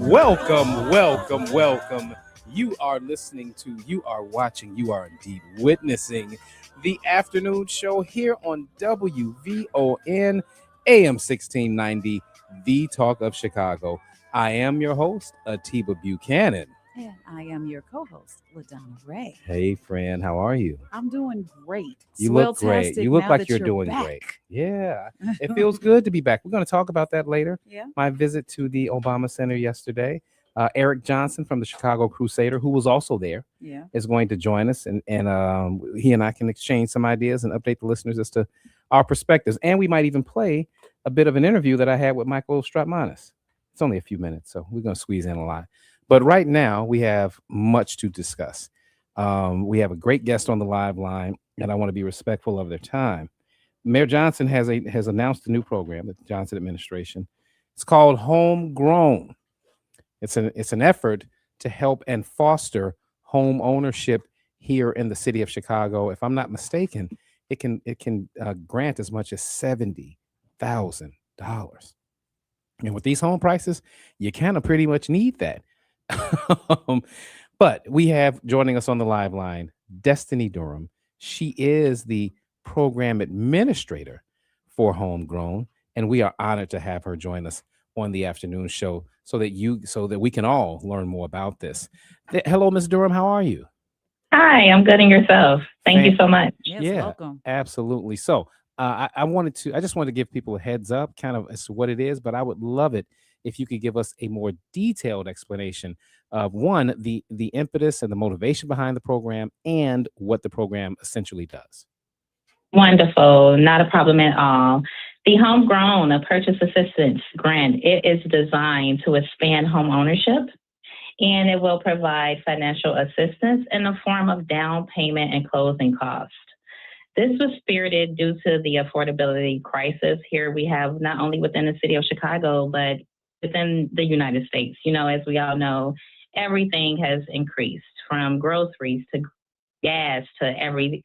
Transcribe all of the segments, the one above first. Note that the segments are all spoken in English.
Welcome, welcome, welcome. You are listening to, you are watching, you are indeed witnessing the afternoon show here on WVON AM 1690, The Talk of Chicago. I am your host, ATIBA Buchanan. And I am your co-host, LaDONNA RAEH. Hey, friend, how are you? I'm doing great. You look great. You look like you're doing great. Yeah, it feels good to be back. We're going to talk about that later. Yeah. My visit to the Obama Center yesterday. Eric Johnson from the Chicago Crusader, who was also there, is going to join us, and he and I can exchange some ideas and update the listeners as to our perspectives. And we might even play a bit of an interview that I had with Michael Stratmanis. It's only a few minutes, so we're going to squeeze in a lot. But right now, we have much to discuss. We have a great guest on the live line, and I want to be respectful of their time. Mayor Johnson has announced a new program, the Johnson administration. It's called Homegrown. It's an effort to help and foster home ownership here in the city of Chicago. If I'm not mistaken, it can grant as much as $70,000. And with these home prices, you kind of pretty much need that. But we have joining us on the live line, Destiny Durham. She is the program administrator for Homegrown, and we are honored to have her join us on the afternoon show so that we can all learn more about this. Hello, Ms. Durham. How are you? Hi, I'm good, and yourself? Thank you so much. Yes, welcome. Absolutely. So I just wanted to give people a heads up kind of as to what it is, but I would love it if you could give us a more detailed explanation of one, the impetus and the motivation behind the program and what the program essentially does. Wonderful. Not a problem at all. The Homegrown, a purchase assistance grant, it is designed to expand home ownership, and it will provide financial assistance in the form of down payment and closing costs. This was spirited due to the affordability crisis here we have not only within the city of Chicago, but within the United States. You know, as we all know, everything has increased from groceries to gas to every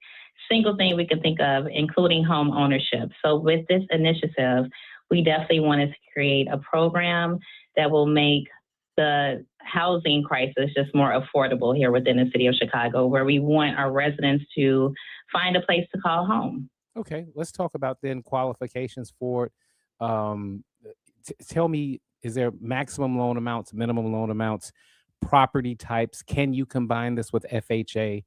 single thing we can think of, including home ownership. So with this initiative, we definitely wanted to create a program that will make the housing crisis just more affordable here within the city of Chicago, where we want our residents to find a place to call home. Okay, let's talk about then qualifications for it. Tell me, is there maximum loan amounts, minimum loan amounts, property types? Can you combine this with FHA?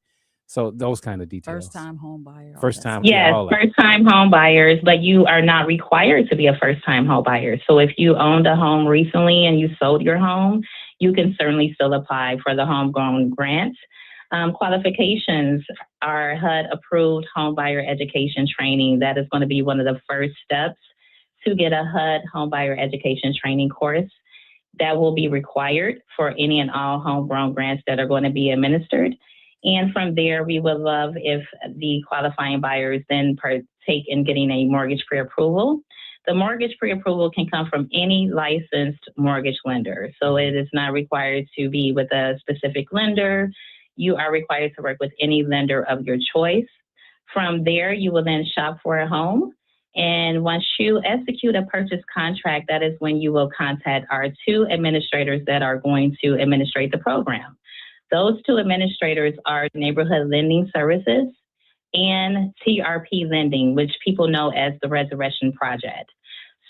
So those kind of details. First-time home buyer. Yes, first-time home buyers, but you are not required to be a first-time home buyer. So if you owned a home recently and you sold your home, you can certainly still apply for the Homegrown grant. Qualifications are HUD-approved home buyer education training. That is going to be one of the first steps to get a HUD home buyer education training course that will be required for any and all homegrown grants that are going to be administered. And from there, we would love if the qualifying buyers then partake in getting a mortgage pre-approval. The mortgage pre-approval can come from any licensed mortgage lender. So it is not required to be with a specific lender. You are required to work with any lender of your choice. From there, you will then shop for a home. And once you execute a purchase contract, that is when you will contact our two administrators that are going to administrate the program. Those two administrators are Neighborhood Lending Services and TRP Lending, which people know as the Resurrection Project.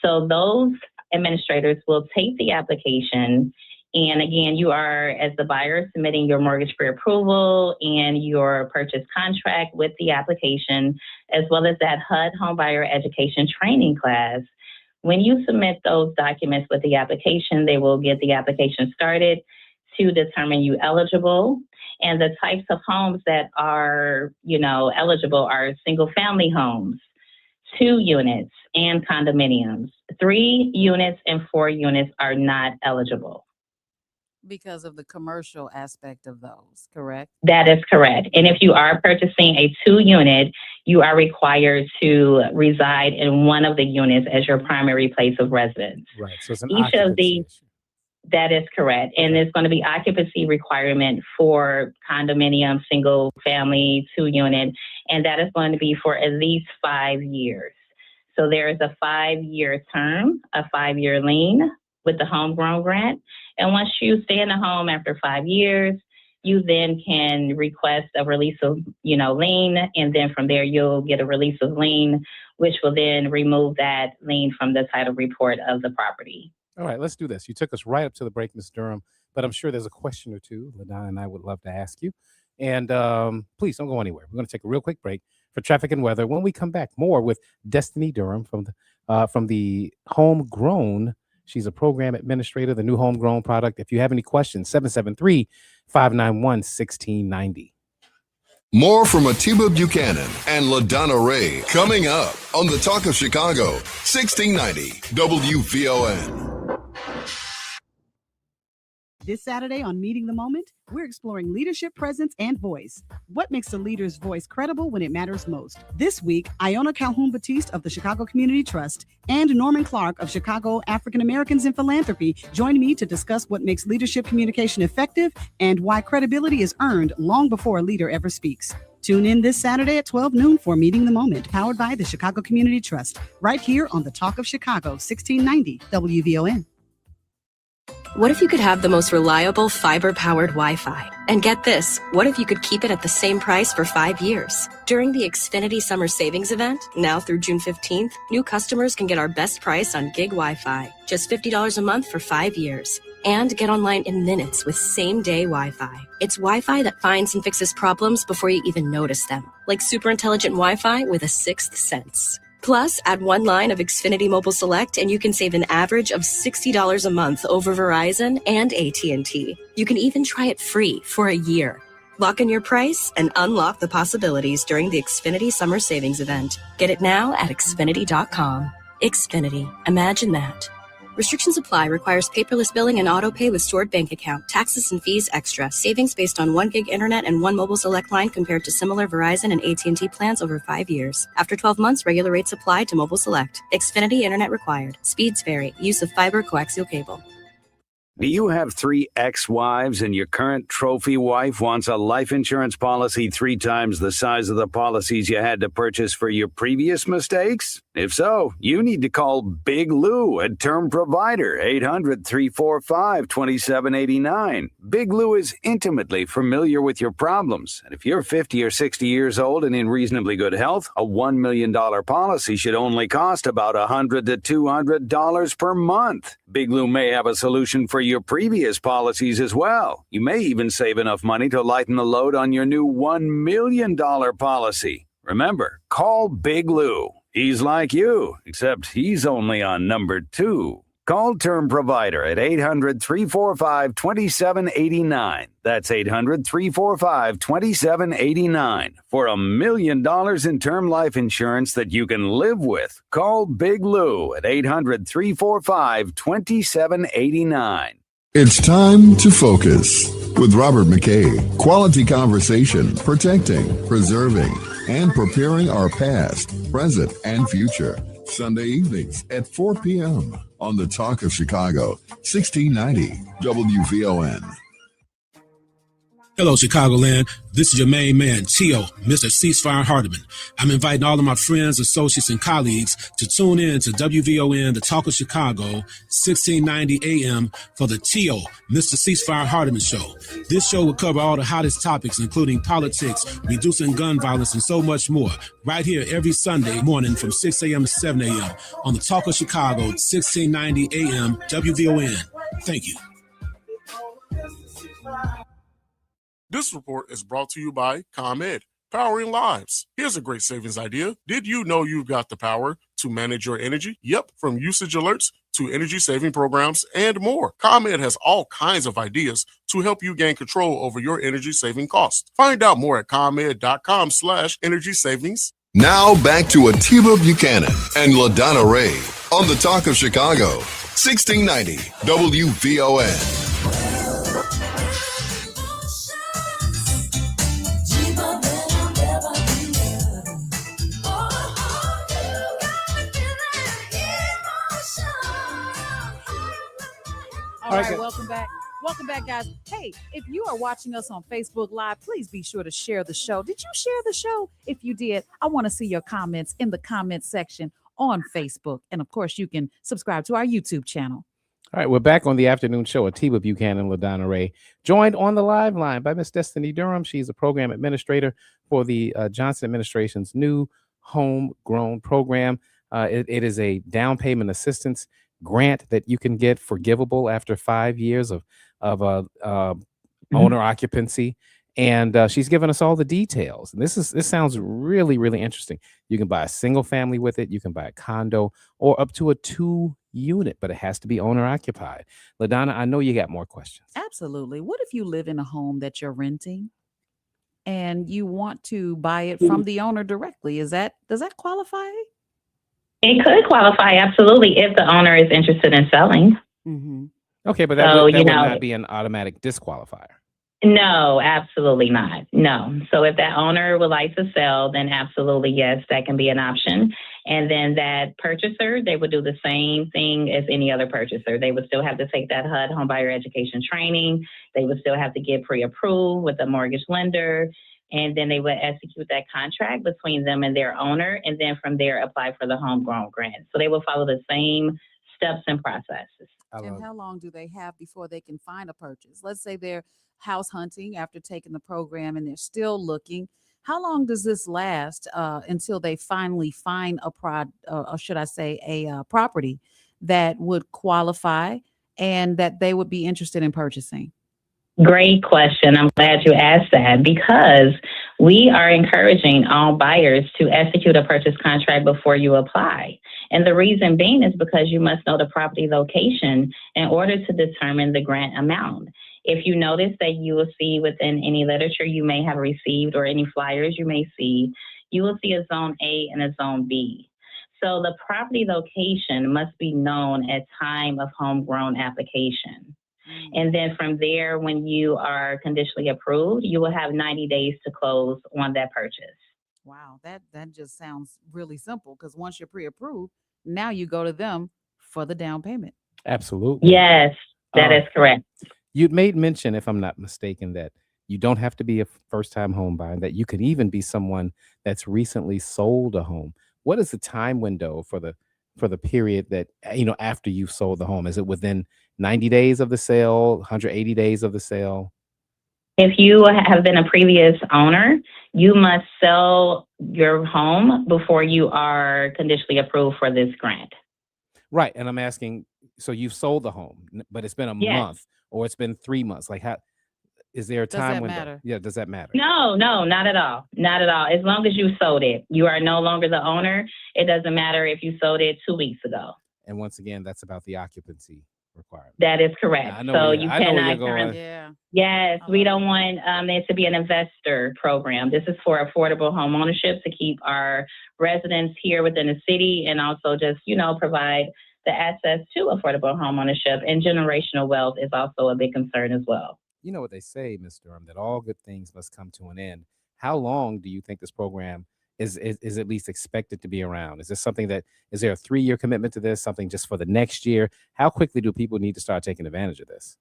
So those administrators will take the application, and again, you are, as the buyer, submitting your mortgage pre-approval and your purchase contract with the application, as well as that HUD Homebuyer Education Training class. When you submit those documents with the application, they will get the application started to determine you eligible. And the types of homes that are, eligible are single family homes, 2 units, and condominiums. 3 units and 4 units are not eligible. Because of the commercial aspect of those, correct? That is correct. And if you are purchasing a 2-unit, you are required to reside in one of the units as your primary place of residence. Right. So it's an Each of occupancy the That is correct. And there's going to be occupancy requirement for condominium, single family, 2-unit, and that is going to be for at least 5 years. So there is a 5-year term, a 5-year lien with the homegrown grant. And once you stay in the home after 5 years, you then can request a release of, lien. And then from there, you'll get a release of lien, which will then remove that lien from the title report of the property. All right, let's do this. You took us right up to the break, Ms. Durham, but I'm sure there's a question or two LaDonna and I would love to ask you. And please don't go anywhere. We're going to take a real quick break for traffic and weather. When we come back, more with Destiny Durham from the Homegrown. She's a program administrator, the new Homegrown product. If you have any questions, 773-591-1690. More from ATIBA Buchanan and LaDonna Ray coming up on the Talk of Chicago, 1690 WVON. This Saturday on Meeting the Moment, we're exploring leadership, presence, and voice. What makes a leader's voice credible when it matters most? This week, Iona Calhoun-Batiste of the Chicago Community Trust and Norman Clark of Chicago African Americans in Philanthropy join me to discuss what makes leadership communication effective and why credibility is earned long before a leader ever speaks. Tune in this Saturday at 12 noon for Meeting the Moment, powered by the Chicago Community Trust, right here on the Talk of Chicago, 1690 WVON. What if you could have the most reliable fiber-powered Wi-Fi? And get this, what if you could keep it at the same price for 5 years? During the Xfinity Summer Savings Event, now through June 15th, new customers can get our best price on gig Wi-Fi, just $50 a month for 5 years. And get online in minutes with same-day Wi-Fi. It's Wi-Fi that finds and fixes problems before you even notice them, like super intelligent Wi-Fi with a sixth sense. Plus, add one line of Xfinity Mobile Select and you can save an average of $60 a month over Verizon and AT&T. You can even try it free for a year. Lock in your price and unlock the possibilities during the Xfinity Summer Savings Event. Get it now at Xfinity.com. Xfinity. Imagine that. Restrictions apply. Requires paperless billing and auto pay with stored bank account. Taxes and fees extra. Savings based on 1 gig internet and 1 mobile select line compared to similar Verizon and AT&T plans over 5 years. After 12 months, regular rates apply to mobile select. Xfinity internet required. Speeds vary. Use of fiber coaxial cable. Do you have 3 ex-wives and your current trophy wife wants a life insurance policy 3 times the size of the policies you had to purchase for your previous mistakes? If so, you need to call Big Lou, a term provider, 800-345-2789. Big Lou is intimately familiar with your problems. And if you're 50 or 60 years old and in reasonably good health, a $1 million policy should only cost about $100 to $200 per month. Big Lou may have a solution for your previous policies as well. You may even save enough money to lighten the load on your new $1 million policy. Remember, call Big Lou. He's like you, except he's only on number 2. Call Term Provider at 800-345-2789. That's 800-345-2789 for $1 million in term life insurance that you can live with. Call Big Lou at 800-345-2789. It's time to focus with Robert McKay. Quality conversation, protecting, preserving, and preparing our past, present, and future. Sunday evenings at 4 p.m. on the Talk of Chicago, 1690 WVON. Hello, Chicagoland. This is your main man, Tio, Mr. Ceasefire Hardiman. I'm inviting all of my friends, associates, and colleagues to tune in to WVON, the Talk of Chicago, 1690 AM for the Tio, Mr. Ceasefire Hardiman Show. This show will cover all the hottest topics, including politics, reducing gun violence, and so much more, right here every Sunday morning from 6 a.m. to 7 a.m. on the Talk of Chicago, 1690 AM, WVON. Thank you. This report is brought to you by ComEd, powering lives. Here's a great savings idea. Did you know you've got the power to manage your energy? Yep, from usage alerts to energy saving programs and more. ComEd has all kinds of ideas to help you gain control over your energy saving costs. Find out more at ComEd.com/energy savings. Now back to ATIBA Buchanan and LaDonna Ray on the Talk of Chicago, 1690 WVON. All right, welcome back. Welcome back, guys. Hey, if you are watching us on Facebook Live, please be sure to share the show. Did you share the show? If you did, I want to see your comments in the comments section on Facebook. And of course, you can subscribe to our YouTube channel. All right, we're back on the afternoon show. ATIBA, Buchanan, LaDonna Ray, joined on the live line by Miss Destiny Durham. She's a program administrator for the Johnson administration's new homegrown program. It is a down payment assistance grant that you can get forgivable after 5 years of owner occupancy. And she's given us all the details. And this sounds really, really interesting. You can buy a single family with it. You can buy a condo or up to a 2-unit, but it has to be owner occupied. LaDonna, I know you got more questions. Absolutely. What if you live in a home that you're renting and you want to buy it from the owner directly? Does that qualify? It could qualify, absolutely, if the owner is interested in selling. Mm-hmm. Okay, but that would not be an automatic disqualifier. No, absolutely not. No. So if that owner would like to sell, then absolutely, yes, that can be an option. And then that purchaser, they would do the same thing as any other purchaser. They would still have to take that HUD homebuyer education training. They would still have to get pre-approved with a mortgage lender. And then they would execute that contract between them and their owner. And then from there, apply for the homegrown grant. So they will follow the same steps and processes. And how long do they have before they can find a purchase? Let's say they're house hunting after taking the program and they're still looking. How long does this last until they finally find a property that would qualify and that they would be interested in purchasing? Great question. I'm glad you asked that because we are encouraging all buyers to execute a purchase contract before you apply. And the reason being is because you must know the property location in order to determine the grant amount. If you notice that you will see within any literature you may have received or any flyers you may see, you will see a Zone A and a Zone B. So the property location must be known at time of homegrown application. And then from there, when you are conditionally approved, you will have 90 days to close on that purchase. Wow, that just sounds really simple because once you're pre-approved, now you go to them for the down payment. Absolutely. Yes, that is correct. You'd made mention, if I'm not mistaken, that you don't have to be a first-time home buyer, that you could even be someone that's recently sold a home. What is the time window for the period that, after you've sold the home? Is it within 90 days of the sale, 180 days of the sale? If you have been a previous owner, you must sell your home before you are conditionally approved for this grant. Right. And I'm asking, so you've sold the home, but it's been a month or it's been 3 months. Like, how is there a time window? Matter? Yeah. Does that matter? No, not at all. Not at all. As long as you sold it, you are no longer the owner. It doesn't matter if you sold it 2 weeks ago. And once again, that's about the occupancy requirement. That is correct. So you cannot currently. Yes, we don't want it to be an investor program. This is for affordable homeownership to keep our residents here within the city and also just, provide the access to affordable homeownership. And generational wealth is also a big concern as well. You know what they say, Ms. Durham, that all good things must come to an end. How long do you think this program is at least expected to be around? Is there a 3-year commitment to this, something just for the next year? How quickly do people need to start taking advantage of this?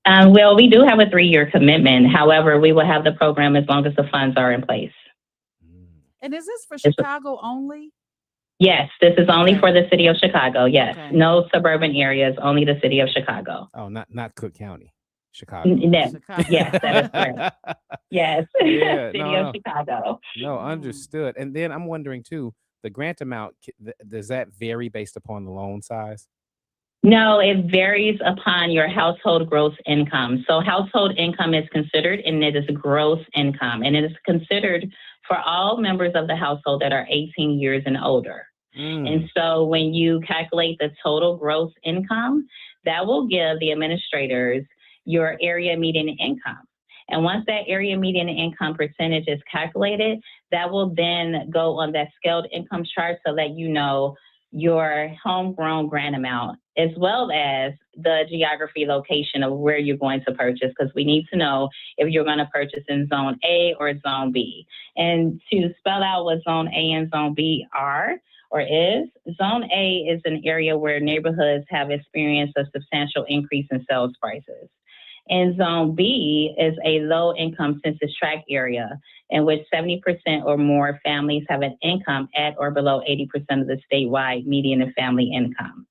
Well, we do have a 3-year commitment. However, we will have the program as long as the funds are in place. And is this for Chicago only? Yes, this is only for the city of Chicago. Yes, no suburban areas, only the city of Chicago. Oh, not Cook County. Chicago. Chicago. Yes, that is correct. Yes, city of Chicago. No, understood. And then I'm wondering too, the grant amount, does that vary based upon the loan size? No, it varies upon your household gross income. So household income is considered, and it is gross income, and it is considered for all members of the household that are 18 years and older. And so when you calculate the total gross income, that will give the administrators your area median income. And once that area median income percentage is calculated, that will then go on that scaled income chart so that you know your homegrown grant amount, as well as the geography location of where you're going to purchase, because we need to know if you're going to purchase in Zone A or Zone B. And to spell out what Zone A and Zone B are or is, Zone A is an area where neighborhoods have experienced a substantial increase in sales prices. And Zone B is a low-income census tract area in which 70% or more families have an income at or below 80% of the statewide median of family income.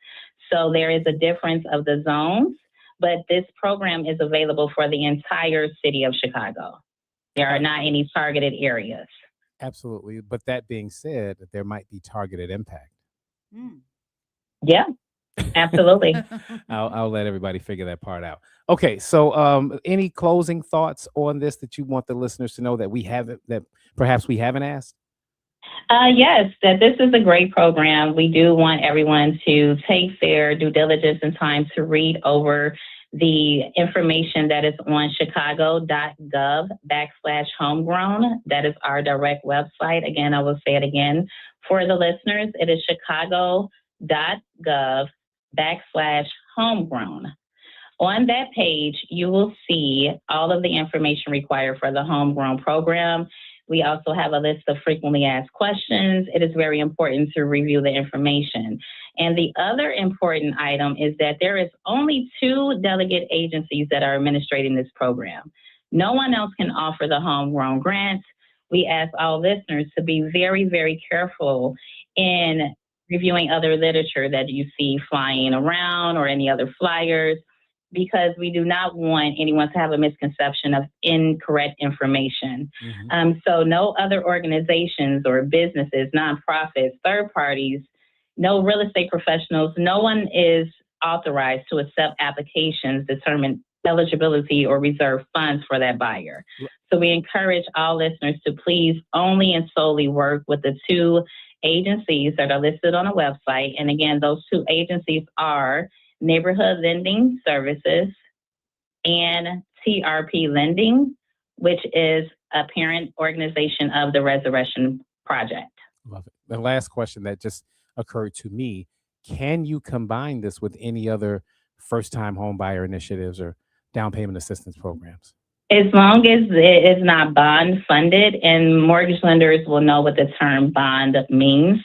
So there is a difference of the zones, but this program is available for the entire city of Chicago. There are not any targeted areas. Absolutely. But that being said, there might be targeted impact. Yeah, absolutely. I'll let everybody figure that part out. Okay. So any closing thoughts on this that you want the listeners to know that perhaps we haven't asked? Yes, that this is a great program. We do want everyone to take their due diligence and time to read over the information that is on chicago.gov/homegrown. That is our direct website. Again, I will say it again for the listeners. It is chicago.gov/homegrown. On that page, you will see all of the information required for the Homegrown program. We also have a list of frequently asked questions. It is very important to review the information. And the other important item is that there is only 2 delegate agencies that are administrating this program. No one else can offer the Homegrown grants. We ask all listeners to be very, very careful in reviewing other literature that you see flying around or any other flyers, because we do not want anyone to have a misconception of incorrect information. So no other organizations or businesses, nonprofits, third parties, no real estate professionals, no one is authorized to accept applications, determine eligibility, or reserve funds for that buyer. So we encourage all listeners to please only and solely work with the 2 agencies that are listed on the website. And again, those 2 agencies are Neighborhood Lending Services and TRP Lending, which is a parent organization of the Resurrection Project. Love it. The last question that just occurred to me, can you combine this with any other first-time home buyer initiatives or down payment assistance programs? As long as it is not bond funded, and mortgage lenders will know what the term bond means.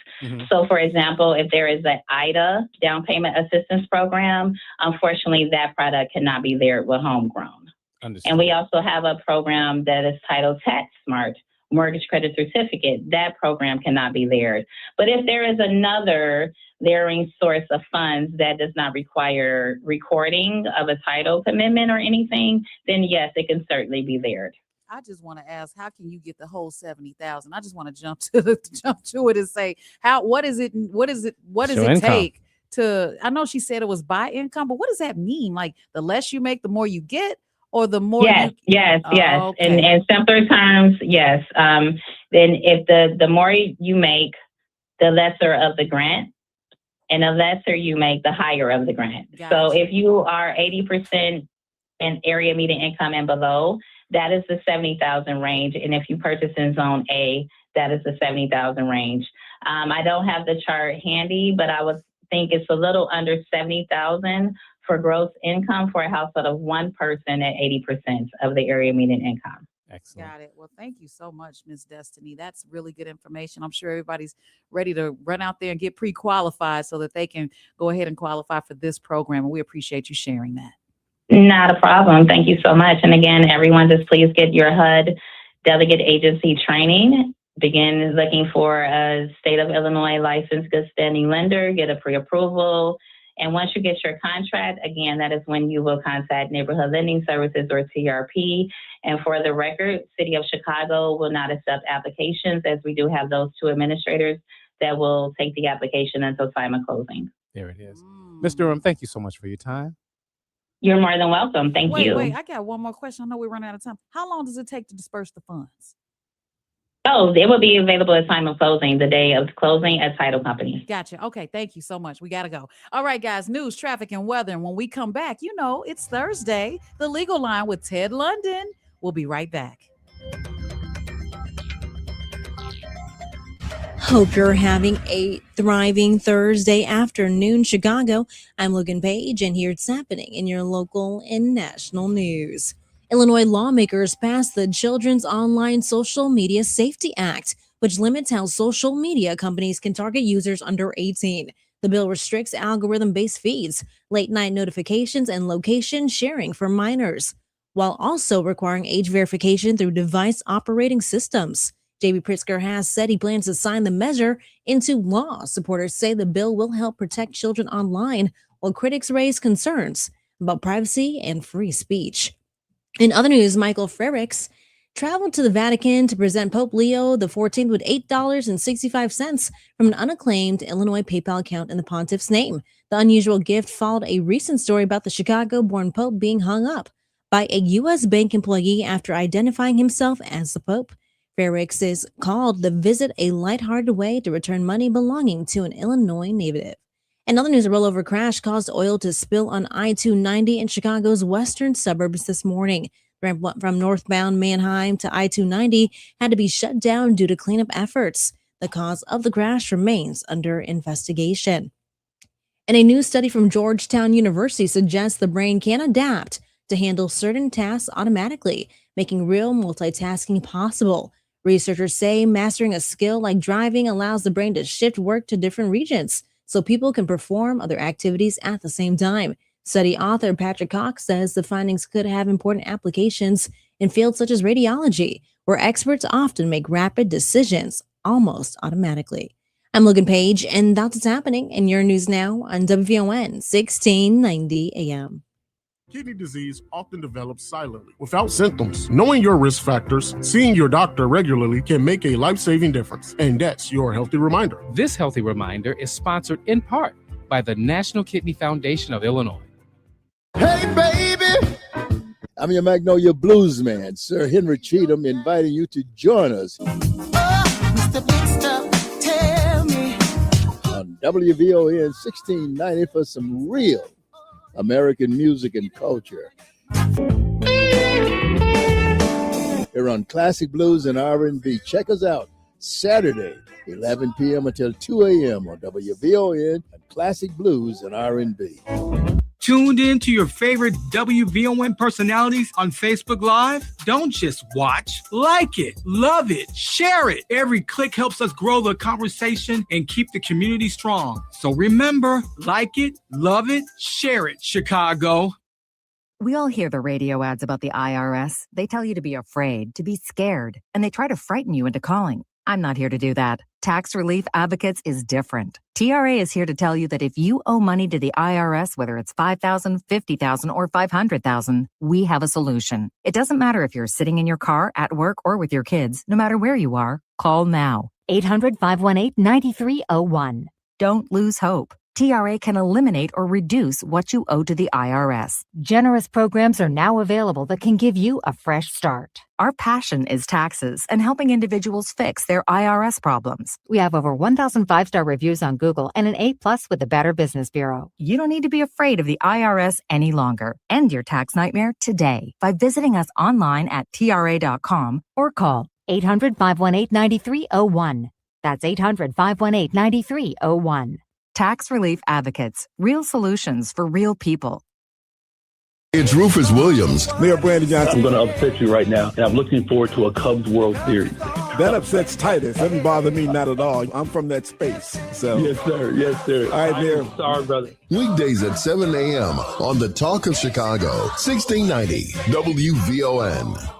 So for example, if there is an ATIBA down payment assistance program, unfortunately that product cannot be there with Homegrown. And we also have a program that is titled Tax Smart Mortgage Credit Certificate. That program cannot be there. But if there is another layering source of funds that does not require recording of a title commitment or anything, then yes, it can certainly be there. I just want to ask, how can you get the whole 70,000? I just want to jump to it and say, what does it take to, I know she said it was by income, but what does that mean? Like the less you make, the more you get, or the more? Yes. Okay. In simpler terms, yes. Then if the more you make, the lesser of the grant, and the lesser you make, the higher of the grant. Gotcha. So if you are 80% in area median income and below, that is the 70,000 range. And if you purchase in zone A, that is the 70,000 range. I don't have the chart handy, but I would think it's a little under 70,000 for gross income for a household of one person at 80% of the area median income. Excellent. Got it. Well, thank you so much, Ms. Destiny. That's really good information. I'm sure everybody's ready to run out there and get pre-qualified so that they can go ahead and qualify for this program. And we appreciate you sharing that. Not a problem. Thank you so much. And again, everyone, just please get your HUD delegate agency training. Begin looking for a state of Illinois licensed good standing lender, get a pre-approval. And once you get your contract, again, that is when you will contact Neighborhood Lending Services or TRP. And for the record, City of Chicago will not accept applications, as we do have those 2 administrators that will take the application until time of closing. There it is. Ms. Durham, thank you so much for your time. You're more than welcome. Thank you. Wait, I got one more question. I know we're running out of time. How long does it take to disperse the funds? Oh, it will be available at time of closing, the day of closing at title company. Gotcha. Okay. Thank you so much. We got to go. All right, guys, news, traffic, and weather. And when we come back, it's Thursday, The Legal Line with Ted London. We'll be right back. Hope you're having a thriving Thursday afternoon, Chicago. I'm Logan Page, and here's happening in your local and national news. Illinois lawmakers passed the Children's Online Social Media Safety Act, which limits how social media companies can target users under 18. The bill restricts algorithm-based feeds, late-night notifications, and location sharing for minors, while also requiring age verification through device operating systems. J.B. Pritzker has said he plans to sign the measure into law. Supporters say the bill will help protect children online while critics raise concerns about privacy and free speech. In other news, Michael Frericks traveled to the Vatican to present Pope Leo XIV with $8.65 from an unacclaimed Illinois PayPal account in the pontiff's name. The unusual gift followed a recent story about the Chicago-born Pope being hung up by a U.S. bank employee after identifying himself as the Pope. Frericks is called the visit a lighthearted way to return money belonging to an Illinois native. In other news, a rollover crash caused oil to spill on I-290 in Chicago's western suburbs this morning. From northbound Manheim to I-290 had to be shut down due to cleanup efforts. The cause of the crash remains under investigation. And a new study from Georgetown University suggests the brain can adapt to handle certain tasks automatically, making real multitasking possible. Researchers say mastering a skill like driving allows the brain to shift work to different regions so people can perform other activities at the same time. Study author Patrick Cox says the findings could have important applications in fields such as radiology, where experts often make rapid decisions almost automatically. I'm Logan Page, and that's what's happening in your news now on WVON 1690 AM. Kidney disease often develops silently, without symptoms. Knowing your risk factors, seeing your doctor regularly can make a life-saving difference, and that's your healthy reminder. This healthy reminder is sponsored in part by the National Kidney Foundation of Illinois. Hey, baby! I'm your Magnolia Blues man, Sir Henry Cheatham, inviting you to join us Mr. Big Stuff, tell me. On WVON 1690 for some real American music and culture. Here on Classic Blues and R&B. Check us out Saturday, 11 p.m. until 2 a.m. on WVON and Classic Blues and R&B. Tuned in to your favorite WVON personalities on Facebook Live? Don't just watch, like it, love it, share it. Every click helps us grow the conversation and keep the community strong. So remember, like it, love it, share it, Chicago. We all hear the radio ads about the IRS. They tell you to be afraid, to be scared, and they try to frighten you into calling. I'm not here to do that. Tax Relief Advocates is different. TRA is here to tell you that if you owe money to the IRS, whether it's $5,000, $50,000, or $500,000, we have a solution. It doesn't matter if you're sitting in your car, at work, or with your kids. No matter where you are, call now. 800-518-9301. Don't lose hope. TRA can eliminate or reduce what you owe to the IRS. Generous programs are now available that can give you a fresh start. Our passion is taxes and helping individuals fix their IRS problems. We have over 1,000 5-star reviews on Google and an A+ with the Better Business Bureau. You don't need to be afraid of the IRS any longer. End your tax nightmare today by visiting us online at TRA.com or call 800-518-9301. That's 800-518-9301. Tax Relief Advocates, real solutions for real people. It's Rufus Williams. Mayor Brandon Johnson. I'm going to upset you right now, and I'm looking forward to a Cubs World Series. That upsets Titus. Doesn't bother me, not at all. I'm from that space. So. Yes, sir. Yes, sir. All right, Mayor. Sorry, brother. Weekdays at 7 a.m. on the Talk of Chicago, 1690 WVON.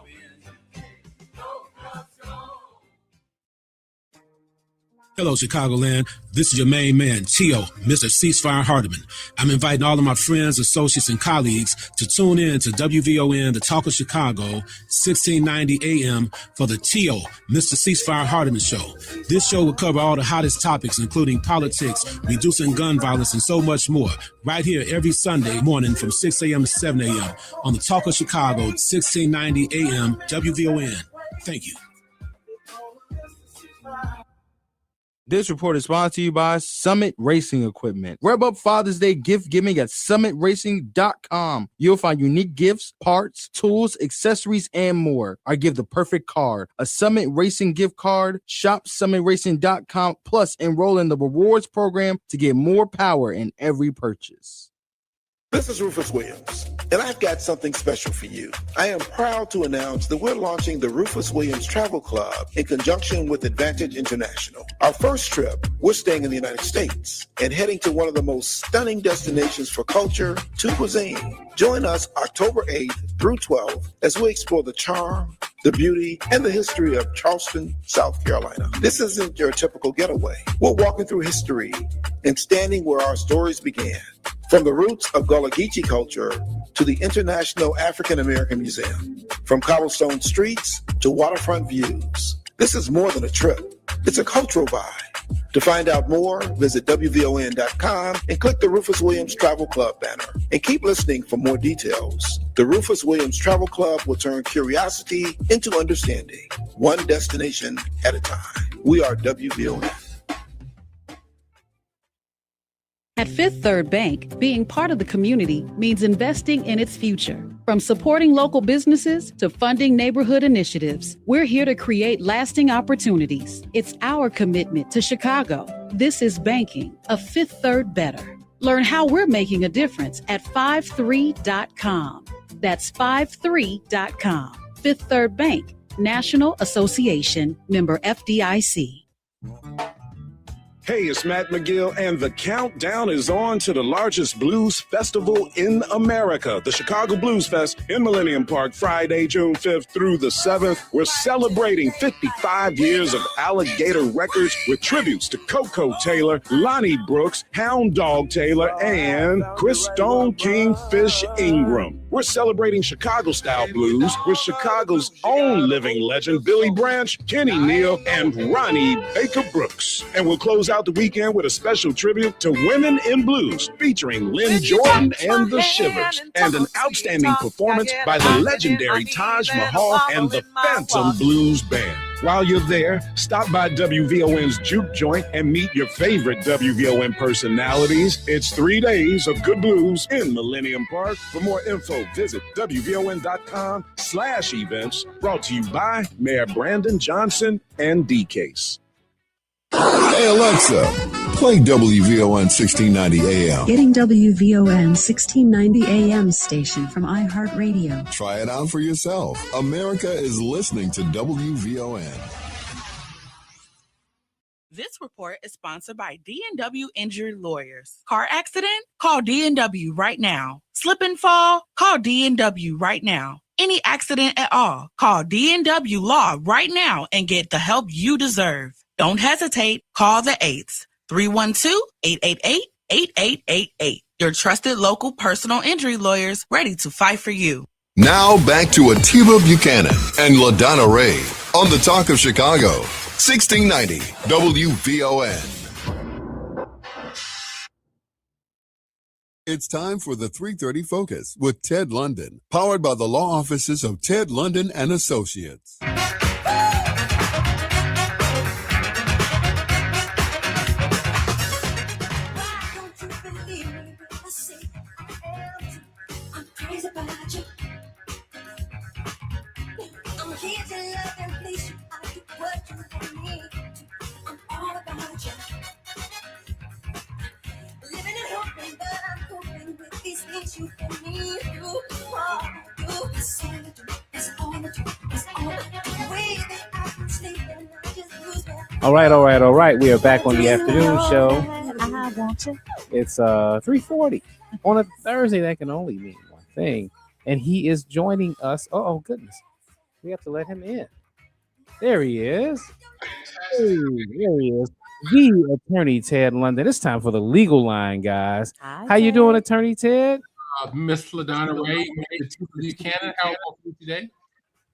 Hello, Chicagoland. This is your main man, Tio, Mr. Ceasefire Hardiman. I'm inviting all of my friends, associates, and colleagues to tune in to WVON, the Talk of Chicago, 1690 AM for the Tio, Mr. Ceasefire Hardiman Show. This show will cover all the hottest topics, including politics, reducing gun violence, and so much more, right here every Sunday morning from 6 a.m. to 7 a.m. on the Talk of Chicago, 1690 AM, WVON. Thank you. This report is sponsored to you by Summit Racing Equipment. Rev up Father's Day gift giving at summitracing.com. You'll find unique gifts, parts, tools, accessories, and more. I give the perfect card, a Summit Racing gift card. Shop summitracing.com plus enroll in the rewards program to get more power in every purchase. This is Rufus Williams, and I've got something special for you. I am proud to announce that we're launching the Rufus Williams Travel Club in conjunction with Advantage International. Our first trip, we're staying in the United States and heading to one of the most stunning destinations for culture to cuisine. Join us October 8th through 12th as we explore the charm, the beauty, and the history of Charleston, South Carolina. This isn't your typical getaway. We're walking through history and standing where our stories began. From the roots of Gullah Geechee culture to the International African American Museum, from cobblestone streets to waterfront views, this is more than a trip. It's a cultural vibe. To find out more, visit WVON.com and click the Rufus Williams Travel Club banner. And keep listening for more details. The Rufus Williams Travel Club will turn curiosity into understanding, one destination at a time. We are WVON. At Fifth Third Bank, being part of the community means investing in its future. From supporting local businesses to funding neighborhood initiatives, we're here to create lasting opportunities. It's our commitment to Chicago. This is banking, a Fifth Third better. Learn how we're making a difference at 53.com. That's 53.com. Fifth Third Bank, National Association, member FDIC. Hey, it's Matt McGill, and the countdown is on to the largest blues festival in America, the Chicago Blues Fest in Millennium Park, Friday, June 5th through the 7th. We're celebrating 55 years of Alligator Records with tributes to Coco Taylor, Lonnie Brooks, Hound Dog Taylor, and Chris Stone Kingfish Ingram. We're celebrating Chicago-style blues with Chicago's own living legend, Billy Branch, Kenny Neal, and Ronnie Baker Brooks. And we'll close out the weekend with a special tribute to Women in Blues, featuring Lynn Jordan and the Shivers, and an outstanding performance by the legendary Taj Mahal and the Phantom Blues Band. While you're there, stop by WVON's Juke Joint and meet your favorite WVON personalities. It's 3 days of good blues in Millennium Park. For more info, visit WVON.com/events. Brought to you by Mayor Brandon Johnson and D-Case. Hey Alexa, play WVON 1690 AM. Getting WVON 1690 AM station from iHeartRadio. Try it out for yourself. America is listening to WVON. This report is sponsored by D&W Injured Lawyers. Car accident? Call D&W right now. Slip and fall? Call D&W right now. Any accident at all? Call D&W Law right now and get the help you deserve. Don't hesitate. Call the 8s. 312-888-8888. Your trusted local personal injury lawyers ready to fight for you. Now back to ATIBA Buchanan and LaDonna Ray on the Talk of Chicago, 1690 WVON. It's time for the 3:30 Focus with Ted London, powered by the law offices of Ted London and Associates. All right. We are back on the afternoon show. It's 3:40 on a Thursday. That can only mean one thing. And he is joining us. Oh, goodness. We have to let him in. There he is. Hey, there he is. The attorney, Ted London. It's time for the legal line, guys. How you doing, Attorney Ted? Miss LaDonna Ray, Buchanan, how are you today?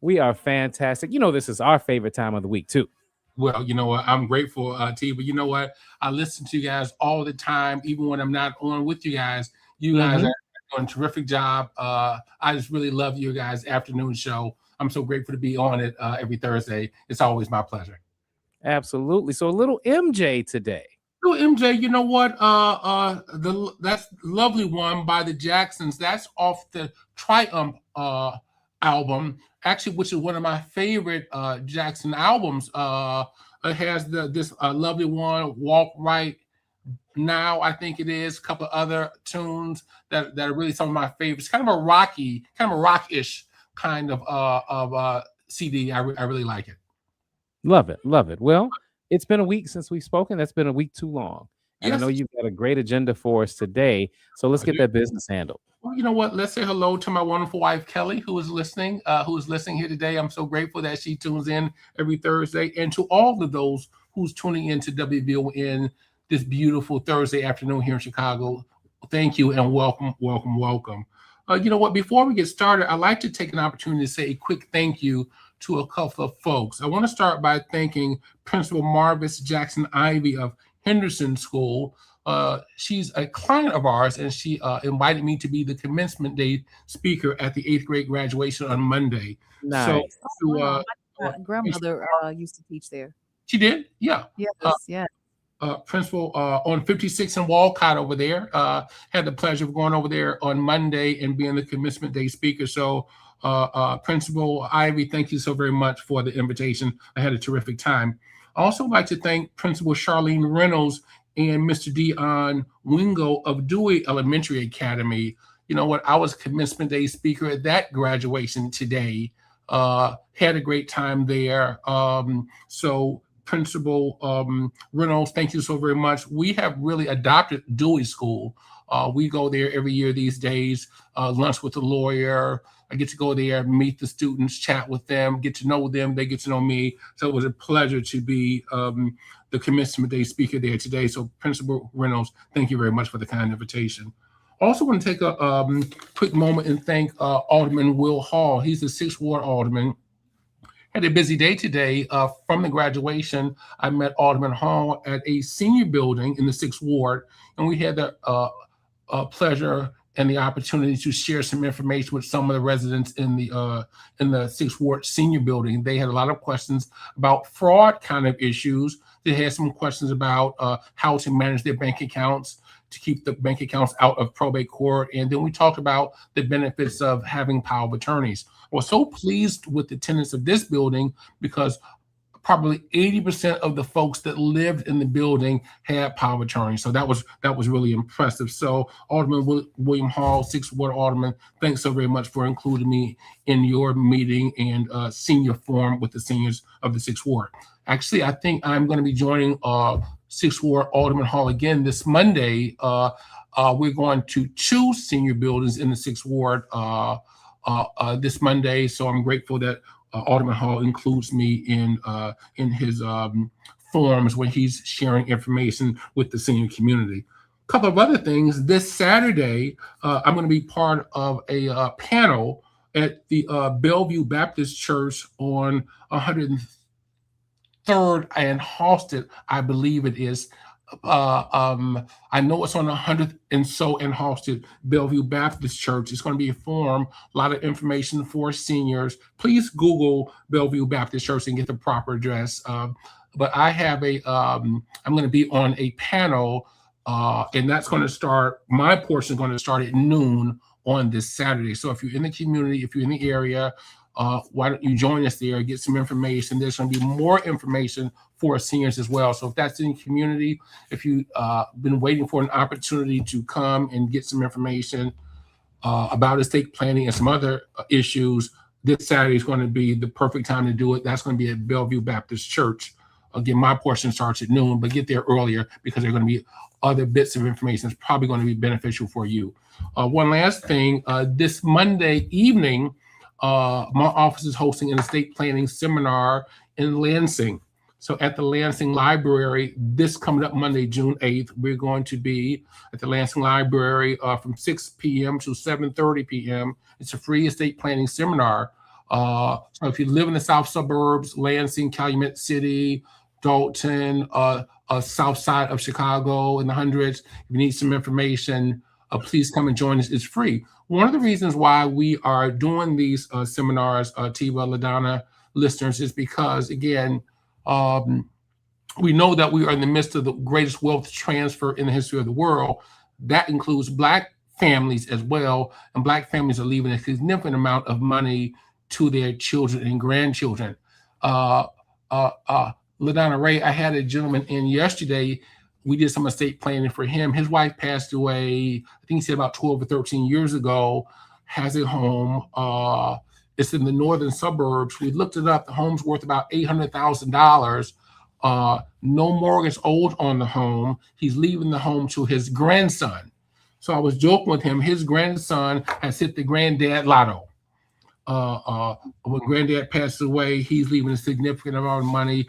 We are fantastic. You know, this is our favorite time of the week, too. Well, you know what? I'm grateful, T, but you know what? I listen to you guys all the time, even when I'm not on with you guys. You guys are doing a terrific job. I just really love your guys' afternoon show. I'm so grateful to be on it every Thursday. It's always my pleasure. Absolutely. So a little MJ today. Little MJ, you know what? That's lovely one by the Jacksons. That's off the Triumph album, actually, which is one of my favorite Jackson albums. It has this lovely one, Walk Right Now, I think it is. A couple of other tunes that are really some of my favorites. Kind of a rock-ish kind of CD. I really like it. Love it. Well, it's been a week since we've spoken. That's been a week too long. And Yes. I know you've got a great agenda for us today. So let's get that business handled. Well, you know what? Let's say hello to my wonderful wife, Kelly, who is listening here today. I'm so grateful that she tunes in every Thursday. And to all of those who's tuning in to WVON this beautiful Thursday afternoon here in Chicago. thank you and welcome. You know what? Before we get started, I'd like to take an opportunity to say a quick thank you to a couple of folks. I want to start by thanking Principal Marvis Jackson Ivy of Henderson School. She's a client of ours, and she invited me to be the commencement day speaker at the 8th grade graduation on Monday. Nice. My grandmother used to teach there. She did? Yeah. Yes. Principal on 56 and Walcott over there. Had the pleasure of going over there on Monday and being the commencement day speaker. So Principal Ivy, thank you so very much for the invitation. I had a terrific time. I also like to thank Principal Charlene Reynolds and Mr. Dion Wingo of Dewey Elementary Academy. You know what? I was commencement day speaker at that graduation today. Had a great time there. So Principal Reynolds, thank you so very much. We have really adopted Dewey School. We go there every year these days, lunch with the lawyer. I get to go there, meet the students, chat with them, get to know them. They get to know me. So it was a pleasure to be the commencement day speaker there today. So Principal Reynolds, thank you very much for the kind invitation. Also want to take a quick moment and thank Alderman Will Hall. He's the 6th Ward Alderman. Had a busy day today. From the graduation, I met Alderman Hall at a senior building in the 6th Ward, and we had the pleasure and the opportunity to share some information with some of the residents in the 6th Ward senior building. They had a lot of questions about fraud kind of issues. They had some questions about how to manage their bank accounts, to keep the bank accounts out of probate court. And then we talked about the benefits of having power of attorneys. I was so pleased with the tenants of this building because probably 80% of the folks that lived in the building had power of attorney. So that was really impressive. So Alderman William Hall, 6th Ward Alderman, thanks so very much for including me in your meeting and senior forum with the seniors of the 6th Ward. Actually, I think I'm going to be joining 6th Ward Alderman Hall again this Monday. We're going to 2 senior buildings in the 6th Ward this Monday. So I'm grateful that Alderman Hall includes me in his forums when he's sharing information with the senior community. A couple of other things. This Saturday, I'm going to be part of a panel at the Bellevue Baptist Church on 103rd and Halsted, I believe it is. I know it's on 100th and Halsted, Bellevue Baptist Church. It's going to be a forum, a lot of information for seniors. Please Google Bellevue Baptist Church and get the proper address. But I have I'm going to be on a panel, and that's going to start, my portion is going to start at noon on this Saturday. So if you're in the community, if you're in the area, why don't you join us there, get some information. There's going to be more information for seniors as well. So if that's in the community, if you've been waiting for an opportunity to come and get some information about estate planning and some other issues, this Saturday is going to be the perfect time to do it. That's going to be at Bellevue Baptist Church. Again, my portion starts at noon, but get there earlier because there are going to be other bits of information that's probably going to be beneficial for you. One last thing, this Monday evening, my office is hosting an estate planning seminar in Lansing. So at the Lansing Library, this coming up Monday, June 8th, we're going to be at the Lansing Library from 6 p.m. to 7:30 p.m. It's a free estate planning seminar. So if you live in the south suburbs, Lansing, Calumet City, Dalton, south side of Chicago in the hundreds, if you need some information, please come and join us. It's free. One of the reasons why we are doing these seminars, ATIBA, LADONNA listeners, is because, again, we know that we are in the midst of the greatest wealth transfer in the history of the world. That includes Black families as well, and Black families are leaving a significant amount of money to their children and grandchildren. LaDonna Ray, I had a gentleman in yesterday. We did some estate planning for him. His wife passed away, I think he said about 12 or 13 years ago, has a home. It's in the northern suburbs. We looked it up. The home's worth about $800,000. No mortgage owed on the home. He's leaving the home to his grandson. So I was joking with him. His grandson has hit the granddad lotto. When granddad passed away, he's leaving a significant amount of money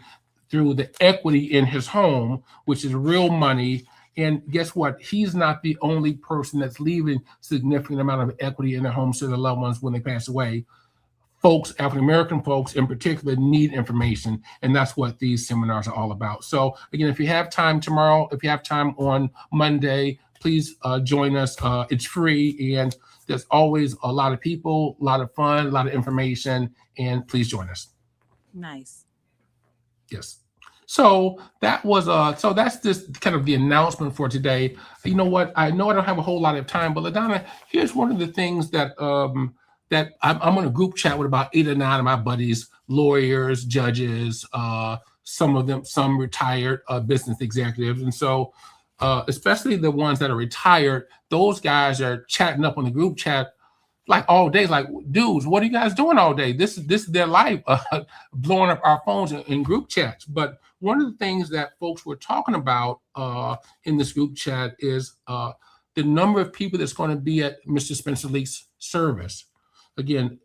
through the equity in his home, which is real money. And guess what? He's not the only person that's leaving significant amount of equity in their homes to their loved ones when they pass away. Folks, African-American folks in particular, need information, and that's what these seminars are all about. So again, if you have time tomorrow, if you have time on Monday, please join us. It's free, and there's always a lot of people, a lot of fun, a lot of information, and please join us. Nice. Yes. So that was so that's just kind of the announcement for today. You know what? I know I don't have a whole lot of time, but LaDonna, here's one of the things that that I'm on a group chat with about 8 or 9 of my buddies, lawyers, judges, some retired business executives. And so especially the ones that are retired, those guys are chatting up on the group chat like all day, like, dudes, what are you guys doing all day? This is their life, blowing up our phones in group chats. But one of the things that folks were talking about in this group chat is the number of people that's going to be at Mr. Spencer Leak's service. Again,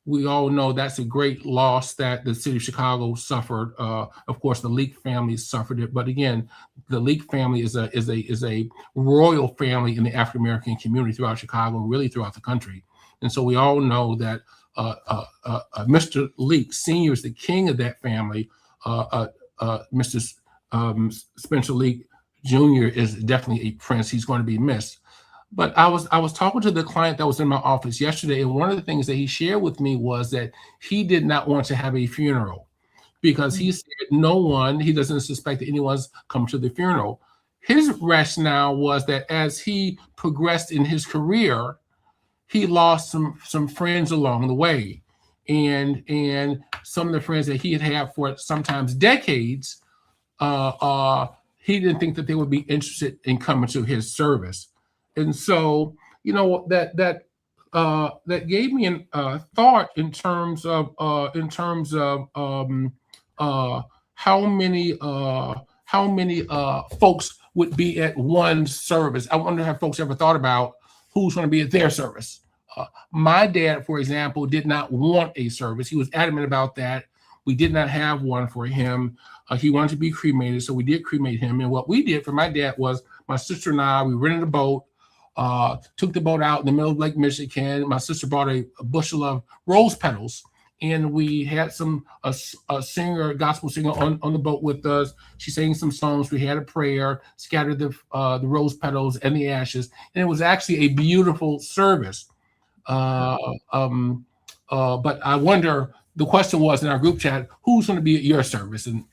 we all know that's a great loss that the city of Chicago suffered. Of course, the Leak family suffered it, but again, the Leak family is a royal family in the African American community throughout Chicago, really throughout the country. And so we all know that Mr. Leak Sr. is the king of that family. Mr. Spencer Leak Jr. is definitely a prince. He's going to be missed. But I was talking to the client that was in my office yesterday, and one of the things that he shared with me was that he did not want to have a funeral because he said he doesn't suspect that anyone's come to the funeral. His rationale was that as he progressed in his career, he lost some friends along the way. And some of the friends that he had for sometimes decades, he didn't think that they would be interested in coming to his service. And so, you know, that gave me a thought in terms of how many folks would be at one service. I wonder if folks ever thought about who's going to be at their service. My dad, for example, did not want a service. He was adamant about that. We did not have one for him. He wanted to be cremated, so we did cremate him. And what we did for my dad was my sister and I, we rented a boat. Took the boat out in the middle of Lake Michigan. My sister brought a bushel of rose petals, and we had a singer, gospel singer on the boat with us. She sang some songs. We had a prayer, scattered the rose petals and the ashes, and it was actually a beautiful service. But I wonder, the question was in our group chat, who's going to be at your service? And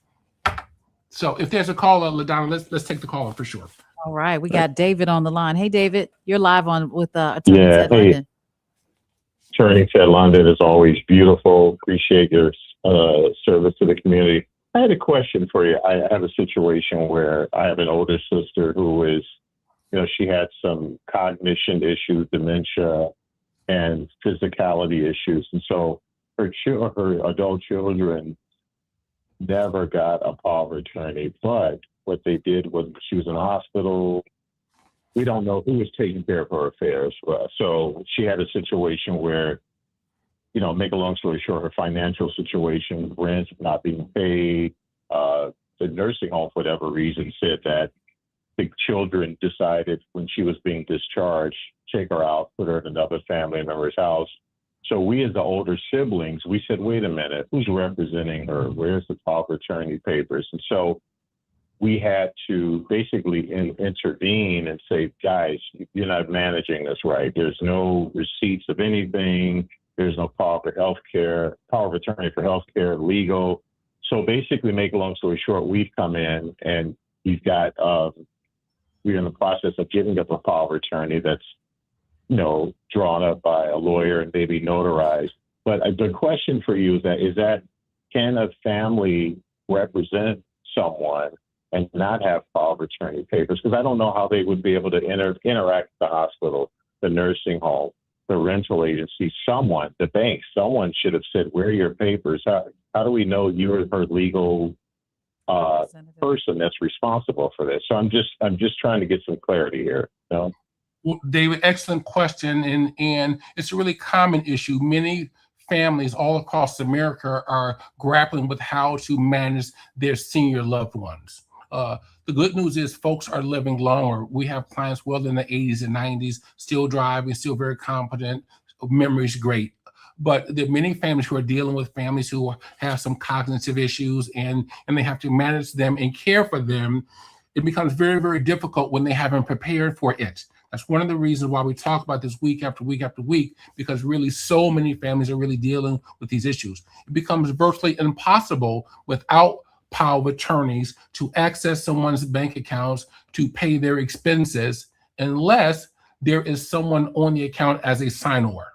so if there's a caller, LaDonna, let's take the caller for sure. All right, we got David on the line. Hey, David, you're live on with Attorney Ted London. Attorney Ted London is always beautiful. Appreciate your service to the community. I had a question for you. I have a situation where I have an older sister who is, she had some cognition issues, dementia, and physicality issues, and so her adult children never got a power of attorney, but what they did was she was in a hospital. We don't know who was taking care of her affairs. So she had a situation where, make a long story short, her financial situation, rent not being paid, the nursing home, for whatever reason, said that the children decided when she was being discharged, take her out, put her in another family member's house. So we as the older siblings, we said, wait a minute, who's representing her? Where's the power of attorney papers? And so we had to basically intervene and say, guys, you're not managing this right. There's no receipts of anything. There's no power of attorney for healthcare, legal. So basically, make a long story short, we've come in and we've got, we're in the process of giving up a power of attorney that's, drawn up by a lawyer and maybe notarized. But the question for you is that can a family represent someone and not have power of attorney papers? Because I don't know how they would be able to interact with the hospital, the nursing home, the rental agency, the bank. Someone should have said, where are your papers? How do we know you're her legal person that's responsible for this? So I'm just trying to get some clarity here. Well, David, excellent question. And it's a really common issue. Many families all across America are grappling with how to manage their senior loved ones. The good news is folks are living longer. We have clients well in the 80s and 90s, still driving, still very competent, memory's great. But there are many families who are dealing with families who have some cognitive issues and they have to manage them and care for them. It becomes very, very difficult when they haven't prepared for it. That's one of the reasons why we talk about this week after week after week, because really so many families are really dealing with these issues. It becomes virtually impossible without power of attorneys to access someone's bank accounts to pay their expenses unless there is someone on the account as a signor,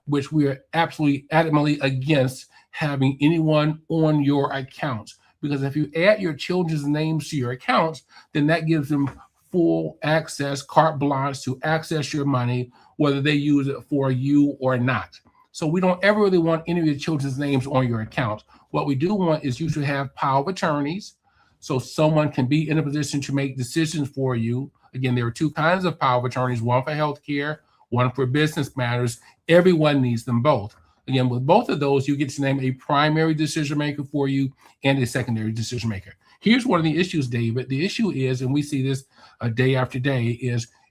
which we are absolutely adamantly against having anyone on your accounts. Because if you add your children's names to your accounts, then that gives them full access, carte blanche to access your money, whether they use it for you or not. So we don't ever really want any of your children's names on your account. What we do want is you to have power of attorneys, so someone can be in a position to make decisions for you. Again, there are two kinds of power of attorneys, one for healthcare, one for business matters. Everyone needs them both. Again, with both of those, you get to name a primary decision maker for you and a secondary decision maker. Here's one of the issues, David. The issue is, and we see this day after day,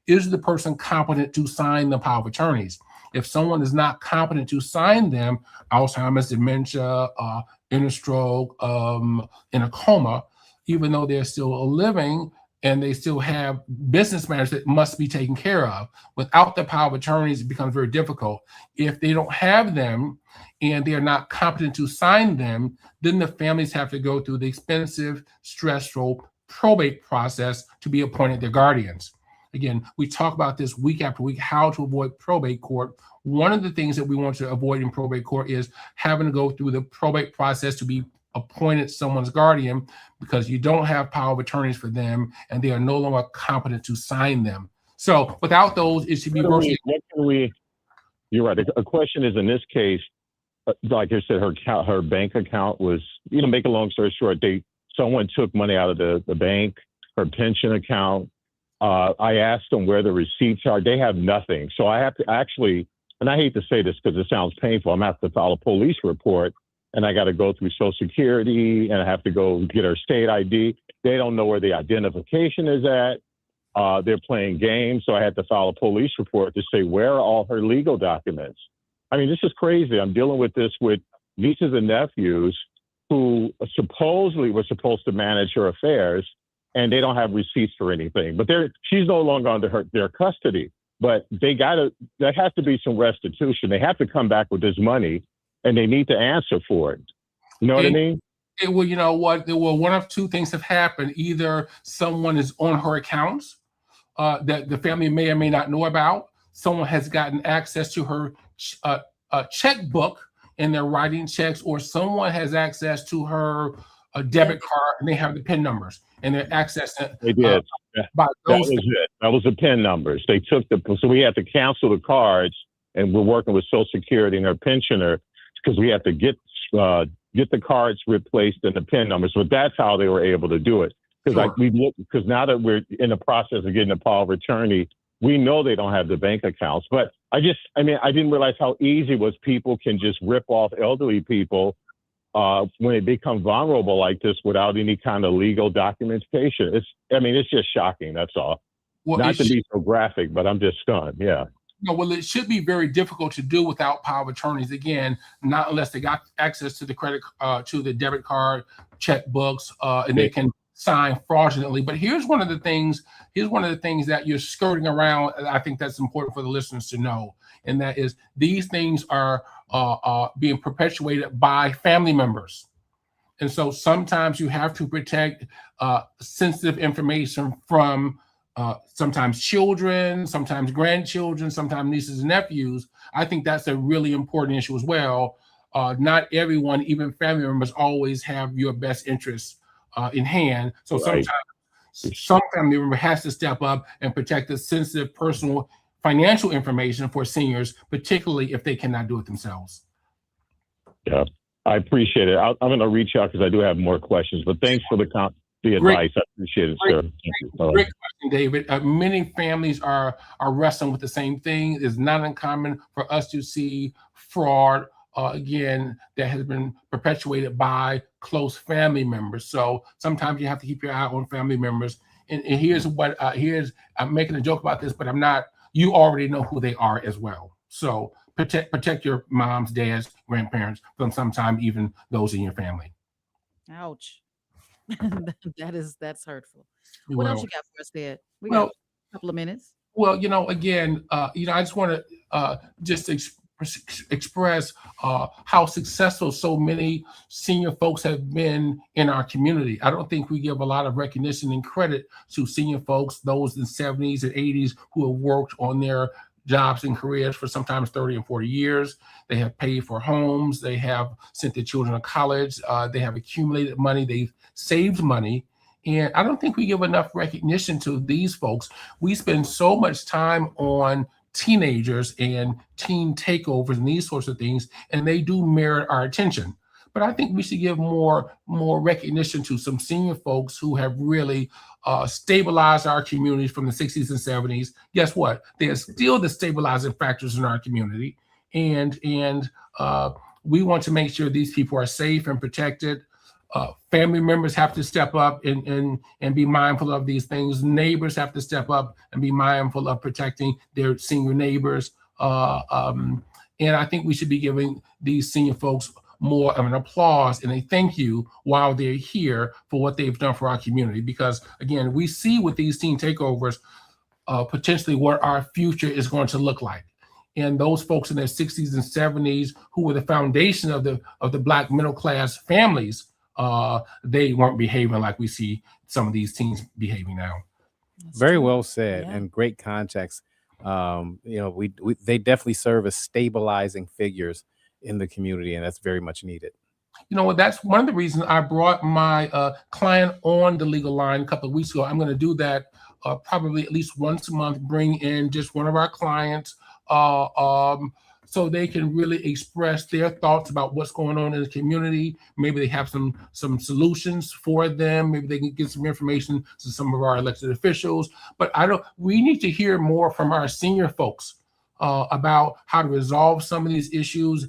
is the person competent to sign the power of attorneys? If someone is not competent to sign them, Alzheimer's, dementia, in a stroke, in a coma, even though they're still living and they still have business matters that must be taken care of. Without the power of attorneys, it becomes very difficult. If they don't have them and they are not competent to sign them, then the families have to go through the expensive, stressful probate process to be appointed their guardians. Again, we talk about this week after week, how to avoid probate court. One of the things that we want to avoid in probate court is having to go through the probate process to be appointed someone's guardian, because you don't have power of attorneys for them and they are no longer competent to sign them. So without those, it should be You're right. A question is, in this case, like I said, her bank account was, make a long story short, someone took money out of the bank, her pension account. I asked them where the receipts are. They have nothing. So I have to actually, and I hate to say this because it sounds painful, I'm going to have to file a police report, and I got to go through Social Security, and I have to go get her state ID. They don't know where the identification is at. They're playing games. So I had to file a police report to say, where are all her legal documents? I mean, this is crazy. I'm dealing with this with nieces and nephews who supposedly were supposed to manage her affairs, and they don't have receipts for anything. But she's no longer under their custody. But there has to be some restitution. They have to come back with this money, and they need to answer for it. You know what I mean? Well, you know what? Well, one of two things have happened. Either someone is on her accounts that the family may or may not know about. Someone has gotten access to her checkbook and they're writing checks, or someone has access to her debit card and they have the PIN numbers and they're accessing. They did. That was it. That was the PIN numbers. They took so we had to cancel the cards, and we're working with Social Security and her pensioner because we have to get the cards replaced and the PIN numbers. So that's how they were able to do it. Because now that we're in the process of getting a power of attorney, we know they don't have the bank accounts. But I didn't realize how easy it was. People can just rip off elderly people when they become vulnerable like this without any kind of legal documentation. It's just shocking. That's all. Well, not to be so graphic, but I'm just stunned. Yeah. No, well, it should be very difficult to do without power of attorneys. Again, not unless they got access to the to the debit card, checkbooks, and they can sign fraudulently. But here's one of the things that you're skirting around. I think that's important for the listeners to know, and that is these things are being perpetuated by family members. And so sometimes you have to protect sensitive information from sometimes children, sometimes grandchildren, sometimes nieces and nephews. I think that's a really important issue as well. Not everyone, even family members, always have your best interests in hand. So sometimes some family member has to step up and protect the sensitive personal financial information for seniors, particularly if they cannot do it themselves. Yeah, I appreciate it. I'm going to reach out because I do have more questions, but thanks for the advice. I appreciate it, sir. Great question, David. Many families are wrestling with the same thing. It's not uncommon for us to see fraud again, that has been perpetuated by close family members. So sometimes you have to keep your eye on family members. And here's what, I'm making a joke about this, but I'm not, you already know who they are as well. So protect your moms, dads, grandparents from sometimes even those in your family. Ouch. That's hurtful. You What will. else you got for us, Dad? We got a couple of minutes. Well, again, I just want to just express how successful so many senior folks have been in our community. I don't think we give a lot of recognition and credit to senior folks, those in the 70s and 80s who have worked on their jobs and careers for sometimes 30 and 40 years. They have paid for homes. They have sent their children to college. They have accumulated money. They've saved money. And I don't think we give enough recognition to these folks. We spend so much time on teenagers and teen takeovers and these sorts of things, and they do merit our attention. But I think we should give more recognition to some senior folks who have really stabilized our communities from the 60s and 70s. Guess what? They are still the stabilizing factors in our community. And we want to make sure these people are safe and protected. Family members have to step up and be mindful of these things. Neighbors have to step up and be mindful of protecting their senior neighbors. And I think we should be giving these senior folks more of an applause and a thank you while they're here for what they've done for our community. Because again, we see with these teen takeovers, potentially what our future is going to look like. And those folks in their 60s and 70s who were the foundation of the Black middle class families, they weren't behaving like we see some of these teens behaving now. Very well said, and great context. They definitely serve as stabilizing figures in the community, and that's very much needed. That's one of the reasons I brought my client on the legal line a couple of weeks ago. I'm going to do that probably at least once a month, bring in just one of our clients so they can really express their thoughts about what's going on in the community. Maybe they have some solutions for them. Maybe they can get some information to some of our elected officials. But we need to hear more from our senior folks about how to resolve some of these issues.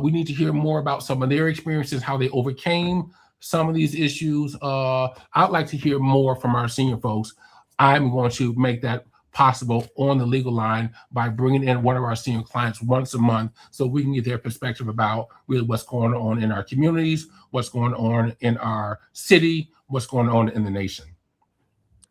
We need to hear more about some of their experiences, how they overcame some of these issues. I'd like to hear more from our senior folks. I'm going to make that possible on the legal line by bringing in one of our senior clients once a month so we can get their perspective about really what's going on in our communities, what's going on in our city, what's going on in the nation.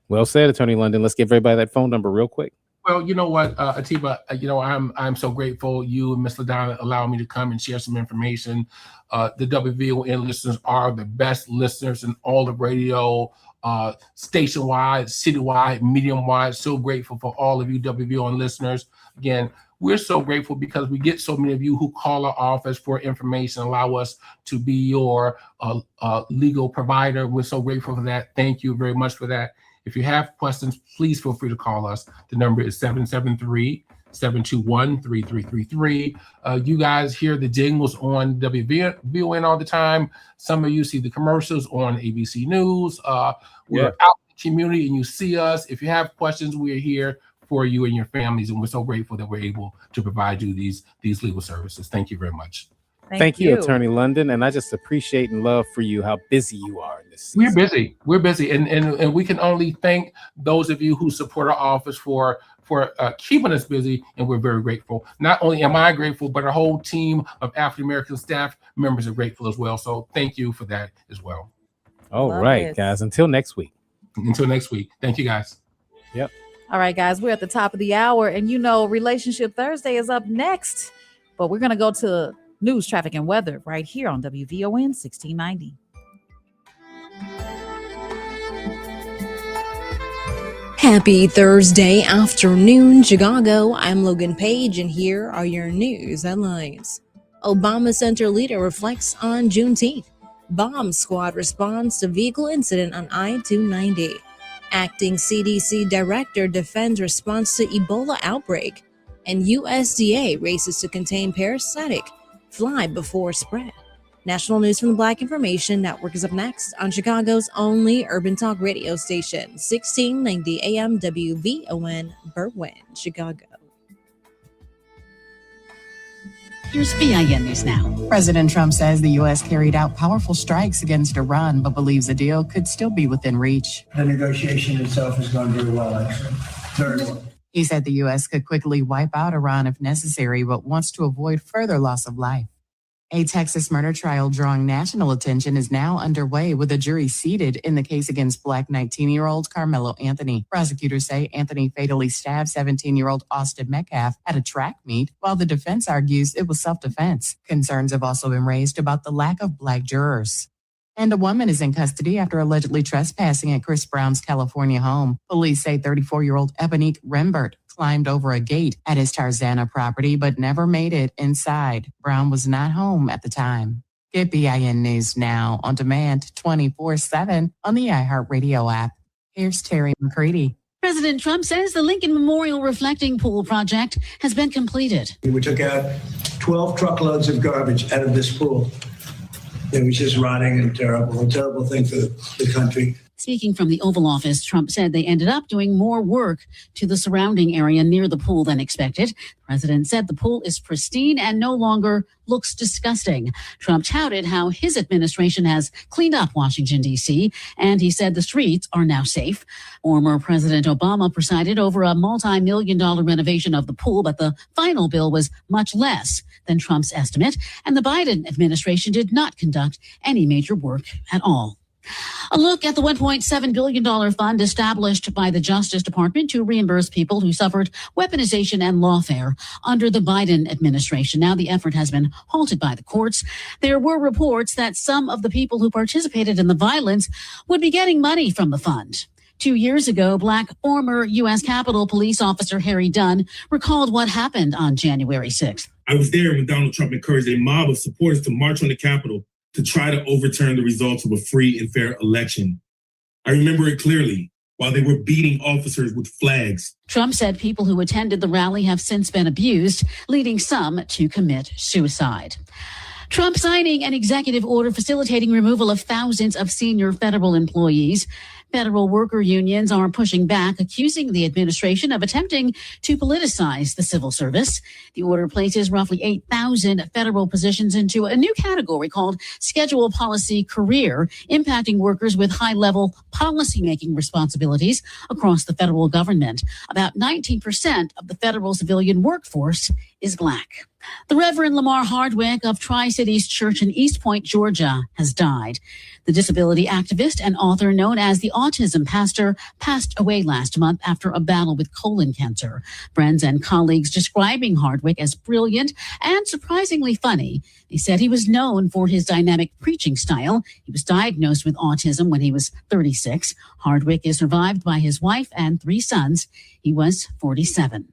Well said, Attorney London. Let's give everybody that phone number real quick. Well, you know what, ATIBA, I'm so grateful you and Ms. LaDonna allow me to come and share some information. The WVON listeners are the best listeners in all of radio, station-wide, citywide, medium-wide. So grateful for all of you WVON listeners. Again, we're so grateful because we get so many of you who call our office for information, allow us to be your legal provider. We're so grateful for that. Thank you very much for that. If you have questions, please feel free to call us. The number is 773-721-3333. You guys hear the jingles on WVON all the time. Some of you see the commercials on ABC News. We're out in the community and you see us. If you have questions, we're here for you and your families. And we're so grateful that we're able to provide you these legal services. Thank you very much. Thank you, Attorney London. And I just appreciate and love for you how busy you are in this season. We're busy. And we can only thank those of you who support our office for keeping us busy. And we're very grateful. Not only am I grateful, but our whole team of African-American staff members are grateful as well. So thank you for that as well. All right, guys. Until next week. Thank you, guys. Yep. All right, guys. We're at the top of the hour. And Relationship Thursday is up next. But we're going to go to news, traffic, and weather right here on WVON 1690. Happy Thursday afternoon, Chicago. I'm Logan Page, and here are your news headlines. Obama Center leader reflects on Juneteenth. Bomb squad responds to vehicle incident on I-290. Acting CDC director defends response to Ebola outbreak. And USDA races to contain parasitic fly before spread. National news from the Black Information Network is up next on Chicago's only urban talk radio station, 1690 AM WVON, Berwyn, Chicago. Here's BIN News Now. President Trump says the U.S. carried out powerful strikes against Iran, but believes a deal could still be within reach. The negotiation itself has gone very well, actually. Very well. He said the U.S. could quickly wipe out Iran if necessary, but wants to avoid further loss of life. A Texas murder trial drawing national attention is now underway with a jury seated in the case against Black 19-year-old Carmelo Anthony. Prosecutors say Anthony fatally stabbed 17-year-old Austin Metcalf at a track meet, while the defense argues it was self-defense. Concerns have also been raised about the lack of Black jurors. And a woman is in custody after allegedly trespassing at Chris Brown's California home. Police say 34-year-old Ebonique Rembert climbed over a gate at his Tarzana property, but never made it inside. Brown was not home at the time. Get BIN News Now on demand 24/7 on the iHeartRadio app. Here's Terry McCready. President Trump says the Lincoln Memorial Reflecting Pool project has been completed. We took out 12 truckloads of garbage out of this pool. It was just rotting and terrible, a terrible thing for the country. Speaking from the Oval Office, Trump said they ended up doing more work to the surrounding area near the pool than expected. The president said the pool is pristine and no longer looks disgusting. Trump touted how his administration has cleaned up Washington, D.C., and he said the streets are now safe. Former President Obama presided over a multi-million-dollar renovation of the pool, but the final bill was much less than Trump's estimate, and the Biden administration did not conduct any major work at all. A look at the $1.7 billion fund established by the Justice Department to reimburse people who suffered weaponization and lawfare under the Biden administration. Now the effort has been halted by the courts. There were reports that some of the people who participated in the violence would be getting money from the fund. 2 years ago, Black former U.S. Capitol Police Officer Harry Dunn recalled what happened on January 6th. I was there when Donald Trump encouraged a mob of supporters to march on the Capitol to try to overturn the results of a free and fair election. I remember it clearly, while they were beating officers with flags. Trump said people who attended the rally have since been abused, leading some to commit suicide. Trump signing an executive order facilitating removal of thousands of senior federal employees. Federal worker unions are pushing back, accusing the administration of attempting to politicize the civil service. The order places roughly 8,000 federal positions into a new category called Schedule Policy Career, impacting workers with high-level policymaking responsibilities across the federal government. About 19% of the federal civilian workforce is Black. The Reverend Lamar Hardwick of Tri-Cities Church in East Point, Georgia, has died. The disability activist and author known as the Autism Pastor passed away last month after a battle with colon cancer. Friends and colleagues describing Hardwick as brilliant and surprisingly funny. They said he was known for his dynamic preaching style. He was diagnosed with autism when he was 36. Hardwick is survived by his wife and 3 sons. He was 47.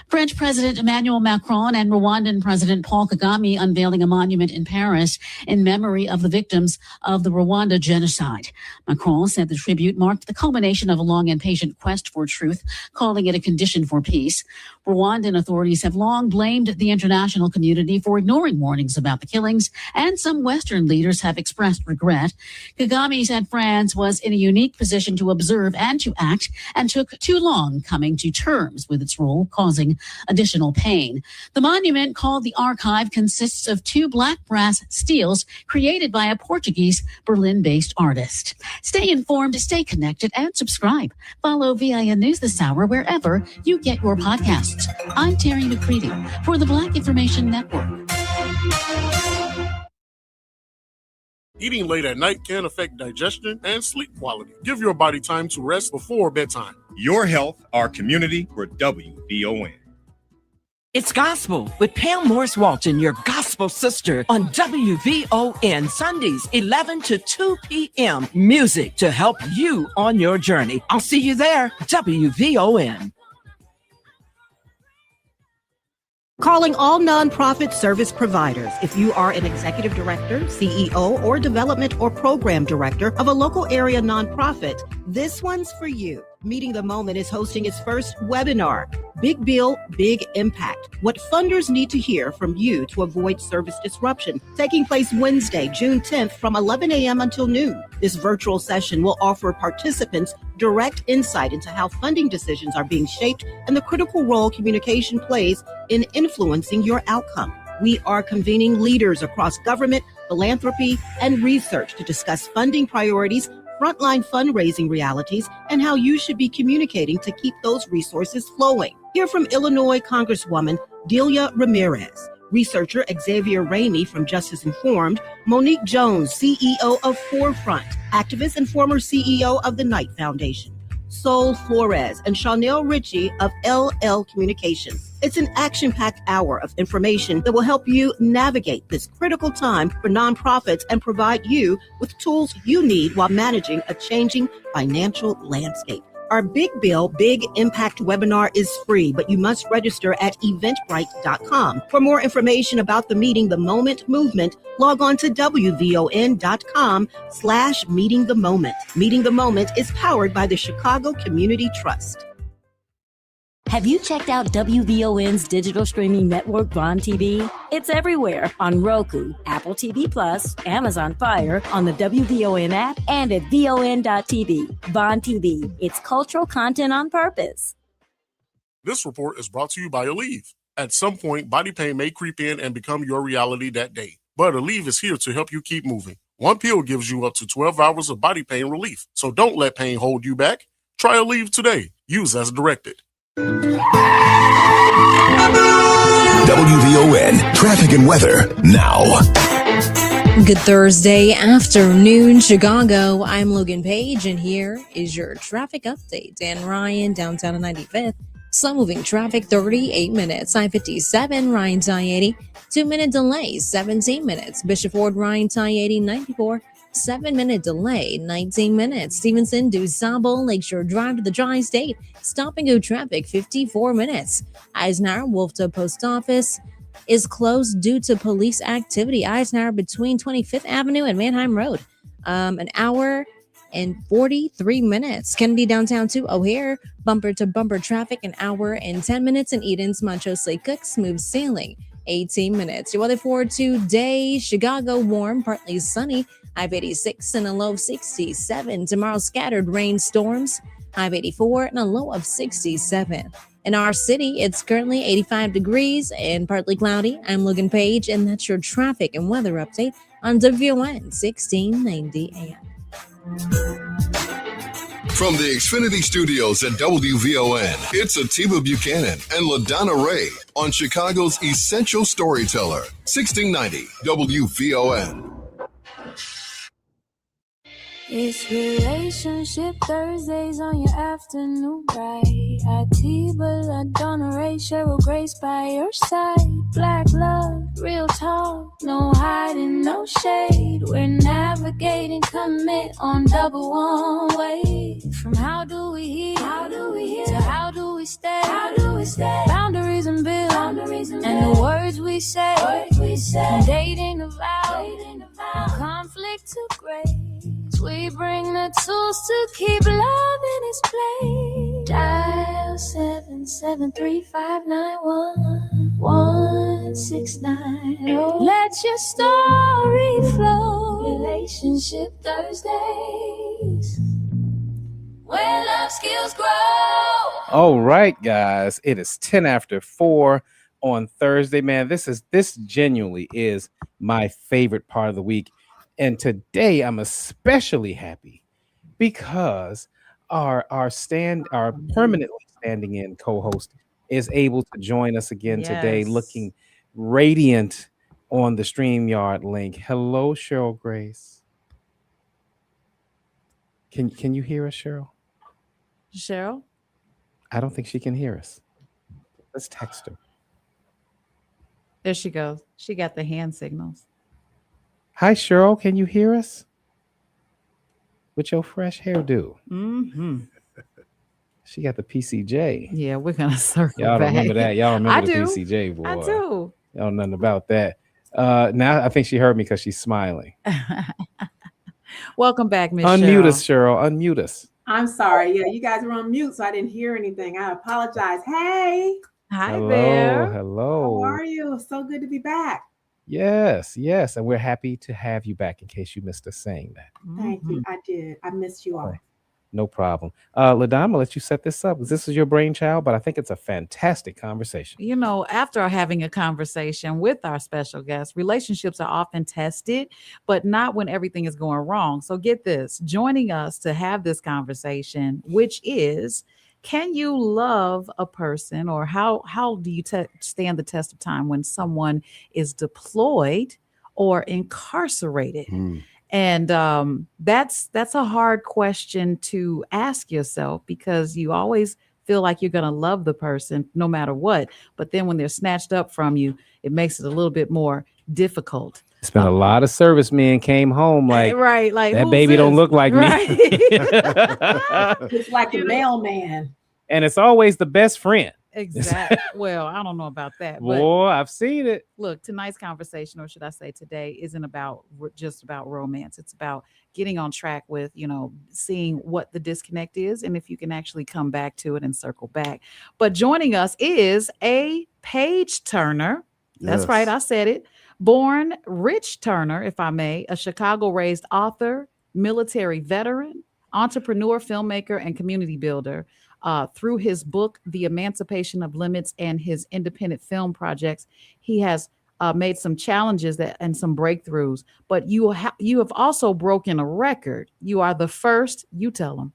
French President Emmanuel Macron and Rwandan President Paul Kagame unveiling a monument in Paris in memory of the victims of the Rwanda genocide. Macron said the tribute marked the culmination of a long and patient quest for truth, calling it a condition for peace. Rwandan authorities have long blamed the international community for ignoring warnings about the killings, and some Western leaders have expressed regret. Kagame said France was in a unique position to observe and to act, and took too long coming to terms with its role, causing additional pain. The monument, called the Archive, consists of 2 black brass steels created by a Portuguese Berlin-based artist. Stay informed, stay connected, and subscribe. Follow VIN News this hour wherever you get your podcasts. I'm Terry McCready for the Black Information Network. Eating late at night can affect digestion and sleep quality. Give your body time to rest before bedtime. Your health, our community, for WVON. It's Gospel with Pam Morris-Walton, your gospel sister, on WVON Sundays, 11 to 2 p.m. Music to help you on your journey. I'll see you there. WVON. Calling all nonprofit service providers. If you are an executive director, CEO, or development or program director of a local area nonprofit, this one's for you. Meeting the Moment is hosting its first webinar, Big Bill, Big Impact. What funders need to hear from you to avoid service disruption. Taking place Wednesday, June 10th from 11 a.m. until noon. This virtual session will offer participants direct insight into how funding decisions are being shaped and the critical role communication plays in influencing your outcome. We are convening leaders across government, philanthropy, and research to discuss funding priorities, frontline fundraising realities, and how you should be communicating to keep those resources flowing. Hear from Illinois Congresswoman Delia Ramirez, researcher Xavier Ramey from Justice Informed, Monique Jones, CEO of Forefront, activist and former CEO of the Knight Foundation, Sol Flores, and Chanel Ritchie of LL Communications. It's an action-packed hour of information that will help you navigate this critical time for nonprofits and provide you with tools you need while managing a changing financial landscape. Our Big Bill, Big Impact webinar is free, but you must register at eventbrite.com. For more information about the Meeting the Moment movement, log on to wvon.com/Meeting the Moment. Meeting the Moment is powered by the Chicago Community Trust. Have you checked out WVON's digital streaming network, Vaughn TV? It's everywhere on Roku, Apple TV Plus, Amazon Fire, on the WVON app, and at VON.TV. Vaughn TV, it's cultural content on purpose. This report is brought to you by Aleve. At some point, body pain may creep in and become your reality that day. But Aleve is here to help you keep moving. One pill gives you up to 12 hours of body pain relief. So don't let pain hold you back. Try Aleve today. Use as directed. WVON traffic and weather now. Good Thursday afternoon, Chicago. I'm Logan Page, and here is your traffic update. Dan Ryan, downtown on 95th. Slow moving traffic, 38 minutes. I-57, Ryan I-80, 2-minute delay, 17 minutes. Bishop Ford, Ryan I-80, 94. 7-minute delay, 19 minutes. Stevenson, DuSable, Lakeshore Drive to the Tri-State. Stop and go traffic, 54 minutes. Eisenhower, Wolfton Post Office is closed due to police activity. Eisenhower between 25th Avenue and Manheim Road. An hour and 43 minutes. Kennedy downtown to O'Hare, bumper to bumper traffic, an hour and 10 minutes. In Eden's Montrose Lake Cook, smooth sailing, 18 minutes. Your weather for today, Chicago, warm, partly sunny. I-86 and a low of 67. Tomorrow, scattered rainstorms. I-84 and a low of 67. In our city, it's currently 85 degrees and partly cloudy. I'm Logan Page, and that's your traffic and weather update on WVON 1690 AM. From the Xfinity Studios at WVON, it's ATIBA Buchanan and LaDonna Ray on Chicago's Essential Storyteller, 1690 WVON. It's Relationship Thursdays on your afternoon bright. ATIBA, LaDonna Ray, Cheryl Grace by your side. Black love, real talk, no hiding, no shade. We're navigating commit on double one way. From how do we heal, to how do we stay, boundaries and build, and the words we say, from dating to vow, conflict to grace. We bring the tools to keep love in its place. Dial 773-591-1690. Let your story flow. Relationship Thursdays, where love skills grow. All right, guys. It is 10 after 4 on Thursday. Man, this genuinely is my favorite part of the week. And today I'm especially happy because our permanently standing in co-host is able to join us again today, looking radiant on the StreamYard link. Hello, Cheryl Grace. Can you hear us, Cheryl? Cheryl? I don't think she can hear us. Let's text her. There she goes. She got the hand signals. Hi, Cheryl. Can you hear us? With your fresh hairdo. Mm-hmm. She got the PCJ. Yeah, we're going to circle Y'all back. remember that? Y'all remember I the do. PCJ, boy. I do. Y'all know nothing about that. Now I think she heard me because she's smiling. Welcome back, Miss Unmute Cheryl. us, Cheryl. Unmute us. I'm sorry. Yeah, you guys were on mute, so I didn't hear anything. I apologize. Hey. Hi Hello, there. hello. How are you? So good to be back. Yes. And we're happy to have you back in case you missed us saying that. Thank you. I did. I missed you all. No problem. LaDonna, let you set this up. This is your brainchild, but I think it's a fantastic conversation. You know, after having a conversation with our special guest, relationships are often tested, but not when everything is going wrong. So get this, joining us to have this conversation, which is, can you love a person, or how do you stand the test of time when someone is deployed or incarcerated? And that's a hard question to ask yourself, because you always feel like you're going to love the person no matter what. But then when they're snatched up from you, it makes it a little bit more difficult. It's been a lot of servicemen came home like, right, like that baby don't look like me. It's like the mailman. And it's always the best friend. Exactly. Well, I don't know about that. Boy, I've seen it. Look, tonight's conversation, or should I say today, isn't about just about romance. It's about getting on track with, seeing what the disconnect is and if you can actually come back to it and circle back. But joining us is Paj Turner. That's right. I said it. Born Rich Turner, if I may, a Chicago-raised author, military veteran, entrepreneur, filmmaker, and community builder. Through his book, The Emancipation of Limits, and his independent film projects, he has made some challenges and some breakthroughs. But you have also broken a record. You are the first. You tell them.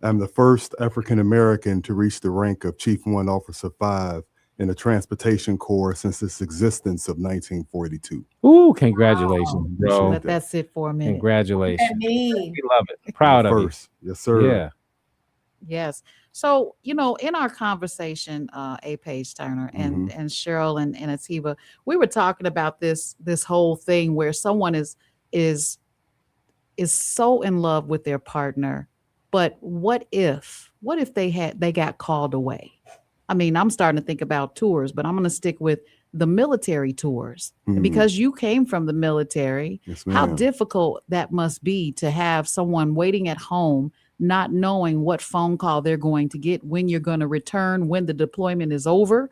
I'm the first African American to reach the rank of Chief 1 Officer 5 in the Transportation Corps since its existence of 1942. Ooh, congratulations, bro. Let that sit for a minute. Congratulations. We love it. Proud of you. Yes, sir. Yeah. Yes. So, in our conversation, Paj Turner and Cheryl and ATIBA, we were talking about this whole thing where someone is so in love with their partner, but what if they got called away? I mean, I'm starting to think about tours, but I'm going to stick with the military tours. And because you came from the military, how difficult that must be to have someone waiting at home, not knowing what phone call they're going to get, when you're going to return, when the deployment is over,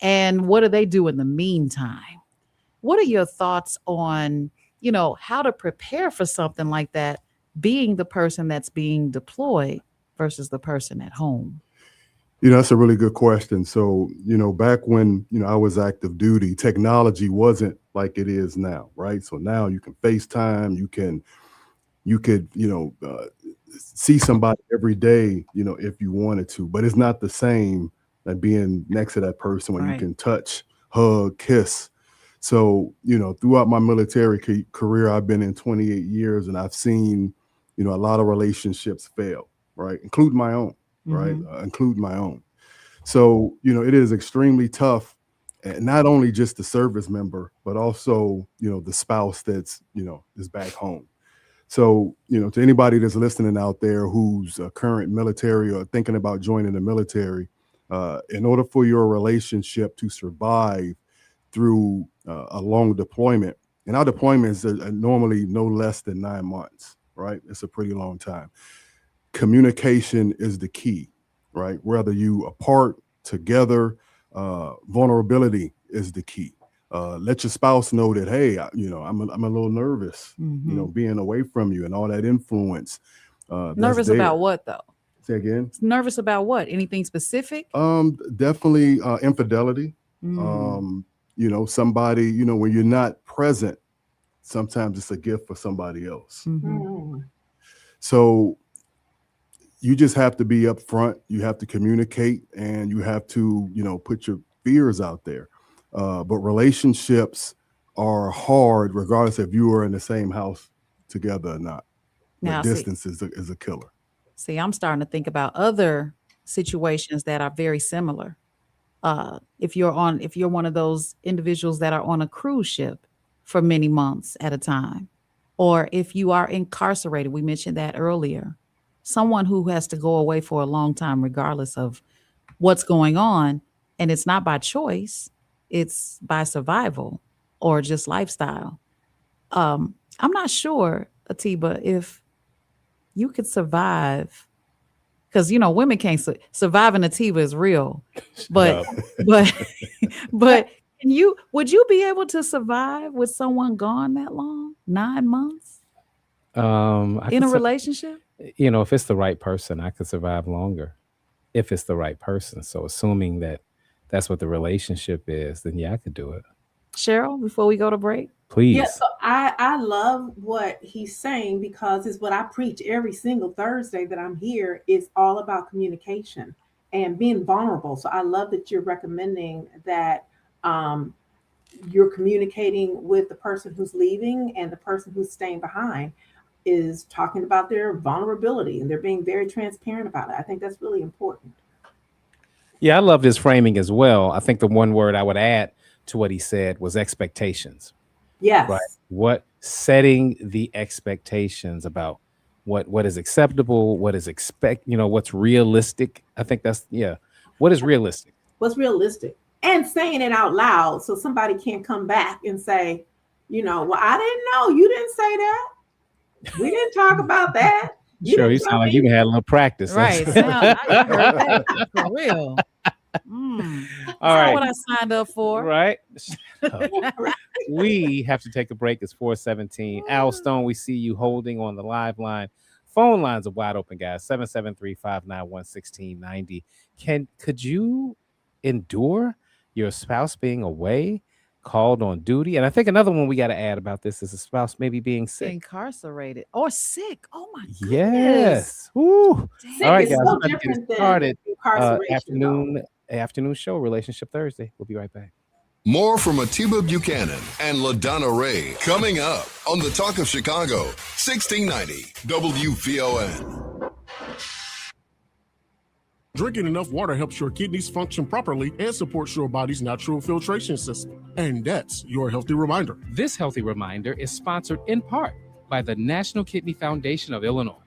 and what do they do in the meantime? What are your thoughts on, how to prepare for something like that, being the person that's being deployed versus the person at home? That's a really good question. So, back when, I was active duty, technology wasn't like it is now, right? So now you can FaceTime, you could, see somebody every day, if you wanted to, but it's not the same as being next to that person when you can touch, hug, kiss. So, throughout my military career, I've been in 28 years and I've seen, a lot of relationships fail, right? Including my own, right? Include my own. So, it is extremely tough, and not only just the service member, but also, the spouse that's, is back home. So, to anybody that's listening out there who's a current military or thinking about joining the military, in order for your relationship to survive through a long deployment, and our deployments are normally no less than 9 months, right? It's a pretty long time. Communication is the key, right? Whether you apart, together, vulnerability is the key. Let your spouse know that, hey, I'm a little nervous, being away from you and all that influence. Nervous about what, though? Say again? Nervous about what? Anything specific? Definitely infidelity. Somebody, when you're not present, sometimes it's a gift for somebody else. So you just have to be upfront. You have to communicate, and you have to, put your fears out there. But relationships are hard, regardless if you are in the same house together or not. Now, distance is a killer. See, I'm starting to think about other situations that are very similar. If you're one of those individuals that are on a cruise ship for many months at a time, or if you are incarcerated, we mentioned that earlier, someone who has to go away for a long time, regardless of what's going on, and it's not by choice. It's by survival or just lifestyle. I'm not sure, ATIBA, if you could survive, because women can't survive, and ATIBA is real. But would you be able to survive with someone gone that long, 9 months, in a relationship? you know, if it's the right person, I could survive longer if it's the right person. So assuming that that's what the relationship is, then yeah, I could do it. Cheryl, before we go to break, please. Yeah, so I love what he's saying, because it's what I preach every single Thursday that I'm here. Is all about communication and being vulnerable. So I love that you're recommending that you're communicating with the person who's leaving, and the person who's staying behind is talking about their vulnerability, and they're being very transparent about it. I think that's really important. Yeah, I love this framing as well. I think the one word I would add to what he said was expectations. Yes. Right. What setting the expectations about what is acceptable, what is what's realistic. I think that's what is realistic. What's realistic, and saying it out loud so somebody can't come back and say, well, I didn't know, you didn't say that. We didn't talk about that. Sure, you sound like you had a little practice. Right. I heard that for real. All right. What I signed up for. Right. We have to take a break. It's 4:17. Al Stone, we see you holding on the live line. Phone lines are wide open, guys. 773-591-1690. Could you endure your spouse being away, called on duty? And I think another one we got to add about this is a spouse maybe being sick, incarcerated, or sick. Oh my goodness. Yes. Woo. Sick all right, is guys. so Let's get different started. than incarceration. Afternoon show, Relationship Thursday. We'll be right back. More from ATIBA Buchanan and LaDonna Ray coming up on the Talk of Chicago, 1690 WVON. Drinking enough water helps your kidneys function properly and supports your body's natural filtration system. And that's your healthy reminder. This healthy reminder is sponsored in part by the National Kidney Foundation of Illinois.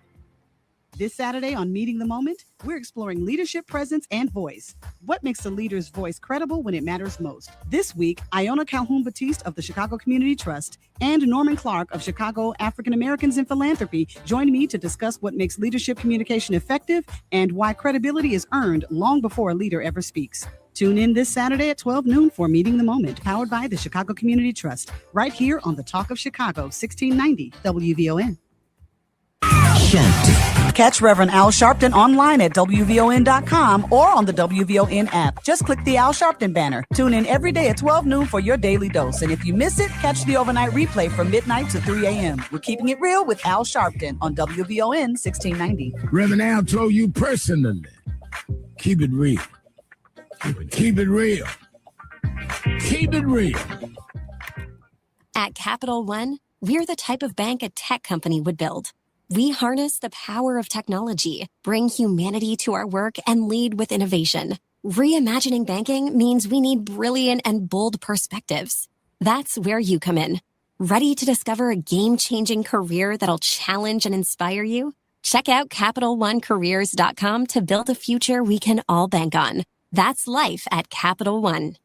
This Saturday on Meeting the Moment, we're exploring leadership, presence, and voice. What makes a leader's voice credible when it matters most? This week, Iona Calhoun-Batiste of the Chicago Community Trust and Norman Clark of Chicago African Americans in Philanthropy joined me to discuss what makes leadership communication effective and why credibility is earned long before a leader ever speaks. Tune in this Saturday at 12 noon for Meeting the Moment, powered by the Chicago Community Trust, right here on the Talk of Chicago, 1690 WVON. Catch Reverend Al Sharpton online at WVON.com or on the WVON app. Just click the Al Sharpton banner. Tune in every day at 12 noon for your daily dose. And if you miss it, catch the overnight replay from midnight to 3 a.m. We're keeping it real with Al Sharpton on WVON 1690. Reverend Al told you personally, keep it real. Keep it real. Keep it real. At Capital One, we're the type of bank a tech company would build. We harness the power of technology, bring humanity to our work, and lead with innovation. Reimagining banking means we need brilliant and bold perspectives. That's where you come in. Ready to discover a game-changing career that'll challenge and inspire you? Check out CapitalOneCareers.com to build a future we can all bank on. That's life at Capital One.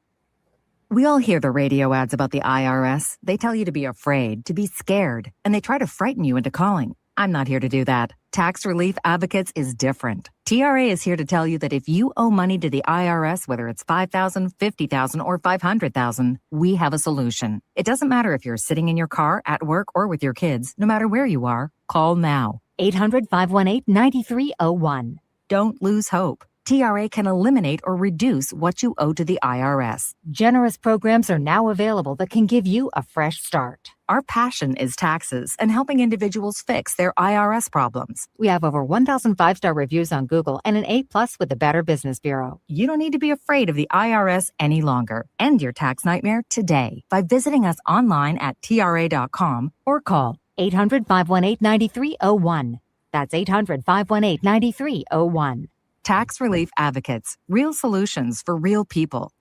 We all hear the radio ads about the IRS. They tell you to be afraid, to be scared, and they try to frighten you into calling. I'm not here to do that. Tax Relief Advocates is different. TRA is here to tell you that if you owe money to the IRS, whether it's $5,000, $50,000, or $500,000, we have a solution. It doesn't matter if you're sitting in your car, at work, or with your kids. No matter where you are, call now. 800-518-9301. Don't lose hope. TRA can eliminate or reduce what you owe to the IRS. Generous programs are now available that can give you a fresh start. Our passion is taxes and helping individuals fix their IRS problems. We have over 1,000 5-star reviews on Google and an A+ with the Better Business Bureau. You don't need to be afraid of the IRS any longer. End your tax nightmare today by visiting us online at TRA.com or call 800-518-9301. That's 800-518-9301. Tax Relief Advocates, real solutions for real people.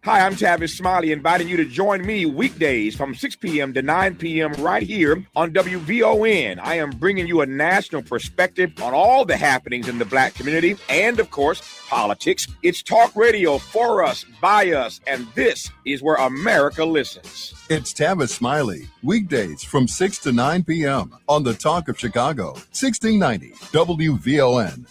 Hi, I'm Tavis Smiley, inviting you to join me weekdays from 6 p.m. to 9 p.m. right here on WVON. I am bringing you a national perspective on all the happenings in the Black community and, of course, politics. It's talk radio for us, by us, and this is where America listens. It's Tavis Smiley, weekdays from 6 to 9 p.m. on the Talk of Chicago, 1690 WVON.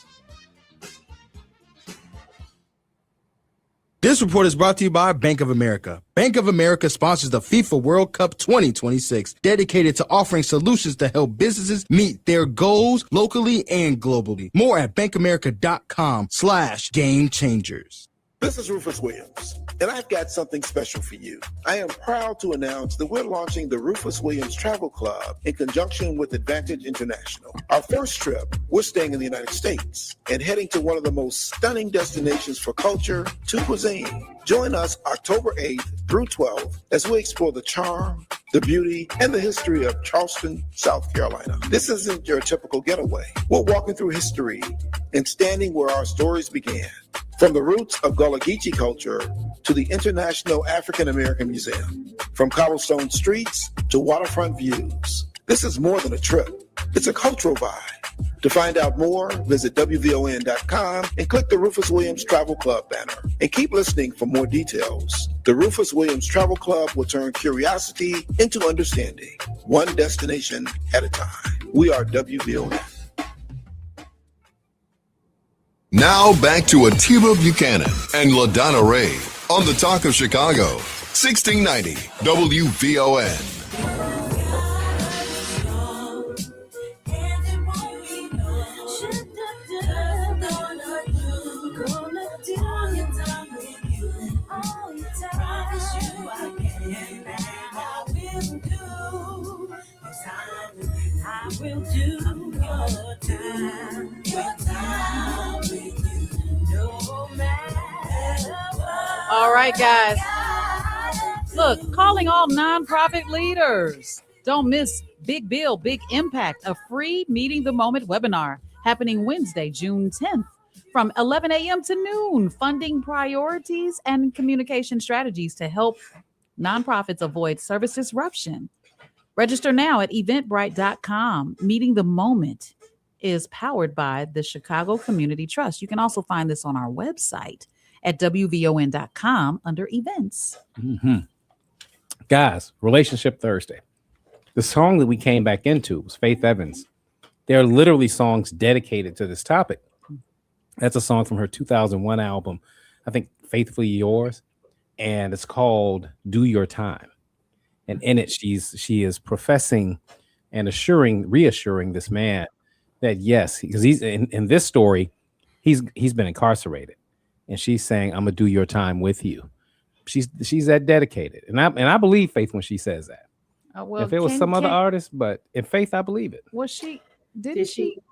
This report is brought to you by Bank of America. Bank of America sponsors the FIFA World Cup 2026, dedicated to offering solutions to help businesses meet their goals locally and globally. More at bankamerica.com/game changers. This is Rufus Williams, and I've got something special for you. I am proud to announce that we're launching the Rufus Williams Travel Club in conjunction with Advantage International. Our first trip, we're staying in the United States and heading to one of the most stunning destinations for culture to cuisine. Join us October 8th through 12th as we explore the charm, the beauty, and the history of Charleston, South Carolina. This isn't your typical getaway. We're walking through history and standing where our stories began. From the roots of Gullah Geechee culture to the International African American Museum, from cobblestone streets to waterfront views. This is more than a trip. It's a cultural vibe. To find out more, visit WVON.com and click the Rufus Williams Travel Club banner. And keep listening for more details. The Rufus Williams Travel Club will turn curiosity into understanding, one destination at a time. We are WVON. Now back to ATIBA Buchanan and LaDonna Ray on the Talk of Chicago, 1690 WVON. I will do your time with you, no matter what. All right, guys. Look, calling all nonprofit leaders. Don't miss Big Bill, Big Impact, a free Meeting the Moment webinar happening Wednesday, June 10th from 11 a.m. to noon. Funding priorities and communication strategies to help nonprofits avoid service disruption. Register now at eventbrite.com. Meeting the Moment is powered by the Chicago Community Trust. You can also find this on our website at WVON.com under events. Mm-hmm. Guys, Relationship Thursday. The song that we came back into was Faith Evans. There are literally songs dedicated to this topic. That's a song from her 2001 album, I think Faithfully Yours, and it's called Do Your Time. And in it, she is professing and reassuring this man that yes, because he's in this story, he's been incarcerated, and she's saying, "I'm gonna do your time with you." She's that dedicated, and I believe Faith when she says that. Well, if it was some other artist, but in Faith, I believe it. Was she? Didn't she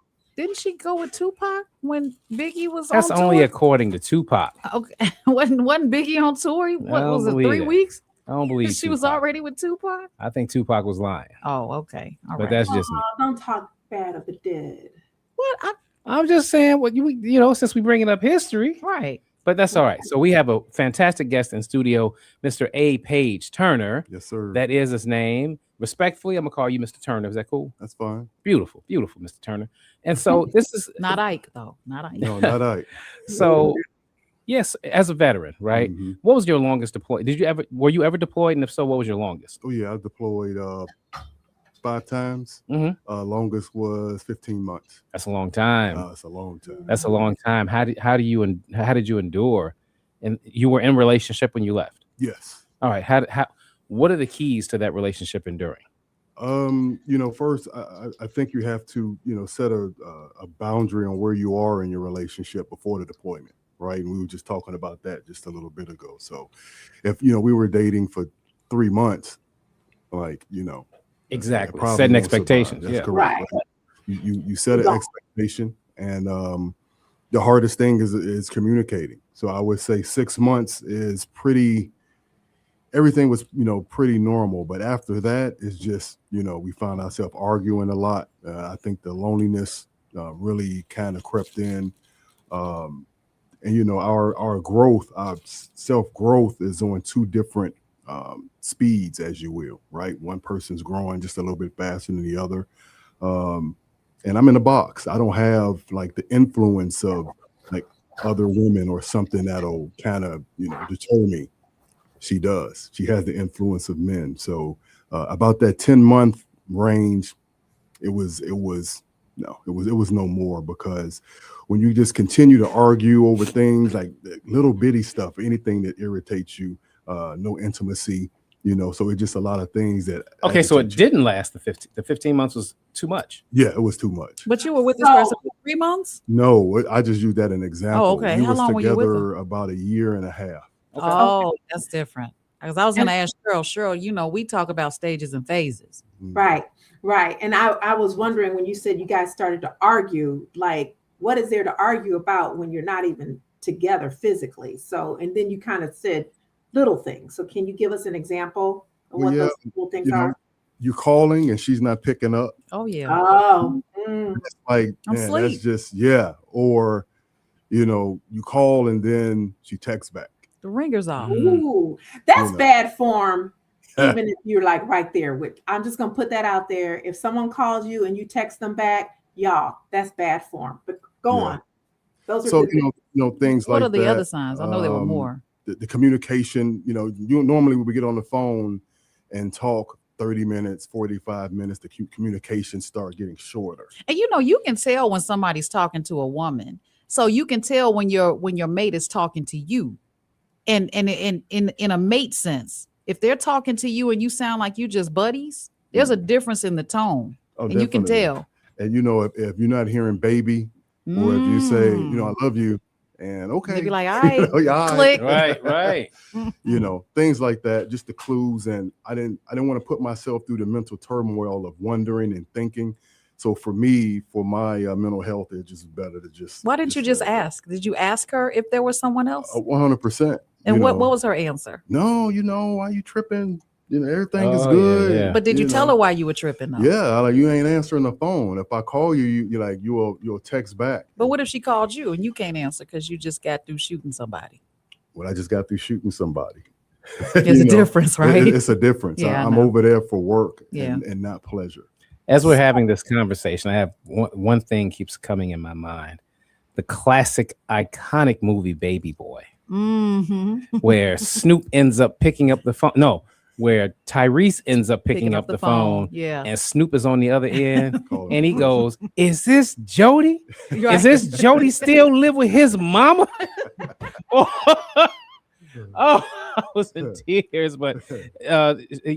go with Tupac when Biggie was That's on only tour? according to Tupac. Okay, wasn't Biggie on tour? What was it? 3 weeks? I don't believe she was already with Tupac. I think Tupac was lying. Oh, okay. All but right. that's just me. Don't talk bad of the dead. What? I'm just saying what you know, since we bringing up history. Right. But that's all right. So we have a fantastic guest in studio, Mr. A. Paj Turner. Yes, sir. That is his name. Respectfully, I'm gonna call you Mr. Turner. Is that cool? That's fine. Beautiful, beautiful, Mr. Turner. And so this is not Ike, though. Not Ike. No, not Ike. So yes, as a veteran, right? Mm-hmm. What was your longest deployment? Were you ever deployed? And if so, what was your longest? Oh yeah, I deployed 5 times. Mm-hmm. Longest was 15 months. That's a long time. It's a long time. That's a long time. How did you endure? And you were in relationship when you left? Yes. All right. How what are the keys to that relationship enduring? First, I think you have to, set a boundary on where you are in your relationship before the deployment, right? And we were just talking about that just a little bit ago. So if, we were dating for 3 months, exactly, setting expectations. That's yeah, correct. Right. You set an expectation, and the hardest thing is communicating. So I would say 6 months is everything was, pretty normal. But after that, it's just, we found ourselves arguing a lot. I think the loneliness really kind of crept in. And, our growth, our self-growth is on 2 different speeds, as you will, right? One person's growing just a little bit faster than the other. And I'm in a box. I don't have like the influence of like other women or something that'll kind of, deter me. She does. She has the influence of men. So about that 10-month range, it was No, it was no more, because when you just continue to argue over things like little bitty stuff, anything that irritates you, no intimacy, so it's just a lot of things that. Okay, so it didn't last the 15 months was too much. Yeah, it was too much. But you were with this person for 3 months? No, I just used that as an example. Oh, okay. How long were you with together him? about 1.5 years. Okay. Oh, that's different. Because I was going to ask Cheryl, we talk about stages and phases. Right. And I was wondering, when you said you guys started to argue, like, what is there to argue about when you're not even together physically? So, and then you kind of said little things. So can you give us an example of what those little things are? You're calling and she's not picking up. Oh, yeah. Oh, It's like, I'm man, asleep. that's just, or, you call and then she texts back. The ringer's off. Ooh, that's bad form. Even if you're like right there with, I'm just going to put that out there. If someone calls you and you text them back, y'all, that's bad form. But go on. Those are So, good things What like are the that, other signs? I know there were more. The communication, you normally we get on the phone and talk 30 minutes, 45 minutes, the communication start getting shorter. And you can tell when somebody's talking to a woman. So you can tell when your mate is talking to you. And in a mate sense, if they're talking to you and you sound like you just buddies, there's a difference in the tone. And you can tell. And if you're not hearing baby, or if you say, I love you, and okay, they'd be like, all right, click. Right. Things like that, just the clues. And I didn't want to put myself through the mental turmoil of wondering and thinking. So for me, for my mental health, it's just better to just. Why didn't you just ask? Did you ask her if there was someone else? 100%. And what was her answer? No, why you tripping? Everything is good. Yeah. But did you tell her why you were tripping though? Yeah, like, you ain't answering the phone. If I call you, you'll text back. But what if she called you and you can't answer because you just got through shooting somebody? Well, I just got through shooting somebody. There's a difference, right? It's a difference. Yeah, I'm over there for work Yeah. and not pleasure. As we're having this conversation, I have one thing keeps coming in my mind. The classic, iconic movie Baby Boy, where Snoop ends up picking up the phone. No, where Tyrese ends up picking up the phone. Yeah. And Snoop is on the other end. And he goes, is this Jody? Is this Jody still live with his mama? Oh, I was in tears, but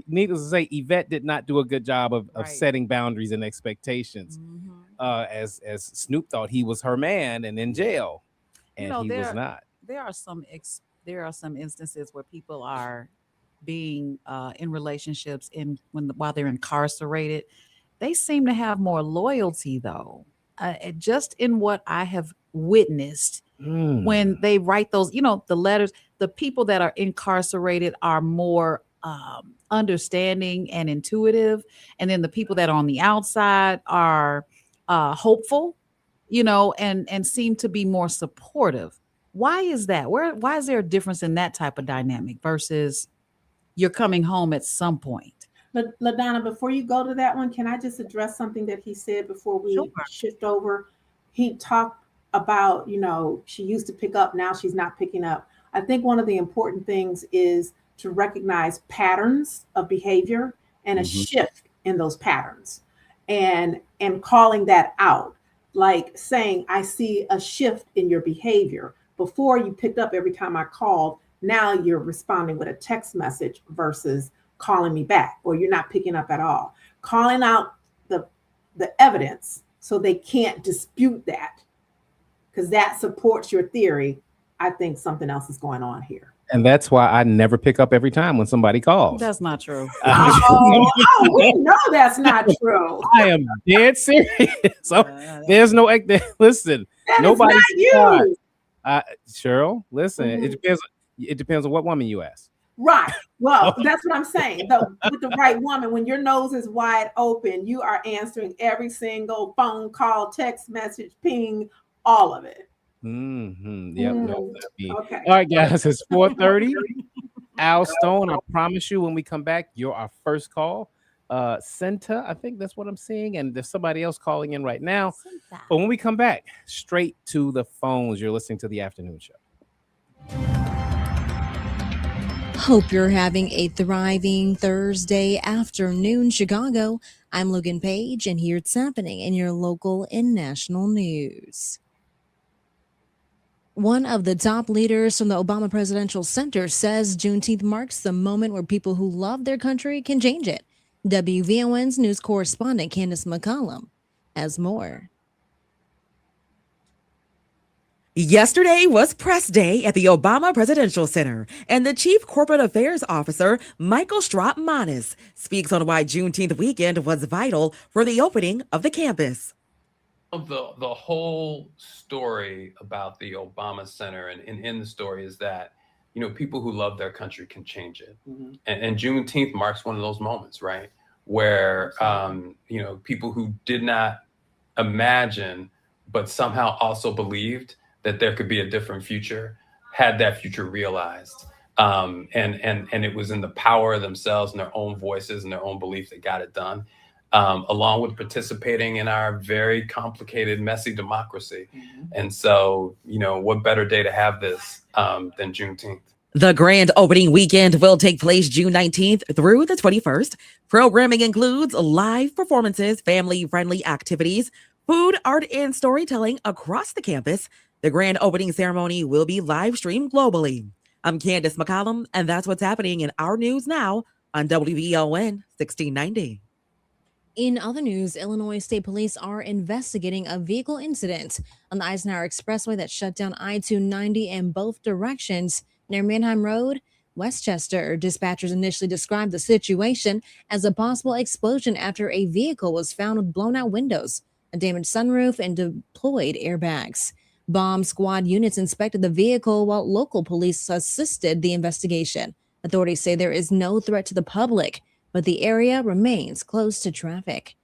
needless to say, Yvette did not do a good job of setting boundaries and expectations. As Snoop thought he was her man and in jail, and he was not. There are some instances where people are being in relationships while they're incarcerated. They seem to have more loyalty, though. Just in what I have witnessed, when they write those, the letters, the people that are incarcerated are more understanding and intuitive, and then the people that are on the outside are hopeful, and seem to be more supportive. Why is that? Why is there a difference in that type of dynamic versus you're coming home at some point? LaDonna, before you go to that one, can I just address something that he said before we shift over? He talked about, she used to pick up, now she's not picking up. I think one of the important things is to recognize patterns of behavior and a shift in those patterns, and calling that out, like saying, I see a shift in your behavior. Before, you picked up every time I called. Now you're responding with a text message versus calling me back, or you're not picking up at all. Calling out the evidence so they can't dispute that, because that supports your theory. I think something else is going on here. And that's why I never pick up every time when somebody calls. That's not true. We know that's not true. I am dead serious. So there's no listen. Nobody you. Cheryl, listen. It depends on what woman you ask. Right. Well, that's what I'm saying. With the right woman, when your nose is wide open, you are answering every single phone call, text message, ping, all of it. Yep. No, okay. All right, guys. It's 4:30. Al Stone. I promise you, when we come back, you're our first call. Senta, I think that's what I'm seeing, and there's somebody else calling in right now. But when we come back, straight to the phones. You're listening to the afternoon show. Hope you're having a thriving Thursday afternoon, Chicago. I'm Logan Page, and here's what's happening in your local and national news. One of the top leaders from the Obama Presidential Center says Juneteenth marks the moment where people who love their country can change it. WVON's news correspondent Candace McCollum has more. Yesterday was press day at the Obama Presidential Center, and the Chief Corporate Affairs Officer, Michael Strautmanis, speaks on why Juneteenth weekend was vital for the opening of the campus. The whole story about the Obama Center and in the story is that, you know, people who love their country can change it. Mm-hmm. And Juneteenth marks one of those moments, right? Where, you know, people who did not imagine, but somehow also believed that there could be a different future, had that future realized. And it was in the power of themselves and their own voices and their own belief that got it done, along with participating in our very complicated, messy democracy. Mm-hmm. And so, you know, what better day to have this than Juneteenth? The grand opening weekend will take place June 19th through the 21st. Programming includes live performances, family-friendly activities, food, art, and storytelling across the campus. The grand opening ceremony will be live streamed globally. I'm Candace McCollum, and that's what's happening in our news now on WVON 1690. In other news, Illinois State Police are investigating a vehicle incident on the Eisenhower Expressway that shut down I-290 in both directions near Manheim Road, Westchester. Dispatchers initially described the situation as a possible explosion after a vehicle was found with blown-out windows, a damaged sunroof, and deployed airbags. Bomb squad units inspected the vehicle while local police assisted the investigation. Authorities say there is no threat to the public, but the area remains closed to traffic.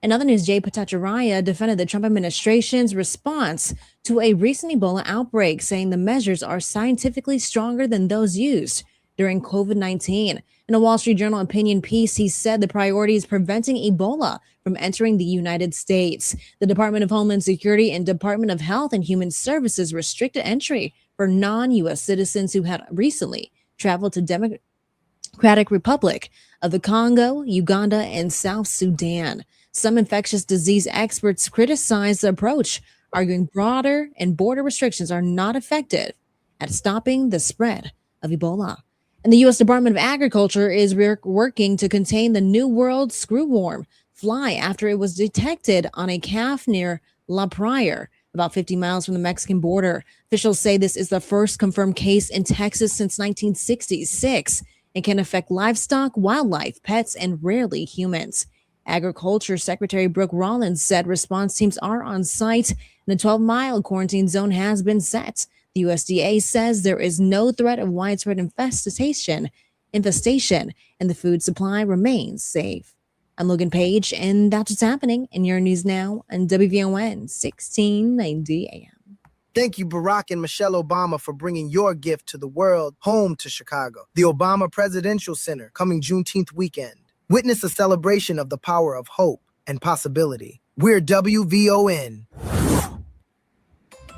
In other news, Jay Bhattacharya defended the Trump administration's response to a recent Ebola outbreak, saying the measures are scientifically stronger than those used during COVID-19. In a Wall Street Journal opinion piece, he said the priority is preventing Ebola from entering the United States. The Department of Homeland Security and Department of Health and Human Services restricted entry for non-U.S. citizens who had recently traveled to Democratic Republic of the Congo, Uganda, and South Sudan. Some infectious disease experts criticize the approach, arguing broader and border restrictions are not effective at stopping the spread of Ebola. And the U.S. Department of Agriculture is working to contain the New World screwworm fly after it was detected on a calf near La Pryor, about 50 miles from the Mexican border. Officials say this is the first confirmed case in Texas since 1966 and can affect livestock, wildlife, pets, and rarely humans. Agriculture Secretary Brooke Rollins said response teams are on site and the 12-mile quarantine zone has been set. The USDA says there is no threat of widespread infestation, and the food supply remains safe. I'm Logan Page, and that's what's happening in your news now on WVON 1690 AM. Thank you, Barack and Michelle Obama, for bringing your gift to the world home to Chicago. The Obama Presidential Center, coming Juneteenth weekend. Witness a celebration of the power of hope and possibility. We're WVON.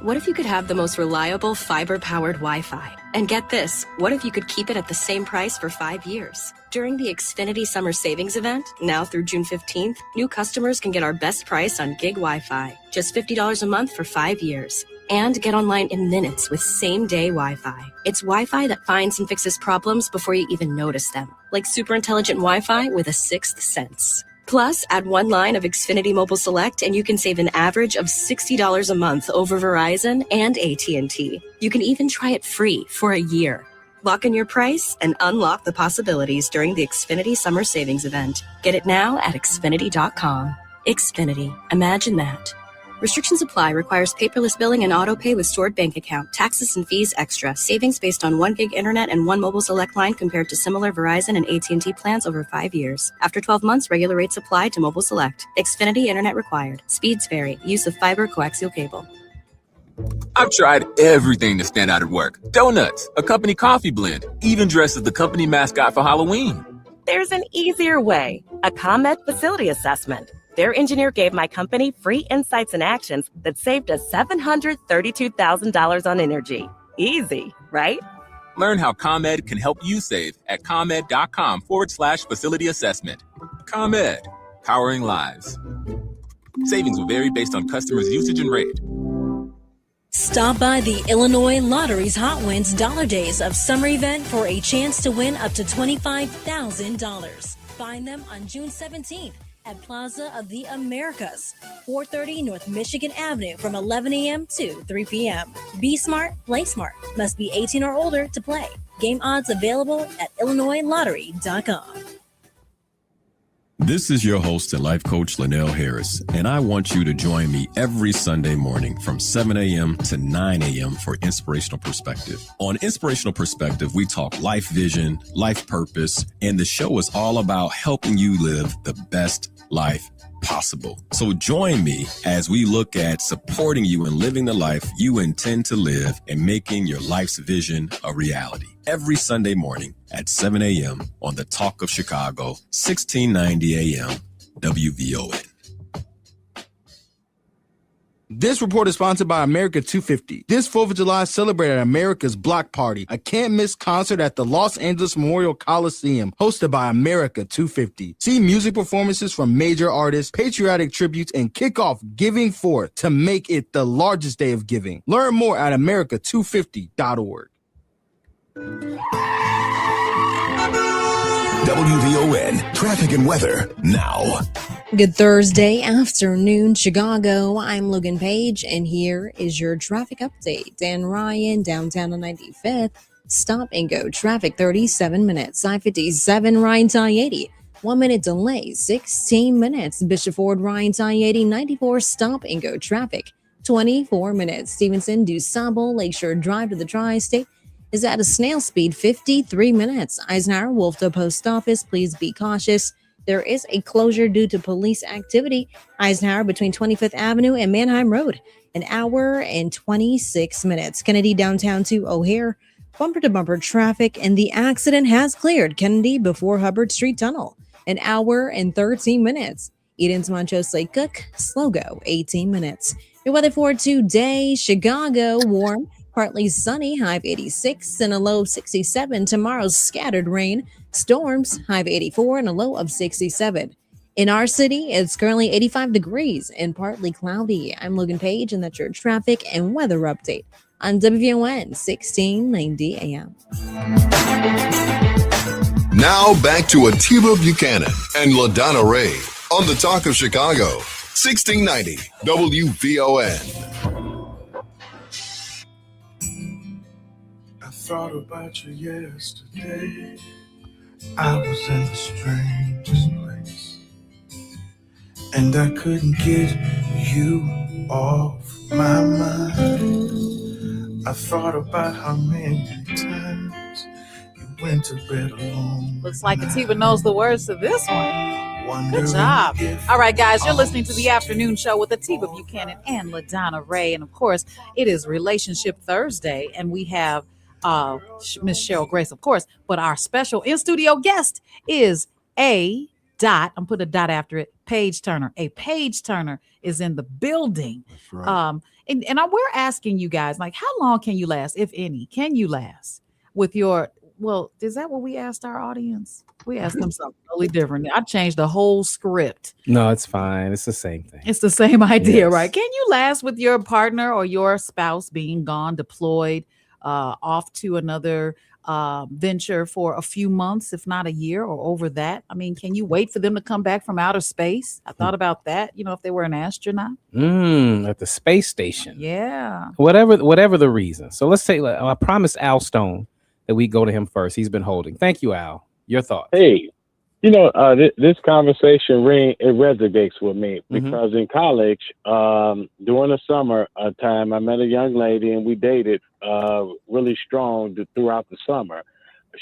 What if you could have the most reliable fiber-powered Wi-Fi? And get this, what if you could keep it at the same price for 5 years? During the Xfinity Summer Savings Event, now through June 15th, new customers can get our best price on gig Wi-Fi, just $50 a month for 5 years. And get online in minutes with same-day Wi-Fi. It's Wi-Fi that finds and fixes problems before you even notice them, like super intelligent Wi-Fi with a sixth sense. Plus, add one line of Xfinity Mobile Select and you can save an average of $60 a month over Verizon and AT&T. You can even try it free for a year. Lock in your price and unlock the possibilities during the Xfinity Summer Savings Event. Get it now at Xfinity.com. Xfinity. Imagine that. Restrictions apply. Requires paperless billing and auto pay with stored bank account. Taxes and fees extra. Savings based on 1 gig internet and 1 mobile select line compared to similar Verizon and AT&T plans over 5 years. After 12 months, regular rates apply to mobile select. Xfinity internet required. Speeds vary. Use of fiber coaxial cable. I've tried everything to stand out at work. Donuts, a company coffee blend, even dressed as the company mascot for Halloween. There's an easier way. A ComEd facility assessment. Their engineer gave my company free insights and actions that saved us $732,000 on energy. Easy, right? Learn how ComEd can help you save at ComEd.com/facility assessment. ComEd, powering lives. Savings will vary based on customers' usage and rate. Stop by the Illinois Lottery's Hot Wins Dollar Days of Summer event for a chance to win up to $25,000. Find them on June 17th at Plaza of the Americas, 430 North Michigan Avenue from 11 a.m. to 3 p.m. Be smart, play smart. Must be 18 or older to play. Game odds available at IllinoisLottery.com. This is your host and life coach, Linnell Harris, and I want you to join me every Sunday morning from 7 a.m. to 9 a.m. for Inspirational Perspective. On Inspirational Perspective, we talk life vision, life purpose, and the show is all about helping you live the best life possible. So join me as we look at supporting you in living the life you intend to live and making your life's vision a reality. Every Sunday morning at 7 a.m. on the Talk of Chicago, 1690 a.m. WVON. This report is sponsored by America 250. This 4th of July, celebrated America's Block Party, a can't-miss concert at the Los Angeles Memorial Coliseum, hosted by America 250. See music performances from major artists, patriotic tributes, and kick off Giving Forth to make it the largest day of giving. Learn more at america250.org. WVON traffic and weather now. Good Thursday afternoon, Chicago. I'm Logan Page, and here is your traffic update. Dan Ryan, downtown on 95th. Stop and go traffic, 37 minutes. I-57, Ryan to I-80. 1 minute delay, 16 minutes. Bishop Ford, Ryan to I-80, 94. Stop and go traffic, 24 minutes. Stevenson, DuSable, Lakeshore Drive to the Tri-State is at a snail speed, 53 minutes. Eisenhower, Wolf to Post Office, please be cautious. There is a closure due to police activity. Eisenhower between 25th Avenue and Manheim Road, an hour and 26 minutes. Kennedy downtown to O'Hare, bumper to bumper traffic, and the accident has cleared. Kennedy before Hubbard Street Tunnel, an hour and 13 minutes. Eden's Montrose Lake Cook, slow go, 18 minutes. Your weather for today, Chicago, warm, partly sunny, high of 86 and a low of 67. Tomorrow's scattered rain, storms, high of 84 and a low of 67. In our city, it's currently 85 degrees and partly cloudy. I'm Logan Page, and that's your traffic and weather update on WVON 1690 AM. Now back to ATIBA Buchanan and LaDonna Ray on the Talk of Chicago, 1690 WVON. Thought about you yesterday. I was in the strangest place, and I couldn't get you off my mind. I thought about how many times you went to bed alone. Looks like ATIBA knows the words to this one. Good job. All right, guys, you're listening to the afternoon show with ATIBA Buchanan and LaDonna Ray, and of course, it is Relationship Thursday, and we have Miss Cheryl Grace, of course, but our special in-studio guest is I'm putting a dot after it, Paj Turner. Paj Turner is in the building. That's right. And we're asking you guys, like, how long can you last, if any? Can you last with your, well, is that what we asked our audience? We asked them something totally different. I changed the whole script. No, it's fine. It's the same thing. It's the same idea, Yes. right? Can you last with your partner or your spouse being gone, deployed, off to another venture for a few months, if not a year or over that? I mean, can you wait for them to come back from outer space? I thought about that, if they were an astronaut. At the space station. Yeah. Whatever the reason. So let's say, I promised Al Stone that we go to him first. He's been holding. Thank you, Al. Your thoughts? Hey, this conversation resonates with me because in college, during the summer time, I met a young lady and we dated really strong throughout the summer.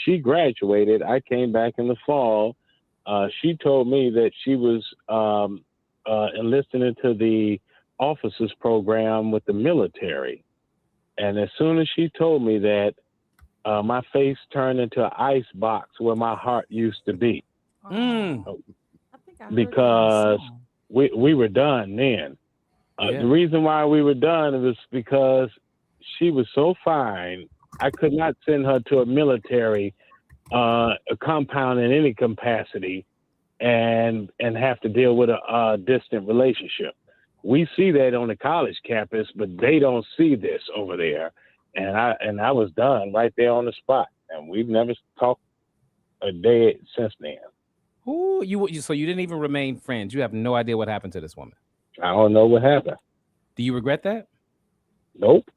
She graduated. I came back in the fall. She told me that she was enlisting into the officers program with the military. And as soon as she told me that, my face turned into an ice box where my heart used to be. Because we were done then. The reason why we were done was because she was so fine I could not send her to a military a compound in any capacity and have to deal with a distant relationship. We see that on the college campus, but they don't see this over there. And I was done right there on the spot, and we've never talked a day since then. Ooh, so you didn't even remain friends. You have no idea what happened to this woman. I don't know what happened. Do you regret that? Nope.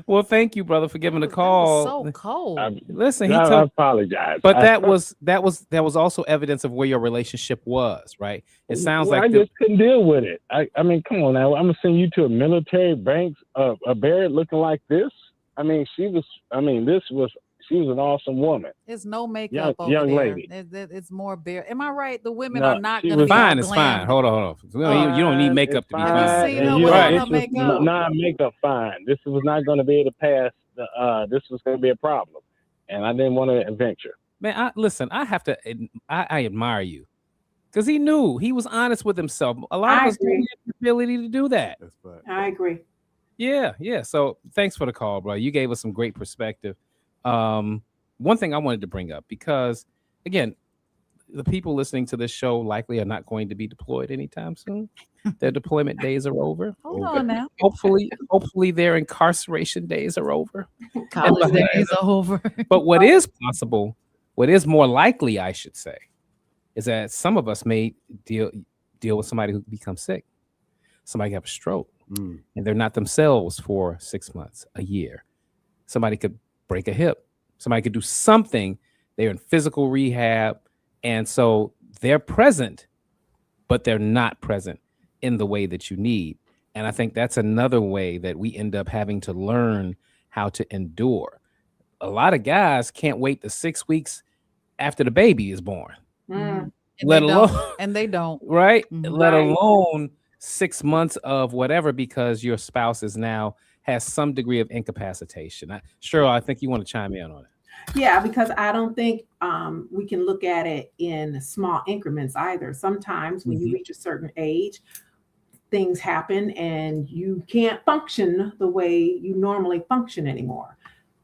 Well, thank you, brother, for giving the call. So cold. Listen, I apologize. But that was also evidence of where your relationship was, right? It sounds like I just couldn't deal with it. I mean, come on now. I'm gonna send you to a military bank, a Barrett looking like this. I mean, she was an awesome woman. It's no makeup over young there. lady. It's more bare. Am I right? The women No, are not she going to was be fine. all It's glam. fine. Hold on. You don't need makeup to be fine. Have you seen her without her makeup? Non-makeup fine. This was not going to be able to pass. This was going to be a problem, and I didn't want to venture. Man, I have to. I admire you because he knew, he was honest with himself. A lot of us don't have the ability to do that. That's right. I agree. Yeah. So thanks for the call, bro. You gave us some great perspective. One thing I wanted to bring up, because again, the people listening to this show likely are not going to be deployed anytime soon. Their deployment days are over. Hold on now. Hopefully their incarceration days are over. College days are over. But what is possible, what is more likely, I should say, is that some of us may deal with somebody who becomes sick. Somebody have a stroke, and they're not themselves for 6 months, a year. Somebody could break a hip. Somebody could do something. They're in physical rehab. And so they're present, but they're not present in the way that you need. And I think that's another way that we end up having to learn how to endure. A lot of guys can't wait the 6 weeks after the baby is born. And Let they alone, don't. And they don't. right? Mhm. Let Right. alone 6 months of whatever, because your spouse is now has some degree of incapacitation. Cheryl, I think you want to chime in on it. Yeah, because I don't think we can look at it in small increments either. Sometimes when you reach a certain age, things happen and you can't function the way you normally function anymore.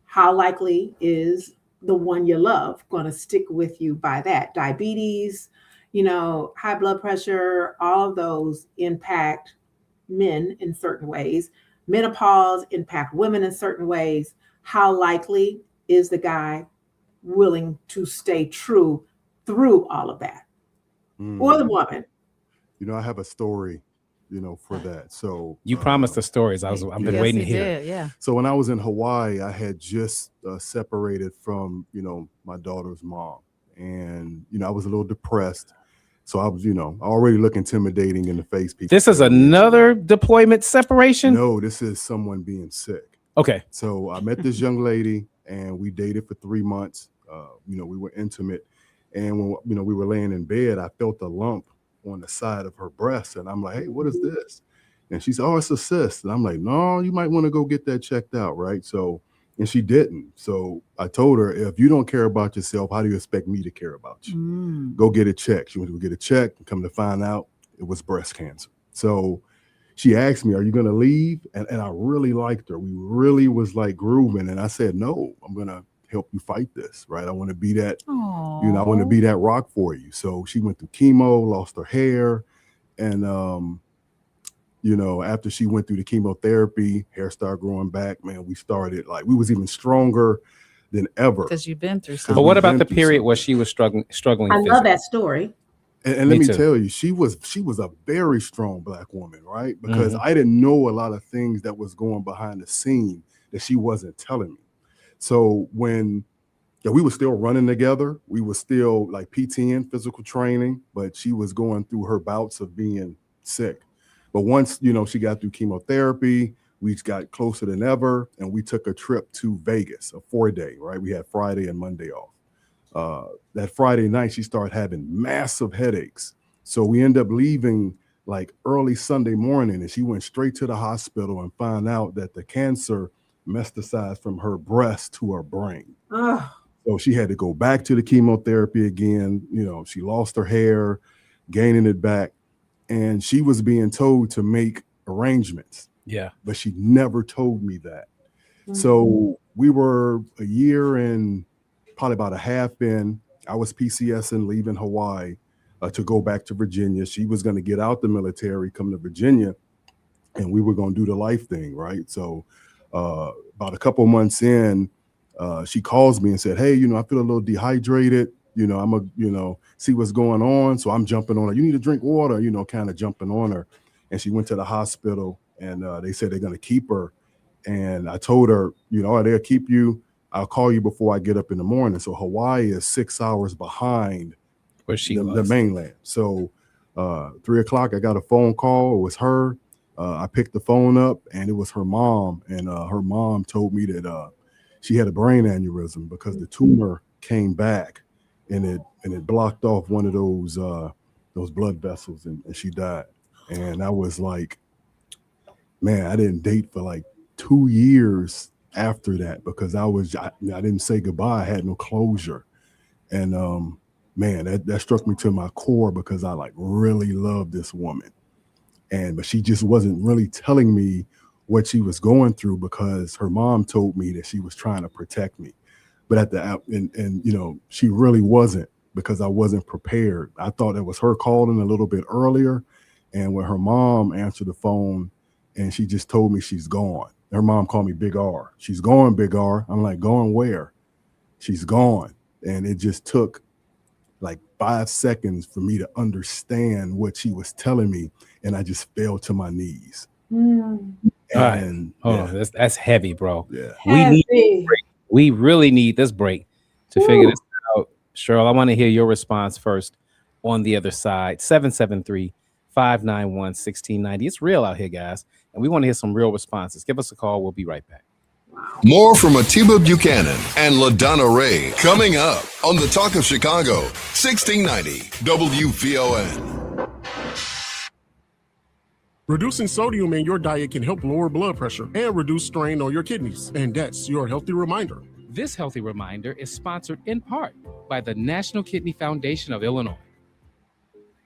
How likely is the one you love going to stick with you by that? Diabetes, high blood pressure, all of those impact men in certain ways. Menopause impact women in certain ways. How likely is the guy willing to stay true through all of that? Or the woman? I have a story, for that. So You promised the stories. I've been waiting to hear. Yeah. So when I was in Hawaii, I had just separated from, my daughter's mom. And, I was a little depressed. So I was, I already look intimidating in the face. People. This is another deployment separation? No, this is someone being sick. Okay. So I met this young lady and we dated for 3 months. We were intimate. And when, we were laying in bed, I felt a lump on the side of her breast. And I'm like, hey, what is this? And she said, oh, it's a cyst. And I'm like, no, you might want to go get that checked out. Right. So, and she didn't. So I told her, if you don't care about yourself, how do you expect me to care about you? Go get it checked. She went to go get it checked. Come to find out it was breast cancer. So she asked me, are you going to leave? And I really liked her. We really was like grooving. And I said, no, I'm going to help you fight this. Right. I want to be that, I want to be that rock for you. So she went through chemo, lost her hair. And, after she went through the chemotherapy, hair started growing back, man, we we was even stronger than ever. Because you've been through something. But what about the period where she was struggling? I love that story. And let me tell you, she was a very strong Black woman, right? Because I didn't know a lot of things that was going behind the scene that she wasn't telling me. So when we were still running together, we were still like PTing, physical training, but she was going through her bouts of being sick. But once, she got through chemotherapy, we got closer than ever, and we took a trip to Vegas, a 4-day, right? We had Friday and Monday off. That Friday night, she started having massive headaches. So we ended up leaving like early Sunday morning, and she went straight to the hospital and found out that the cancer metastasized from her breast to her brain. So she had to go back to the chemotherapy again. She lost her hair, gaining it back. And she was being told to make arrangements. Yeah. But she never told me that. So we were a year and probably about a half in. I was PCSing, leaving Hawaii to go back to Virginia. She was going to get out the military, come to Virginia, and we were going to do the life thing, right? So about a couple months in, she calls me and said, hey, I feel a little dehydrated. I'm see what's going on. So I'm jumping on her. You need to drink water, kind of jumping on her. And she went to the hospital and they said they're going to keep her. And I told her, they'll keep you. I'll call you before I get up in the morning. So Hawaii is 6 hours behind where she the mainland. So 3 o'clock, I got a phone call. It was her. I picked the phone up and it was her mom. And her mom told me that she had a brain aneurysm because the tumor came back and it blocked off one of those blood vessels and she died. And I was like, man, I didn't date for like 2 years after that because I didn't say goodbye. I had no closure. And man, that struck me to my core because I like really loved this woman. But she just wasn't really telling me what she was going through because her mom told me that she was trying to protect me. But she really wasn't because I wasn't prepared. I thought it was her calling a little bit earlier. And when her mom answered the phone and she just told me she's gone. Her mom called me Big R. She's gone, Big R. I'm like, going where? She's gone. And it just took like 5 seconds for me to understand what she was telling me. And I just fell to my knees. And that's heavy, bro. Yeah. We really need this break to figure this out. Cheryl, I want to hear your response first on the other side. 773-591-1690. It's real out here, guys. And we want to hear some real responses. Give us a call. We'll be right back. More from ATIBA Buchanan and LaDonna Ray coming up on the Talk of Chicago, 1690 WVON. Reducing sodium in your diet can help lower blood pressure and reduce strain on your kidneys. And that's your healthy reminder. This healthy reminder is sponsored in part by the National Kidney Foundation of Illinois.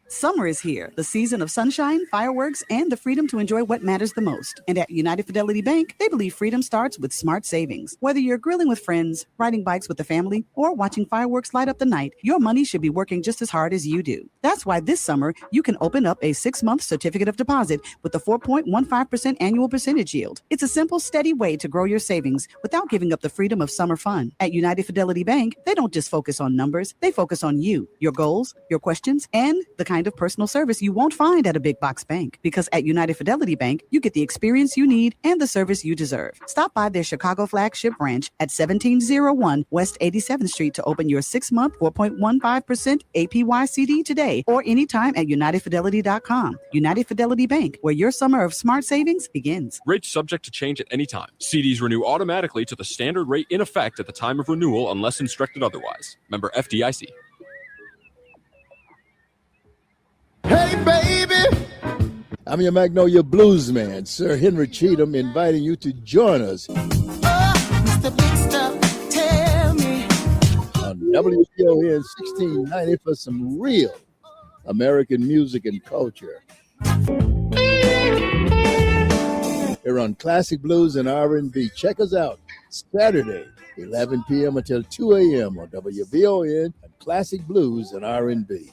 Summer is here, the season of sunshine, fireworks, and the freedom to enjoy what matters the most. And at United Fidelity Bank, they believe freedom starts with smart savings. Whether you're grilling with friends, riding bikes with the family, or watching fireworks light up the night, your money should be working just as hard as you do. That's why this summer, you can open up a 6-month certificate of deposit with a 4.15% annual percentage yield. It's a simple, steady way to grow your savings without giving up the freedom of summer fun. At United Fidelity Bank, they don't just focus on numbers, they focus on you, your goals, your questions, and the kind of personal service you won't find at a big box bank. Because at United Fidelity Bank, you get the experience you need and the service you deserve. Stop by their Chicago flagship branch at 1701 West 87th Street to open your 6-month 4.15% APY CD today or anytime at UnitedFidelity.com. United Fidelity Bank, where your summer of smart savings begins. Rates subject to change at any time. CDs renew automatically to the standard rate in effect at the time of renewal unless instructed otherwise. Member FDIC. Hey, baby! I'm your Magnolia Blues man, Sir Henry Cheatham, inviting you to join us on WVON 1690 for some real American music and culture. Here on Classic Blues and R&B. Check us out Saturday, 11 p.m. until 2 a.m. on WVON and Classic Blues and R&B.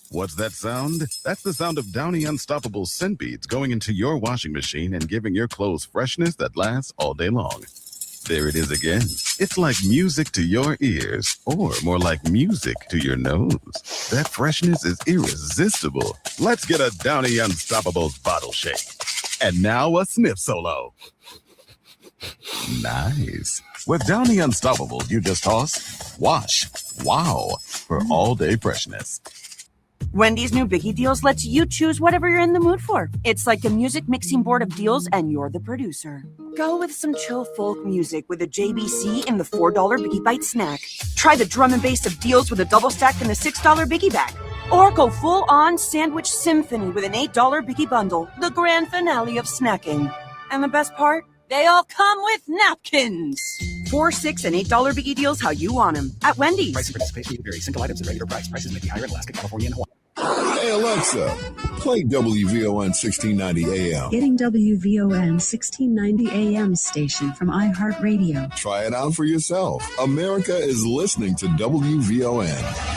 What's that sound? That's the sound of Downy Unstoppable scent beads going into your washing machine and giving your clothes freshness that lasts all day long. There it is again. It's like music to your ears, or more like music to your nose. That freshness is irresistible. Let's get a Downy Unstoppables bottle shake. And now a sniff solo. Nice. With Downy Unstoppables, you just toss, wash, wow, for all-day freshness. Wendy's new Biggie Deals lets you choose whatever you're in the mood for. It's like a music mixing board of deals, and you're the producer. Go with some chill folk music with a JBC in the $4 Biggie Bite snack. Try the drum and bass of deals with a double stack in the $6 Biggie bag. Or go full-on sandwich symphony with an $8 Biggie bundle, the grand finale of snacking. And the best part? They all come with napkins. $4, $6, and $8 Biggie Deals how you want them at Wendy's. Price and participation may vary. Single items at regular price. Prices may be higher in Alaska, California, and Hawaii. Hey, Alexa, Play WVON 1690 AM. Getting WVON 1690 AM station from iHeartRadio. Try it out for yourself. America is listening to WVON.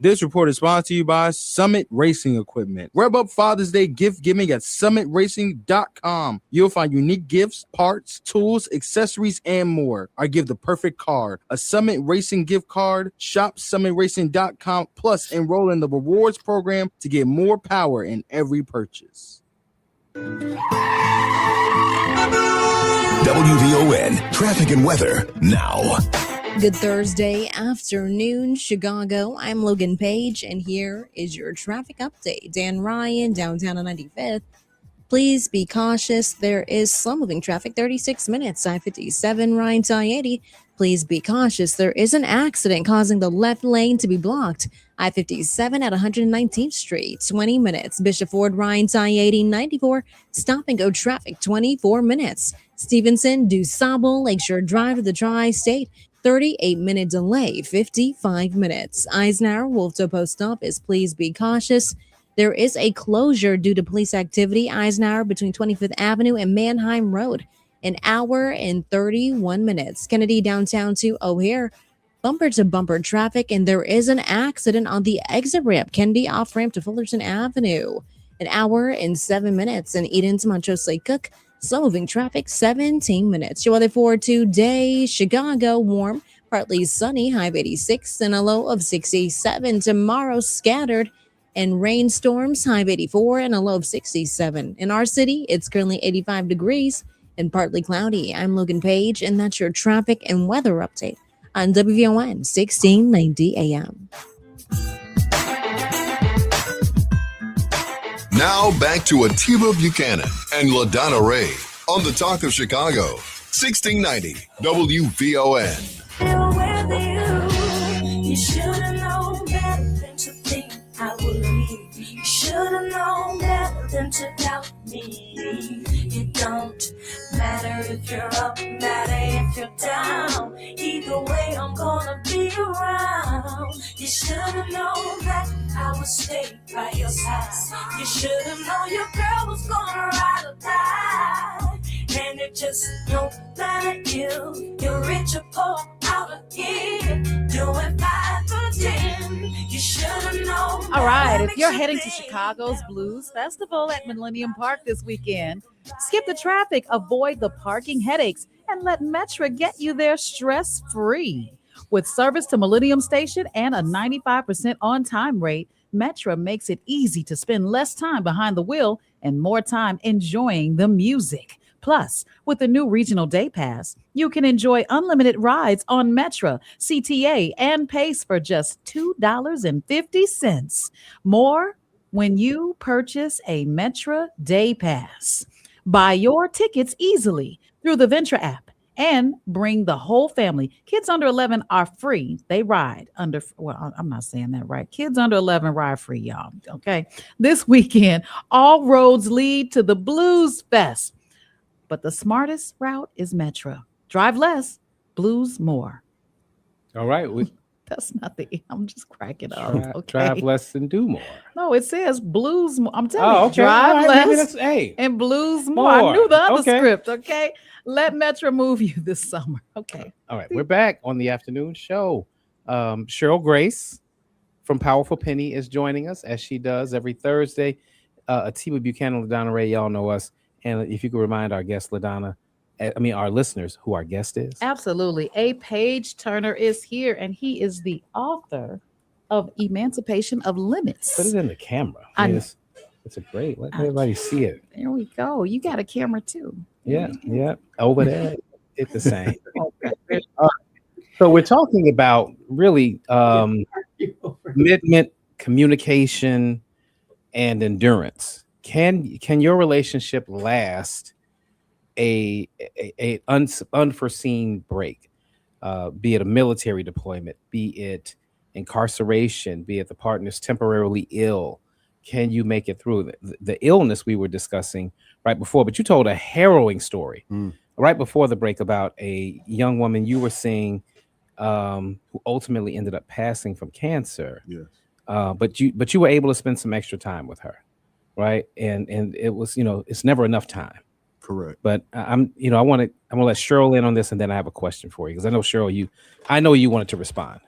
This report is sponsored to you by Summit Racing Equipment. Rev up Father's Day gift giving at summitracing.com. You'll find unique gifts, parts, tools, accessories, and more. I give the perfect card, a Summit Racing gift card. Shop summitracing.com plus enroll in the rewards program to get more power in every purchase. WVON traffic and weather now. Good Thursday afternoon, Chicago. I'm Logan Page, and here is your traffic update. Dan Ryan, downtown on 95th. Please be cautious. There is slow-moving traffic, 36 minutes. I-57, Ryan to I-80. Please be cautious. There is an accident causing the left lane to be blocked. I-57 at 119th Street, 20 minutes. Bishop Ford, Ryan to I-80, 94. Stop and go traffic, 24 minutes. Stevenson, DuSable, Lakeshore Drive to the Tri-State. 38-minute delay, 55 minutes. Eisenhower, Wolftown Post Office, please be cautious. There is a closure due to police activity. Eisenhower between 25th Avenue and Manheim Road. An hour and 31 minutes. Kennedy downtown to O'Hare. Bumper to bumper traffic, and there is an accident on the exit ramp. Kennedy off ramp to Fullerton Avenue. An hour and 7 minutes. And Eden to Montrose Lake Cook. Slow-moving traffic, 17 minutes. Your weather for today, Chicago, warm, partly sunny, high of 86 and a low of 67. Tomorrow, scattered and rainstorms, high of 84 and a low of 67. In our city, it's currently 85 degrees and partly cloudy. I'm Logan Page, and that's your traffic and weather update on WVON 1690 AM. Now back to ATIBA Buchanan and LaDonna Ray on the Talk of Chicago, 1690 WVON. You should have known better than to think I would leave. You should have known better than to doubt me. It don't matter if you're up, matter if you're down. Either way, I'm gonna be around. You should have known that I would stay by your side. You should have known your girl was gonna ride or die. And it just don't matter if you're rich or poor out of here. Doing 5 or 10. You should have known. All right, if you're heading to Chicago's Blues Festival at Millennium Park this weekend, skip the traffic, avoid the parking headaches, and let Metra get you there stress-free. With service to Millennium Station and a 95% on-time rate, Metra makes it easy to spend less time behind the wheel and more time enjoying the music. Plus, with the new Regional Day Pass, you can enjoy unlimited rides on Metra, CTA, and Pace for just $2.50. More when you purchase a Metra Day Pass. Buy your tickets easily through the Ventra app and bring the whole family. Kids under 11 are free. They ride under, well, I'm not saying that right. Kids under 11 ride free, y'all. Okay. This weekend, all roads lead to the Blues Fest. But the smartest route is Metra. Drive less, blues more. All right. That's not I'm just cracking up. Okay. Drive less and do more. No, it says blues more. I'm telling you, okay. drive less hey. and blues more. I knew the other Okay. script, okay? Let Metra move you this summer. Okay. All right. We're back on the afternoon show. Cheryl Grace from Powerful Penny is joining us, as she does every Thursday. ATIBA Buchanan, LaDonna Ray, y'all know us. And if you could remind our guest, LaDonna, our listeners, who our guest is. Absolutely. Paj Turner is here, and he is the author of Emancipation of Limits. Put it in the camera. It's a great. Let everybody see it. There we go. You got a camera too. Yeah. Over there, it's the same. So we're talking about really commitment, communication, and endurance. Can your relationship last a unforeseen break, be it a military deployment, be it incarceration, be it the partner's temporarily ill? Can you make it through the illness we were discussing right before? But you told a harrowing story right before the break about a young woman you were seeing who ultimately ended up passing from cancer. Yes. But you were able to spend some extra time with her, right? And it was, it's never enough time. Correct. But I'm gonna let Cheryl in on this, and then I have a question for you, because I know Cheryl, I know you wanted to respond.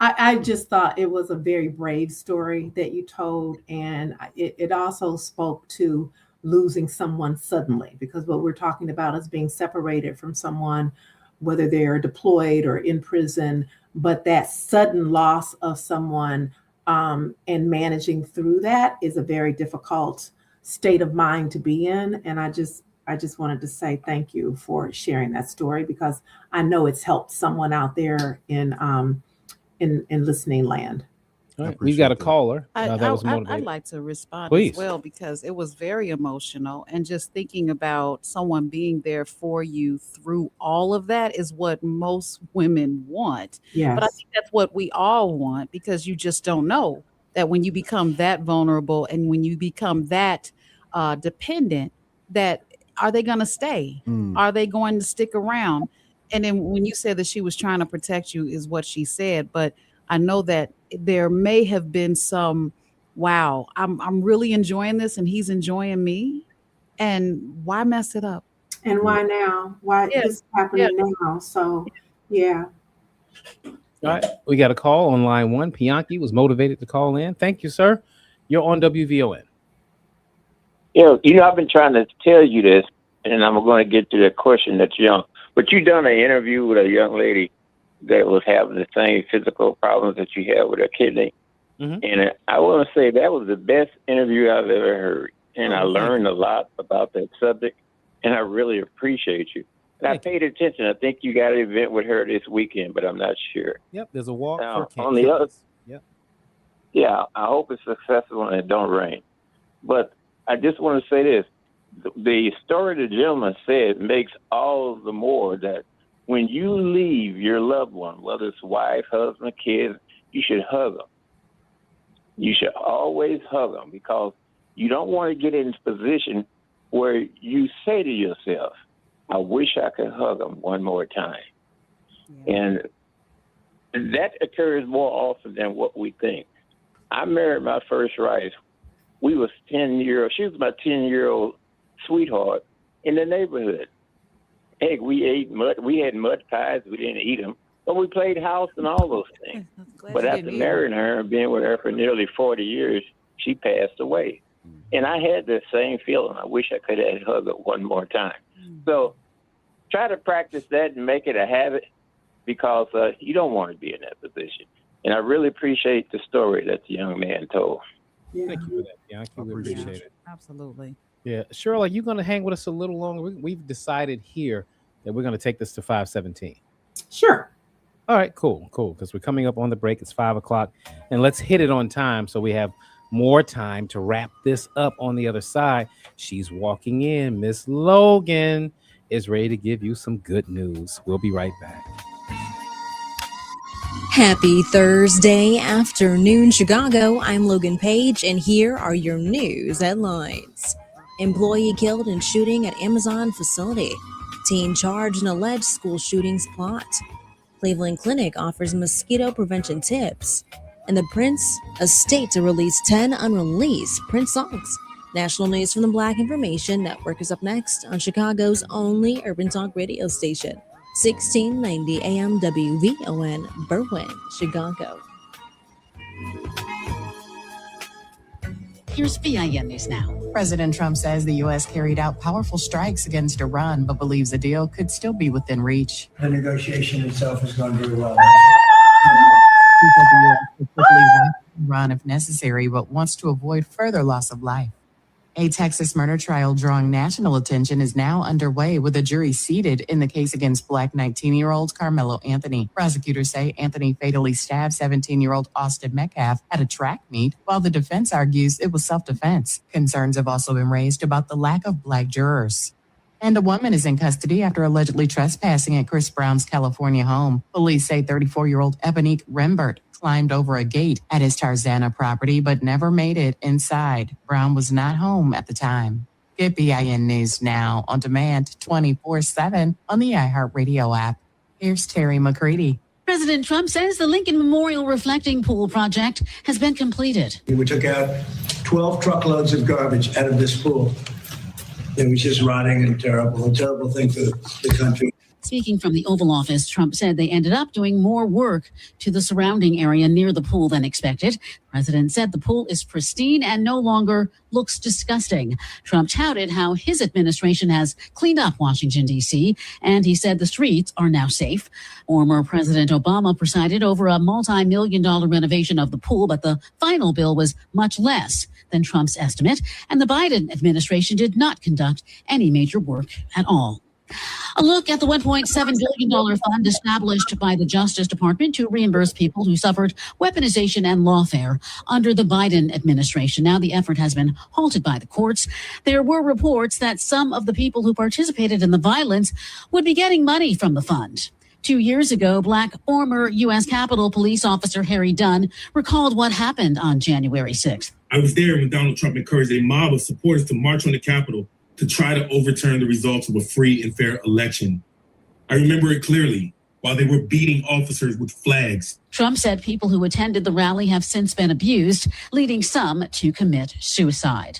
I just thought it was a very brave story that you told, and it also spoke to losing someone suddenly, because what we're talking about is being separated from someone, whether they're deployed or in prison, but that sudden loss of someone and managing through that is a very difficult state of mind to be in. And I just wanted to say thank you for sharing that story, because I know it's helped someone out there in listening land. All right, we got a caller that was I'd motivated. like to respond Please. as well, because it was very emotional, and just thinking about someone being there for you through all of that is what most women want. Yes. But I think that's what we all want, because you just don't know that when you become that vulnerable and when you become that dependent, that are they going to stay? Are they going to stick around? And then when you said that she was trying to protect you is what she said, but I know that there may have been some, wow, I'm really enjoying this and he's enjoying me. And why mess it up? And why now? Why this is happening now? So, yeah. All right, we got a call on line 1. Pianki was motivated to call in. Thank you, sir. You're on WVON. Yeah, I've been trying to tell you this, and I'm going to get to that question that's young. But you done an interview with a young lady that was having the same physical problems that you have with her kidney. Mm-hmm. And I want to say that was the best interview I've ever heard. And I learned a lot about that subject, and I really appreciate you. And I paid attention. I think you got an event with her this weekend, but I'm not sure. Yep, there's a walk now, for on the other. Yep. Yeah, I hope it's successful and it don't rain. But I just want to say this. The story the gentleman said makes all the more that when you leave your loved one, whether it's wife, husband, kids, you should hug them. You should always hug them, because you don't want to get in this position where you say to yourself, I wish I could hug them one more time. Yeah. And that occurs more often than what we think. I married my first wife. She was my 10-year-old sweetheart in the neighborhood. Heck, we ate mud. We had mud pies. We didn't eat them, but we played house and all those things. But after marrying her and being with her for nearly 40 years, she passed away. And I had the same feeling. I wish I could have hugged her one more time. So try to practice that and make it a habit, because you don't want to be in that position. And I really appreciate the story that the young man told. Yeah. Thank you for that. Yeah, I appreciate it. Absolutely. Yeah, Cheryl, are you going to hang with us a little longer? We've decided here that we're going to take this to 5:17. Sure. All right, cool. Because we're coming up on the break. It's 5 o'clock, and let's hit it on time so we have more time to wrap this up on the other side. She's walking in. Miss Logan is ready to give you some good news. We'll be right back. Happy Thursday afternoon, Chicago. I'm Logan Page, and here are your news headlines. Employee killed in shooting at Amazon facility. Teen charged in alleged school shootings plot. Cleveland Clinic offers mosquito prevention tips. And the Prince estate to release 10 unreleased Prince songs. National news from the Black Information Network is up next on Chicago's only urban talk radio station. 1690 AM WVON, Berwyn, Chicago. Here's BIN News Now. President Trump says the U.S. carried out powerful strikes against Iran, but believes a deal could still be within reach. The negotiation itself has gone very well. Iran if necessary, but wants to avoid further loss of life. A Texas murder trial drawing national attention is now underway, with a jury seated in the case against Black 19-year-old Carmelo Anthony. Prosecutors say Anthony fatally stabbed 17-year-old Austin Metcalf at a track meet, while the defense argues it was self-defense. Concerns have also been raised about the lack of Black jurors. And a woman is in custody after allegedly trespassing at Chris Brown's California home. Police say 34-year-old Ebonique Rembert climbed over a gate at his Tarzana property, but never made it inside. Brown was not home at the time. Get BIN News Now on demand 24/7 on the iHeartRadio app. Here's Terry McCready. President Trump says the Lincoln Memorial Reflecting Pool project has been completed. We took out 12 truckloads of garbage out of this pool. It was just rotting and terrible, a terrible thing for the country. Speaking from the Oval Office, Trump said they ended up doing more work to the surrounding area near the pool than expected. The president said the pool is pristine and no longer looks disgusting. Trump touted how his administration has cleaned up Washington, D.C., and he said the streets are now safe. Former President Obama presided over a multi-million-dollar renovation of the pool, but the final bill was much less than Trump's estimate, and the Biden administration did not conduct any major work at all. A look at the $1.7 billion fund established by the Justice Department to reimburse people who suffered weaponization and lawfare under the Biden administration. Now the effort has been halted by the courts. There were reports that some of the people who participated in the violence would be getting money from the fund. 2 years ago, Black former U.S. Capitol Police Officer Harry Dunn recalled what happened on January 6th. I was there when Donald Trump encouraged a mob of supporters to march on the Capitol to try to overturn the results of a free and fair election. I remember it clearly, while they were beating officers with flags. Trump said people who attended the rally have since been abused, leading some to commit suicide.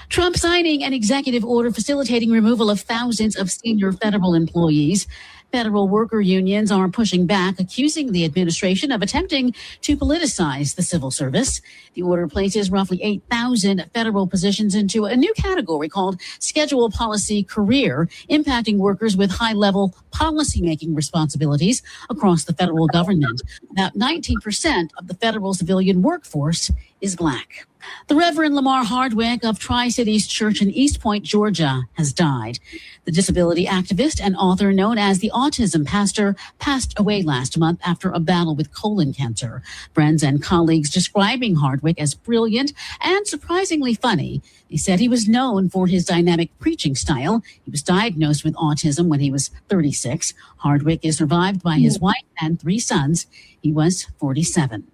Trump signing an executive order facilitating removal of thousands of senior federal employees. Federal worker unions are pushing back, accusing the administration of attempting to politicize the civil service. The order places roughly 8,000 federal positions into a new category called Schedule Policy Career, impacting workers with high-level policymaking responsibilities across the federal government. About 19% of the federal civilian workforce is Black. The Reverend Lamar Hardwick of Tri-Cities Church in East Point, Georgia, has died. The disability activist and author known as the Autism Pastor passed away last month after a battle with colon cancer. Friends and colleagues describing Hardwick as brilliant and surprisingly funny. They said he was known for his dynamic preaching style. He was diagnosed with autism when he was 36. Hardwick is survived by his wife and 3 sons. He was 47.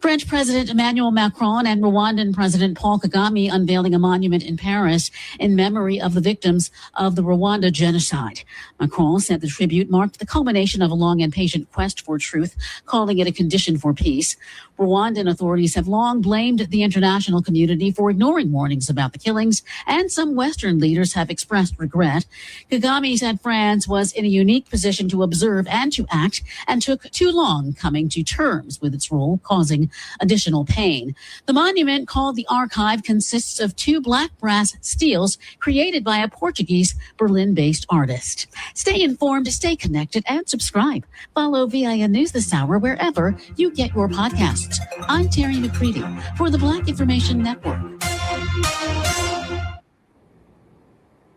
French President Emmanuel Macron and Rwandan President Paul Kagame unveiling a monument in Paris in memory of the victims of the Rwanda genocide. Macron said the tribute marked the culmination of a long and patient quest for truth, calling it a condition for peace. Rwandan authorities have long blamed the international community for ignoring warnings about the killings, and some Western leaders have expressed regret. Kagame said France was in a unique position to observe and to act, and took too long coming to terms with its role, causing additional pain. The monument, called the Archive, consists of 2 black brass steels created by a Portuguese Berlin-based artist. Stay informed, stay connected, and subscribe. Follow VIN News this hour wherever you get your podcasts. I'm Terry McCready for the Black Information Network.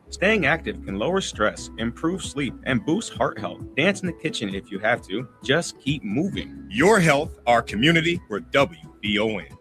Staying active can lower stress, improve sleep, and boost heart health. Dance in the kitchen if you have to. Just keep moving. Your health, our community, we're WBON.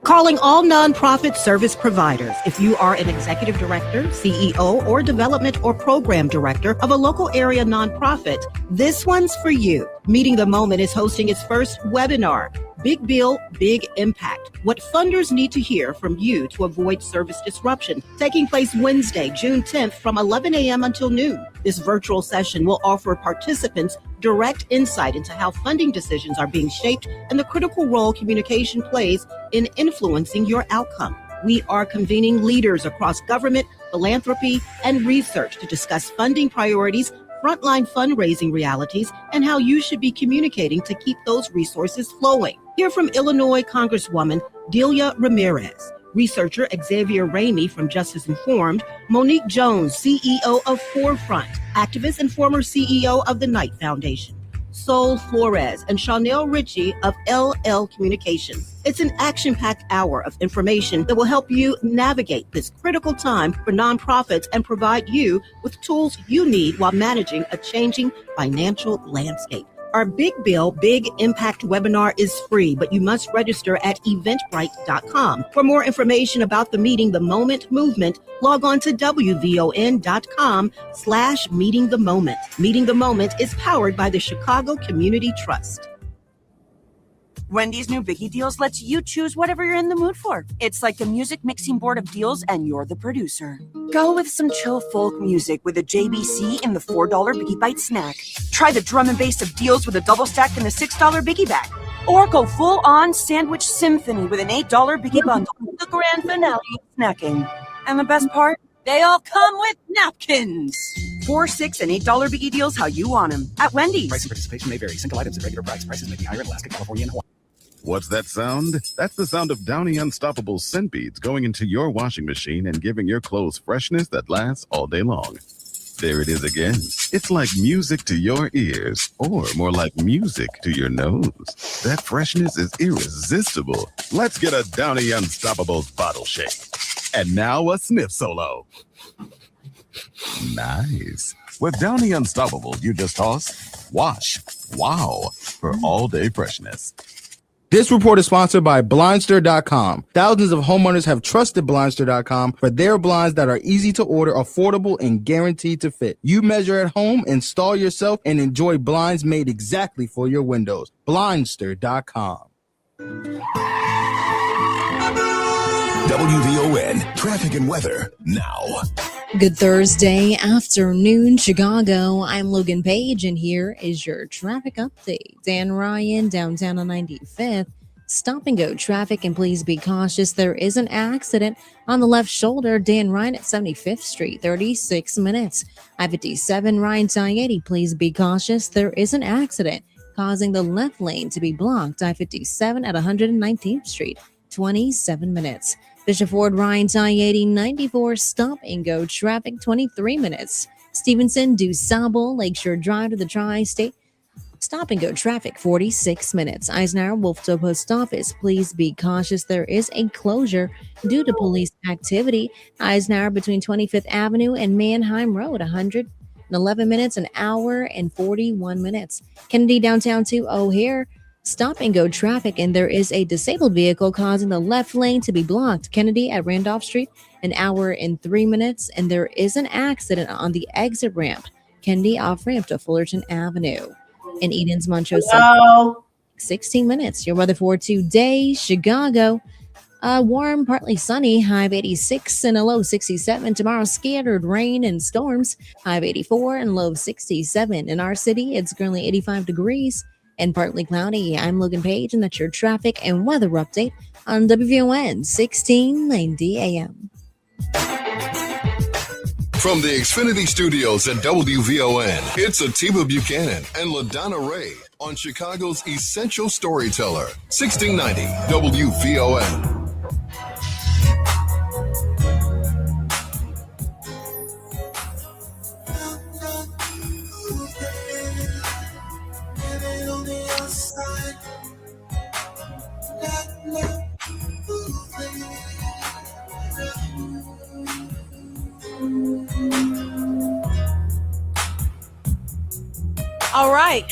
Calling all nonprofit service providers. If you are an executive director, CEO, or development or program director of a local area nonprofit, this one's for you. Meeting the Moment is hosting its first webinar, Big Bill, Big Impact. What funders need to hear from you to avoid service disruption. Taking place Wednesday, June 10th from 11 a.m. until noon. This virtual session will offer participants direct insight into how funding decisions are being shaped and the critical role communication plays in influencing your outcome. We are convening leaders across government, philanthropy, and research to discuss funding priorities, frontline fundraising realities, and how you should be communicating to keep those resources flowing. Hear from Illinois Congresswoman Delia Ramirez, researcher Xavier Ramey from Justice Informed, Monique Jones, CEO of Forefront, activist and former CEO of the Knight Foundation, Sol Flores, and Chanel Ritchie of LL Communications. It's an action-packed hour of information that will help you navigate this critical time for nonprofits and provide you with tools you need while managing a changing financial landscape. Our Big Bill, Big Impact webinar is free, but you must register at eventbrite.com. For more information about the Meeting the Moment movement, log on to wvon.com/Meeting the Moment. Meeting the Moment is powered by the Chicago Community Trust. Wendy's new Biggie Deals lets you choose whatever you're in the mood for. It's like a music mixing board of deals, and you're the producer. Go with some chill folk music with a JBC in the $4 Biggie Bite snack. Try the drum and bass of deals with a double stack in the $6 Biggie bag. Or go full-on sandwich symphony with an $8 Biggie bundle. The grand finale of snacking. And the best part? They all come with napkins. $4, $6, and $8 Biggie Deals how you want them at Wendy's. Price and participation may vary. Single items at regular price. Prices may be higher in Alaska, California, and Hawaii. What's that sound? That's the sound of Downy Unstoppable scent beads going into your washing machine and giving your clothes freshness that lasts all day long. There it is again. It's like music to your ears, or more like music to your nose. That freshness is irresistible. Let's get a Downy Unstoppables bottle shake. And now a sniff solo. Nice. With Downy Unstoppable, you just toss, wash, wow, for all-day freshness. This report is sponsored by Blindster.com. Thousands of homeowners have trusted Blindster.com for their blinds that are easy to order, affordable, and guaranteed to fit. You measure at home, install yourself, and enjoy blinds made exactly for your windows. Blindster.com. WVON traffic and weather now. Good Thursday afternoon, Chicago. I'm Logan Page, and here is your traffic update. Dan Ryan, downtown on 95th. Stop and go traffic, and please be cautious. There is an accident on the left shoulder. Dan Ryan at 75th Street, 36 minutes. I-57 Ryan to I-80, please be cautious. There is an accident causing the left lane to be blocked. I-57 at 119th Street, 27 minutes. Bishop Ford Ryan to I-80, 94 stop and go traffic, 23 minutes. Stevenson, DuSable, Lakeshore Drive to the Tri-State, stop and go traffic, 46 minutes. Eisenhower, Wolftoe Post Office, please be cautious. There is a closure due to police activity. Eisenhower between 25th Avenue and Manheim Road, 111 minutes, an hour and 41 minutes. Kennedy downtown to O'Hare, stop and go traffic, and there is a disabled vehicle causing the left lane to be blocked. Kennedy at Randolph Street, an hour and 3 minutes, and there is an accident on the exit ramp. Kennedy off ramp to Fullerton Avenue. In Eden's Montrose, 16 minutes. Your weather for today, Chicago. Warm, partly sunny, high of 86 and a low 67. Tomorrow, scattered rain and storms, high of 84 and low 67. In our city, it's currently 85 degrees and partly cloudy. I'm Logan Page, and that's your traffic and weather update on WVON 1690 AM. From the Xfinity Studios at WVON, it's ATIBA Buchanan and LaDonna Ray on Chicago's Essential Storyteller, 1690 WVON. All right.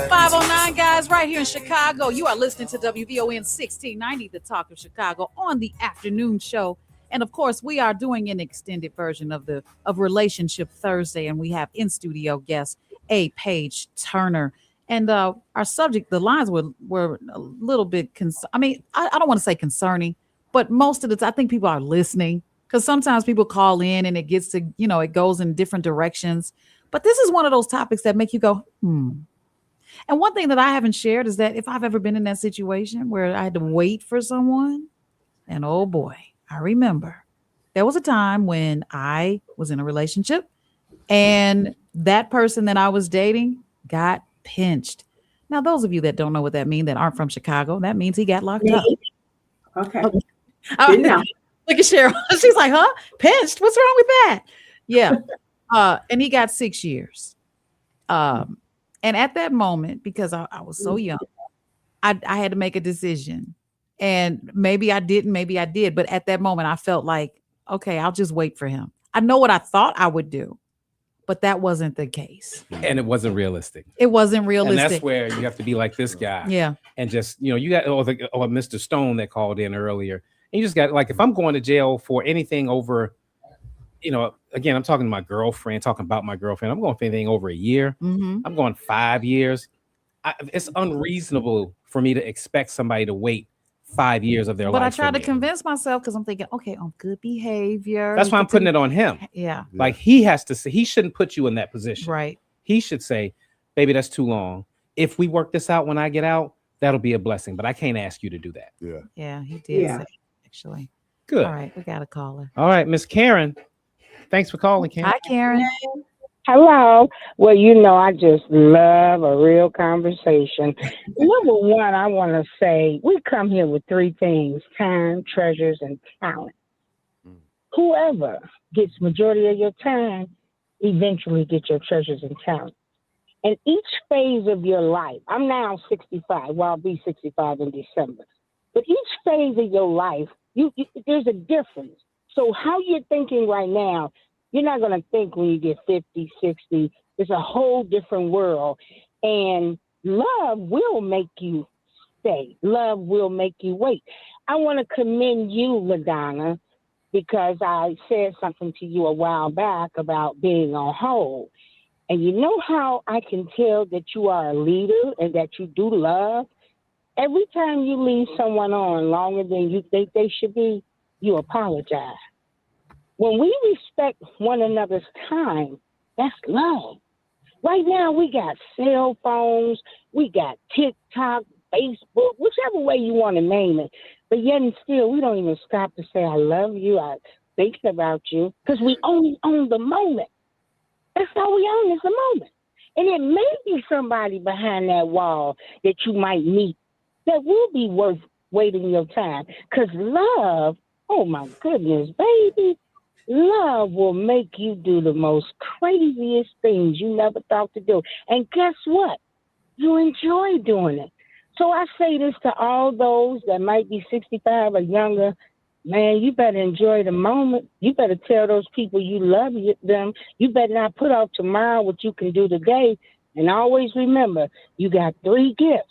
509 guys, right here in Chicago. You are listening to WVON 1690, the talk of Chicago, on the afternoon show. And of course, we are doing an extended version of Relationship Thursday, and we have in studio guest Paj Turner. And our subject, the lines were a little bit I don't want to say concerning, but most of the time I think people are listening, because sometimes people call in and it gets to, it goes in different directions. But this is one of those topics that make you go, And one thing that I haven't shared is that if I've ever been in that situation where I had to wait for someone, and oh boy, I remember there was a time when I was in a relationship and that person that I was dating got pinched. Now, those of you that don't know what that means, that aren't from Chicago, that means he got locked up. Okay. Look at Cheryl. She's like, huh? Pinched? What's wrong with that? Yeah. And he got 6 years. And at that moment, because I was so young, I had to make a decision. And maybe I didn't, maybe I did. But at that moment, I felt like, okay, I'll just wait for him. I know what I thought I would do, but that wasn't the case. And it wasn't realistic. It wasn't realistic. And that's where you have to be like this guy. Yeah. And just, you got Mr. Stone that called in earlier. And you just got, like, if I'm going to jail for anything over, again, I'm talking to my girlfriend, talking about my girlfriend. I'm going for anything over a year. Mm-hmm. I'm going 5 years. It's unreasonable for me to expect somebody to wait 5 years of their life. But I tried to convince myself because I'm thinking, okay, on good behavior. That's why I'm putting it on him. Yeah. Like he has to say, he shouldn't put you in that position. Right. He should say, baby, that's too long. If we work this out when I get out, that'll be a blessing. But I can't ask you to do that. Yeah. Yeah, he did say, actually. Good. All right, we got a caller. All right, Miss Karen. Thanks for calling, Karen. Hi, Karen. Hello. Well, I just love a real conversation. Number one, I want to say we come here with three things: time, treasures, and talent. Whoever gets majority of your time eventually gets your treasures and talent. And each phase of your life, I'm now 65, well, I'll be 65 in December. But each phase of your life, there's a difference. So how you're thinking right now, you're not going to think when you get 50, 60. It's a whole different world. And love will make you stay. Love will make you wait. I want to commend you, LaDonna, because I said something to you a while back about being on hold. And you know how I can tell that you are a leader and that you do love? Every time you leave someone on longer than you think they should be, you apologize. When we respect one another's time, that's love. Right now, we got cell phones, we got TikTok, Facebook, whichever way you want to name it. But yet and still, we don't even stop to say, I love you, I think about you, because we only own the moment. That's all we own is the moment. And it may be somebody behind that wall that you might meet that will be worth waiting your time. Because love, oh my goodness, baby, love will make you do the most craziest things you never thought to do. And guess what? You enjoy doing it. So I say this to all those that might be 65 or younger. Man, you better enjoy the moment. You better tell those people you love them. You better not put off tomorrow what you can do today. And always remember, you got three gifts: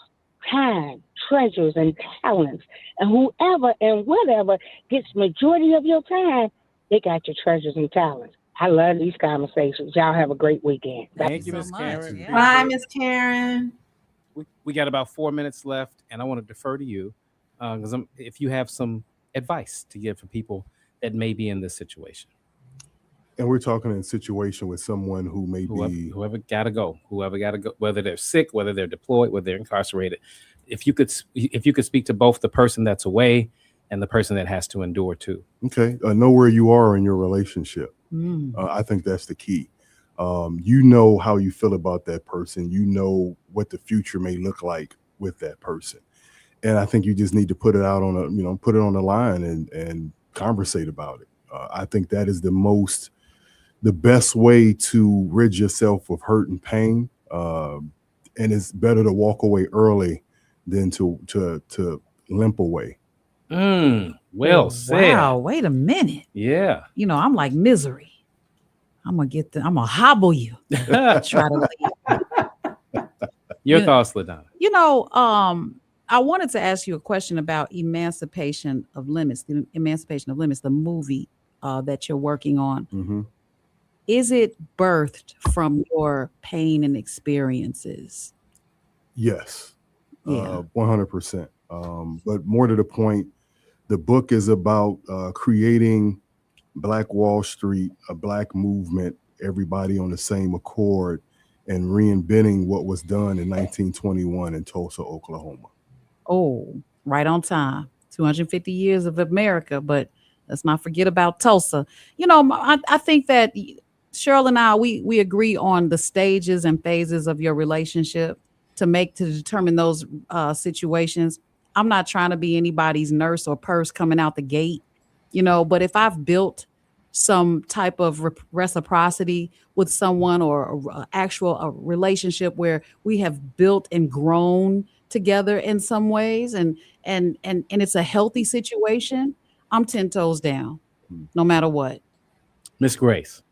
time, treasures, and talents. And whoever and whatever gets majority of your time, they got your treasures and talents. I love these conversations. Y'all have a great weekend. Thank you, Miss Karen. Yeah. Bye, Miss Karen. We got about 4 minutes left, and I want to defer to you because if you have some advice to give for people that may be in this situation. And we're talking in a situation with someone who may be whoever gotta go, whether they're sick, whether they're deployed, whether they're incarcerated. If you could speak to both the person that's away and the person that has to endure too. Okay, know where you are in your relationship. I think that's the key. You know how you feel about that person. You know what the future may look like with that person. And I think you just need to put it out on put it on the line and conversate about it. I think that is the best way to rid yourself of hurt and pain. And it's better to walk away early than to limp away. Well said. Wow, wait a minute. Yeah. I'm like Misery. I'm gonna hobble you. Try to leave. Your thoughts, LaDonna. I wanted to ask you a question about Emancipation of Limits, the movie that you're working on. Mm-hmm. Is it birthed from your pain and experiences? Yes, Yeah. 100%. But more to the point, the book is about creating Black Wall Street, a Black movement, everybody on the same accord, and reinventing what was done in 1921 in Tulsa, Oklahoma. Oh, right on time. 250 years of America, but let's not forget about Tulsa. I think that Cheryl and I, we agree on the stages and phases of your relationship to determine those situations. I'm not trying to be anybody's nurse or purse coming out the gate, but if I've built some type of reciprocity with someone or a relationship where we have built and grown together in some ways and it's a healthy situation, I'm 10 toes down, no matter what. Miss Grace.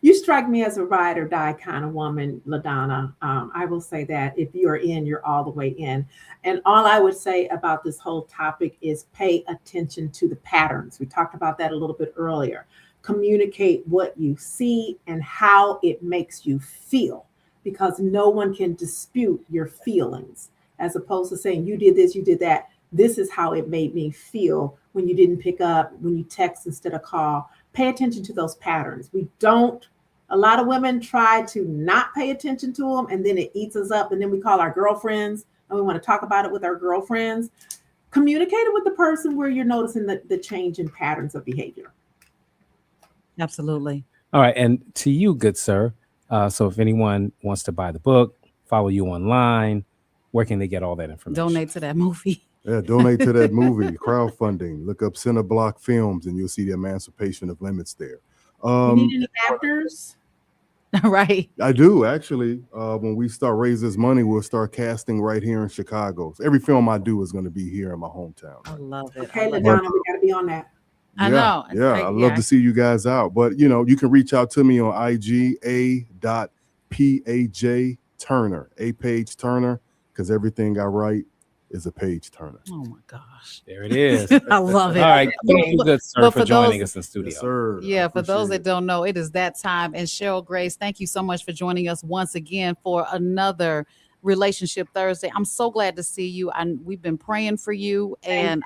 You strike me as a ride or die kind of woman, LaDonna. I will say that if you are in, you're all the way in. And all I would say about this whole topic is pay attention to the patterns. We talked about that a little bit earlier. Communicate what you see and how it makes you feel, because no one can dispute your feelings. as opposed to saying, you did this, you did that. This is how it made me feel when you didn't pick up, when you text instead of call. Pay attention to those patterns. A lot of women try to not pay attention to them, and then it eats us up, and then we call our girlfriends, and we want to talk about it with our girlfriends. Communicate it with the person where you're noticing the change in patterns of behavior. Absolutely. All right. And to you, good sir. So if anyone wants to buy the book, follow you online, where can they get all that information? Donate to that movie. Yeah, donate to that movie, crowdfunding. Look up Center Block Films and you'll see the Emancipation of Limits there. You need any actors? Right. I do, actually. When we start raising this money, we'll start casting right here in Chicago. So every film I do is going to be here in my hometown. I love it. Okay, LaDonna, we got to be on that. I know. Yeah, I'd love to see you guys out. But, you know, you can reach out to me on IG, a.paj Turner, A Page Turner, because everything I write is a page turner. Oh, my gosh. There it is. I love it. All right. Thank you, good sir, for joining us in studio. Yes, sir. Yeah, for those that don't know, it is that time. And Cheryl Grace, thank you so much for joining us once again for another Relationship Thursday. I'm so glad to see you. We've been praying for you. And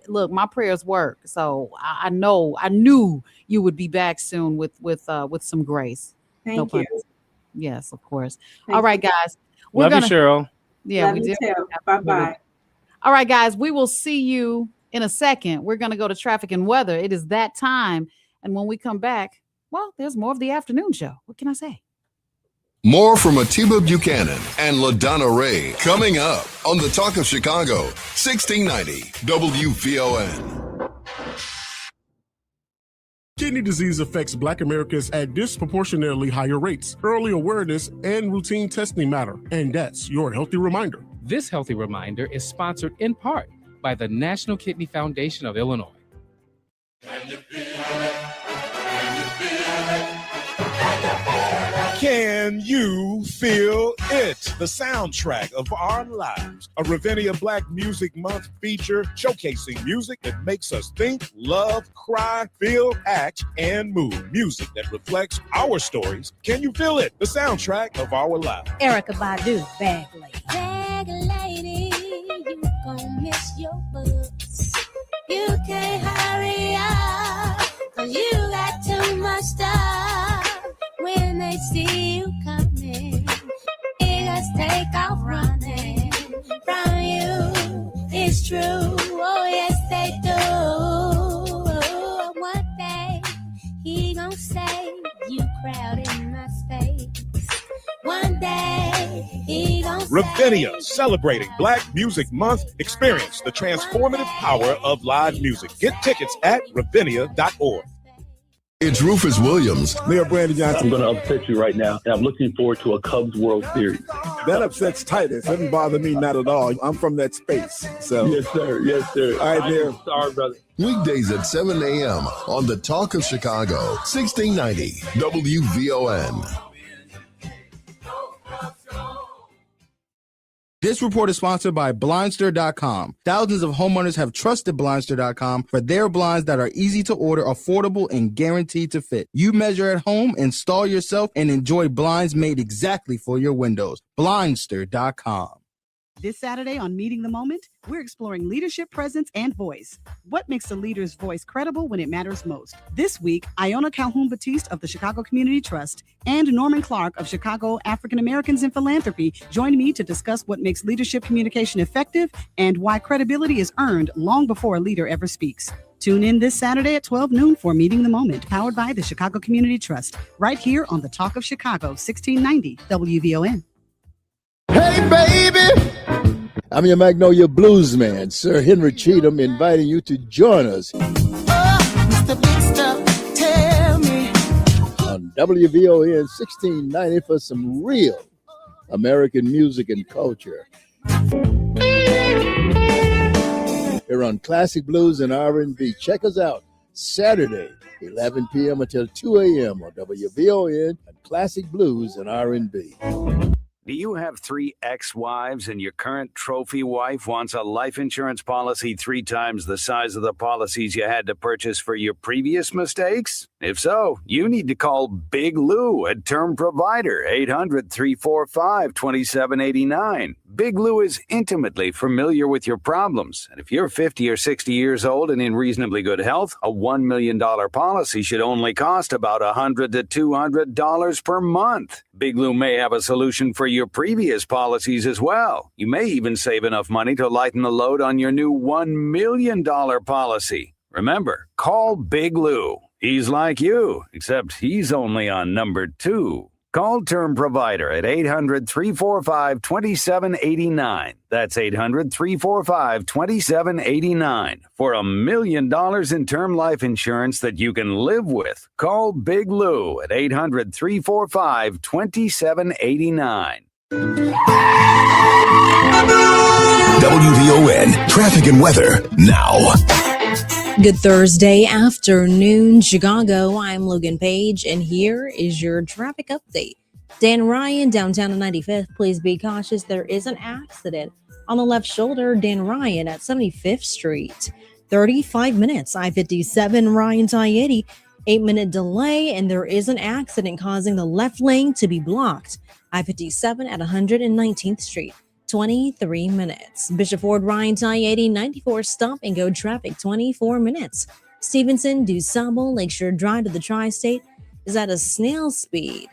look, my prayers work. So I knew you would be back soon with some grace. Thank you. Yes, of course. Thank All right, guys. Love you, Cheryl. Yeah, we did. Bye-bye. All right, guys, we will see you in a second. We're going to go to traffic and weather. It is that time. And when we come back, well, there's more of the afternoon show. What can I say? More from ATIBA Buchanan and LaDonna Ray coming up on the Talk of Chicago, 1690 WVON. Kidney disease affects Black Americans at disproportionately higher rates. Early awareness and routine testing matter, and that's your healthy reminder. This healthy reminder is sponsored in part by the National Kidney Foundation of Illinois. Can you feel it? The soundtrack of our lives. A Ravinia Black Music Month feature showcasing music that makes us think, love, cry, feel, act, and move. Music that reflects our stories. Can you feel it? The soundtrack of our lives. Erykah Badu, Bag Lady. Bag lady, you gon' miss your bus. You can't hurry up, 'cause you got too much stuff. When they see you coming, niggas take off running from you. It's true, oh yes they do. One day he gon' say you crowded my space. One day he gon' say Ravinia, celebrating Black Music Month. Experience the transformative power of live music. Get tickets at ravinia.org. It's Rufus Williams. Mayor Brandon Johnson. I'm going to upset you right now, and I'm looking forward to a Cubs World Series. That upsets Titus. Doesn't bother me, not at all. I'm from that space. So yes, sir. Yes, sir. All right, there. Sorry, brother. Weekdays at 7 a.m. on the Talk of Chicago, 1690 WVON. This report is sponsored by Blindster.com. Thousands of homeowners have trusted Blindster.com for their blinds that are easy to order, affordable, and guaranteed to fit. You measure at home, install yourself, and enjoy blinds made exactly for your windows. Blindster.com. This Saturday on Meeting the Moment, we're exploring leadership, presence, and voice. What makes a leader's voice credible when it matters most? This week, Iona Calhoun-Batiste of the Chicago Community Trust and Norman Clark of Chicago African Americans in Philanthropy joined me to discuss what makes leadership communication effective and why credibility is earned long before a leader ever speaks. Tune in this Saturday at 12 noon for Meeting the Moment, powered by the Chicago Community Trust, right here on the Talk of Chicago, 1690 WVON. Hey, baby! I'm your Magnolia Blues man, Sir Henry Cheatham, inviting you to join us on WVON 1690 for some real American music and culture. Here on Classic Blues and R&B. Check us out Saturday, 11 p.m. until 2 a.m. on WVON and Classic Blues and R&B. Do you have 3 ex-wives and your current trophy wife wants a life insurance policy 3 times the size of the policies you had to purchase for your previous mistakes? If so, you need to call Big Lou at Term Provider, 800-345-2789. Big Lou is intimately familiar with your problems, and if you're 50 or 60 years old and in reasonably good health, a $1 million policy should only cost about $100 to $200 per month. Big Lou may have a solution for your previous policies as well. You may even save enough money to lighten the load on your new $1 million policy. Remember, call Big Lou. He's like you, except he's only on number 2. Call Term Provider at 800-345-2789. That's 800-345-2789 for $1 million in term life insurance that you can live with. Call Big Lou at 800-345-2789. WVON traffic and weather now. Good Thursday afternoon, Chicago. I'm Logan Page, and here is your traffic update. Dan Ryan, downtown on 95th. Please be cautious. There is an accident on the left shoulder. Dan Ryan at 75th Street. 35 minutes. I-57, Ryan to I-80. 8-minute delay, and there is an accident causing the left lane to be blocked. I-57 at 119th Street. 23 minutes. Bishop Ford, Ryan to I-80, 94 stop and go traffic, 24 minutes. Stevenson, DuSable, Lakeshore Drive to the Tri-State is at a snail speed,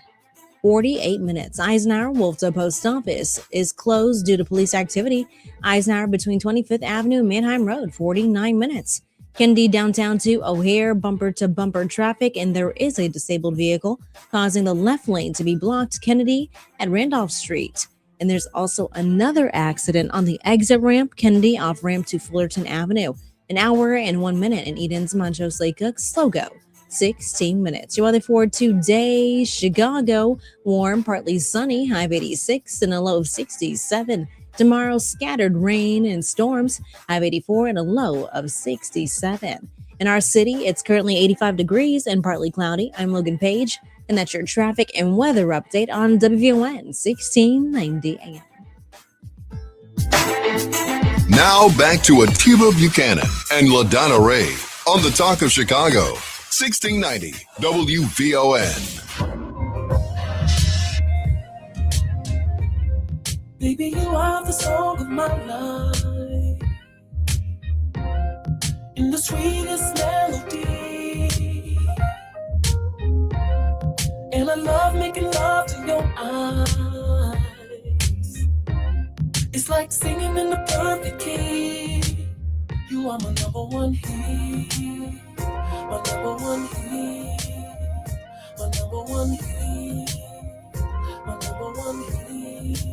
48 minutes. Eisenhower, Wolftown Post Office is closed due to police activity. Eisenhower between 25th Avenue and Manheim Road, 49 minutes. Kennedy downtown to O'Hare, bumper to bumper traffic, and there is a disabled vehicle causing the left lane to be blocked. Kennedy at Randolph Street. And there's also another accident on the exit ramp, Kennedy off ramp to Fullerton Avenue. An hour and 1 minute in Eden's, Montrose Lake Cook, slow go, 16 minutes. Your weather for today, Chicago, warm, partly sunny, high of 86 and a low of 67. Tomorrow, scattered rain and storms, high of 84 and a low of 67. In our city, it's currently 85 degrees and partly cloudy. I'm Logan Page. And that's your traffic and weather update on WVON 1690 AM. Now back to ATIBA Buchanan and LaDonna Ray on the Talk of Chicago, 1690 WVON. Baby, you are the song of my life and the sweetest melody. And I love making love to your eyes. It's like singing in the perfect key. You are my number one hit. My number one hit. My number one hit. My number one hit.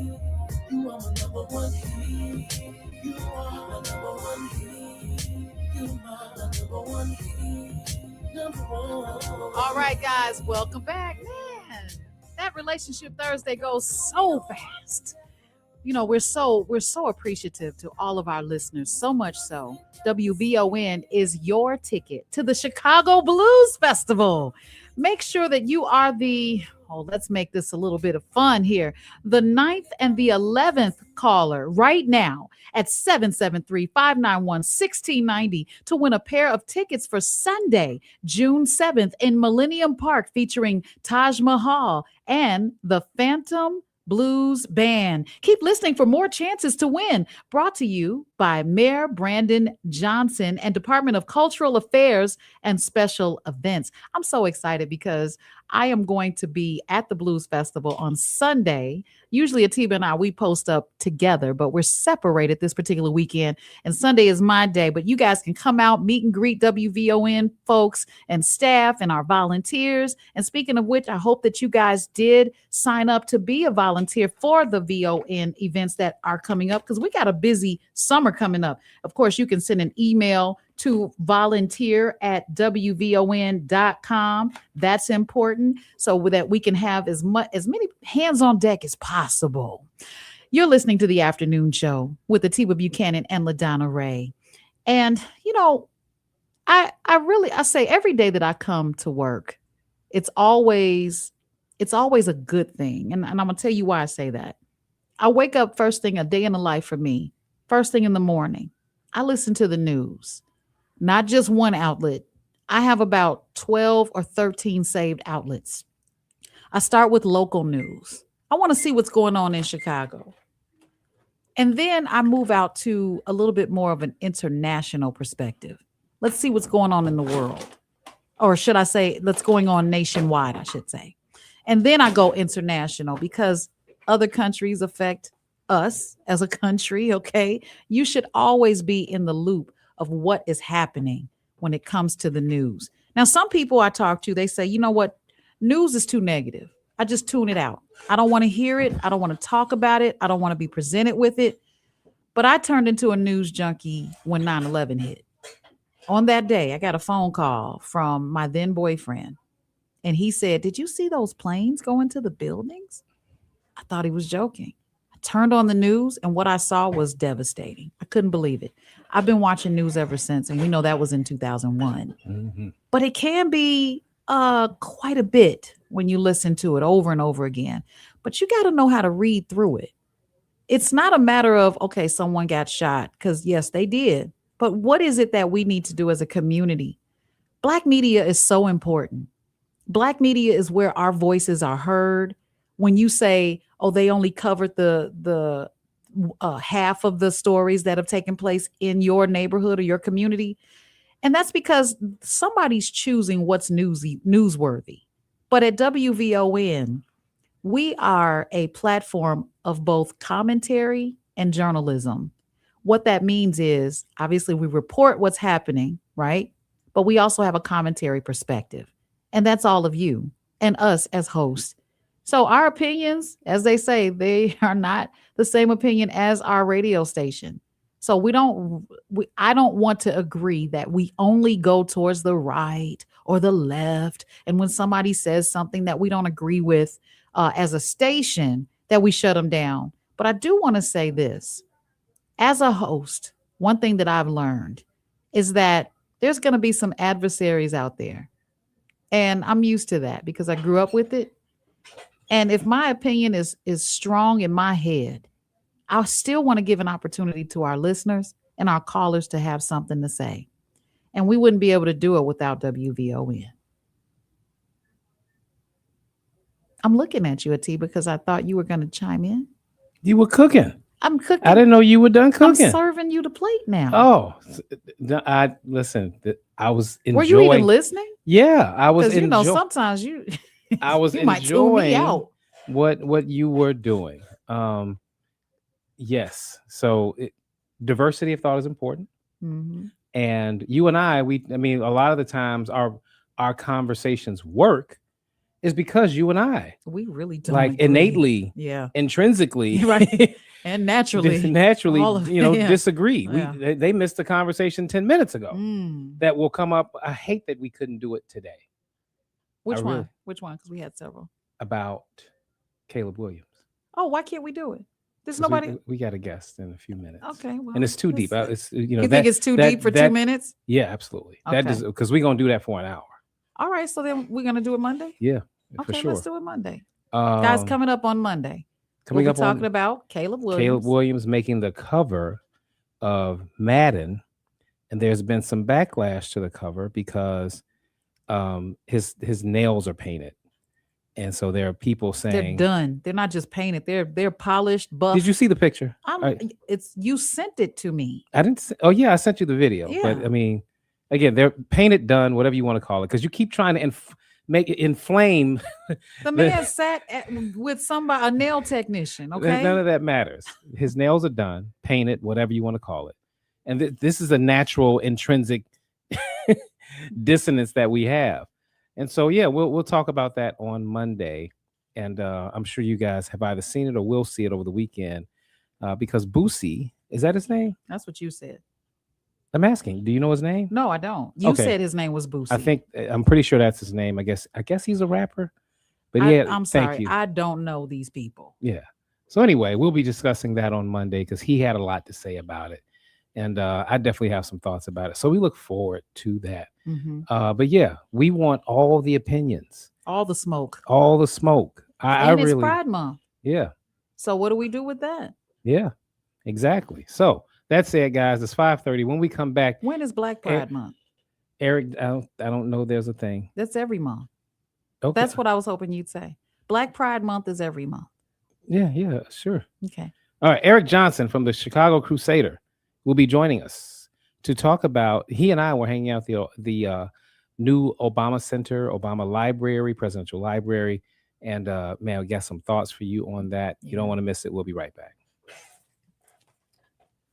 You are my number one hit. You are my number one hit. You are my number one hit. All right, guys, welcome back. Man, that Relationship Thursday goes so fast. You know, we're so appreciative to all of our listeners, so much so. WVON is your ticket to the Chicago Blues Festival. Make sure that you are let's make this a little bit of fun here. The 9th and the 11th caller right now at 773-591-1690 to win a pair of tickets for Sunday, June 7th in Millennium Park featuring Taj Mahal and the Phantom Blues Band. Keep listening for more chances to win. Brought to you by Mayor Brandon Johnson and Department of Cultural Affairs and Special Events. I'm so excited because I am going to be at the Blues Festival on Sunday. Usually ATIBA and we post up together, but we're separated this particular weekend. And Sunday is my day, but you guys can come out, meet and greet WVON folks and staff and our volunteers. And speaking of which, I hope that you guys did sign up to be a volunteer for the VON events that are coming up because we got a busy summer coming up. Of course, you can send an email to volunteer@wvon.com. That's important so that we can have as many hands on deck as possible. You're listening to the afternoon show with ATIBA Buchanan and LaDonna Ray. And, you know, I say every day that I come to work, it's always a good thing. And I'm going to tell you why I say that. I wake up first thing, a day in the life for me. First thing in the morning, I listen to the news, not just one outlet. I have about 12 or 13 saved outlets. I start with local news. I want to see what's going on in Chicago. And then I move out to a little bit more of an international perspective. Let's see what's going on in the world. Or should I say, what's going on nationwide, I should say. And then I go international because other countries affect us as a country, okay? You should always be in the loop of what is happening when it comes to the news. Now, some people I talk to, they say, you know what? News is too negative. I just tune it out. I don't want to hear it. I don't want to talk about it. I don't want to be presented with it. But I turned into a news junkie when 9/11 hit. On that day, I got a phone call from my then boyfriend. And he said, did you see those planes go into the buildings? I thought he was joking. I turned on the news and what I saw was devastating. I couldn't believe it. I've been watching news ever since. And we know that was in 2001. Mm-hmm. But it can be quite a bit when you listen to it over and over again. But you got to know how to read through it. It's not a matter of, okay, someone got shot, because yes, they did. But what is it that we need to do as a community? Black media is so important. Black media is where our voices are heard. When you say, oh, they only covered the half of the stories that have taken place in your neighborhood or your community. And that's because somebody's choosing what's newsworthy. But at WVON, we are a platform of both commentary and journalism. What that means is, obviously, we report what's happening, right? But we also have a commentary perspective. And that's all of you and us as hosts. So our opinions, as they say, they are not the same opinion as our radio station. So I don't want to agree that we only go towards the right or the left. And when somebody says something that we don't agree with as a station, that we shut them down. But I do want to say this. As a host, one thing that I've learned is that there's going to be some adversaries out there. And I'm used to that because I grew up with it. And if my opinion is strong in my head, I still want to give an opportunity to our listeners and our callers to have something to say. And we wouldn't be able to do it without WVON. I'm looking at you, ATIBA, because I thought you were going to chime in. You were cooking. I'm cooking. I didn't know you were done cooking. I'm serving you the plate now. Oh, I was enjoying. Were you even listening? Yeah, I was. Because sometimes I was enjoying what you were doing. Yes. So diversity of thought is important. Mm-hmm. And you and I mean, a lot of the times our conversations work is because you and I, we really don't like agree. Innately, intrinsically, right, and naturally, disagree. Yeah. They missed the conversation 10 minutes ago. That will come up. I hate that we couldn't do it today. Which one? Which one? Because we had several. About Caleb Williams. Oh, why can't we do it? There's nobody. We got a guest in a few minutes. Okay, well, and it's too deep. It's you think it's too deep for 2 minutes? Yeah, absolutely. Okay. That is because we're gonna do that for an hour. All right, so then we're gonna do it Monday. Yeah, okay, for sure. Let's do it Monday. Guys, coming up on Monday, we'll be talking about Caleb Williams. Caleb Williams making the cover of Madden, and there's been some backlash to the cover because his nails are painted. And so there are people saying they're done. They're not just painted. They're polished, buff. Did you see the picture? You sent it to me. I didn't. Oh yeah, I sent you the video. Yeah. But I mean, again, they're painted, done, whatever you want to call it, because you keep trying to make it inflame. The man sat with a nail technician. Okay, none of that matters. His nails are done, painted, whatever you want to call it, and this is a natural, intrinsic dissonance that we have. And so, yeah, we'll talk about that on Monday. And I'm sure you guys have either seen it or will see it over the weekend because Boosie, is that his name? That's what you said. I'm asking, do you know his name? No, I don't. You said his name was Boosie. I'm pretty sure that's his name. I guess he's a rapper. But yeah, I'm sorry. I don't know these people. Yeah. So anyway, we'll be discussing that on Monday because he had a lot to say about it. And I definitely have some thoughts about it. So we look forward to that. Mm-hmm. But yeah, we want all the opinions. All the smoke. All the smoke. And it's Pride Month. Yeah. So what do we do with that? Yeah, exactly. So that's it, guys. It's 5:30. When we come back, When is Black Pride Month? Eric, I don't know. There's a thing. That's every month. Okay. That's what I was hoping you'd say. Black Pride Month is every month. Yeah, sure. Okay. All right. Eric Johnson from the Chicago Crusader will be joining us to talk about. He and I were hanging out the new Obama Center, Obama Library, Presidential Library, and man, we got some thoughts for you on that. You don't want to miss it. We'll be right back.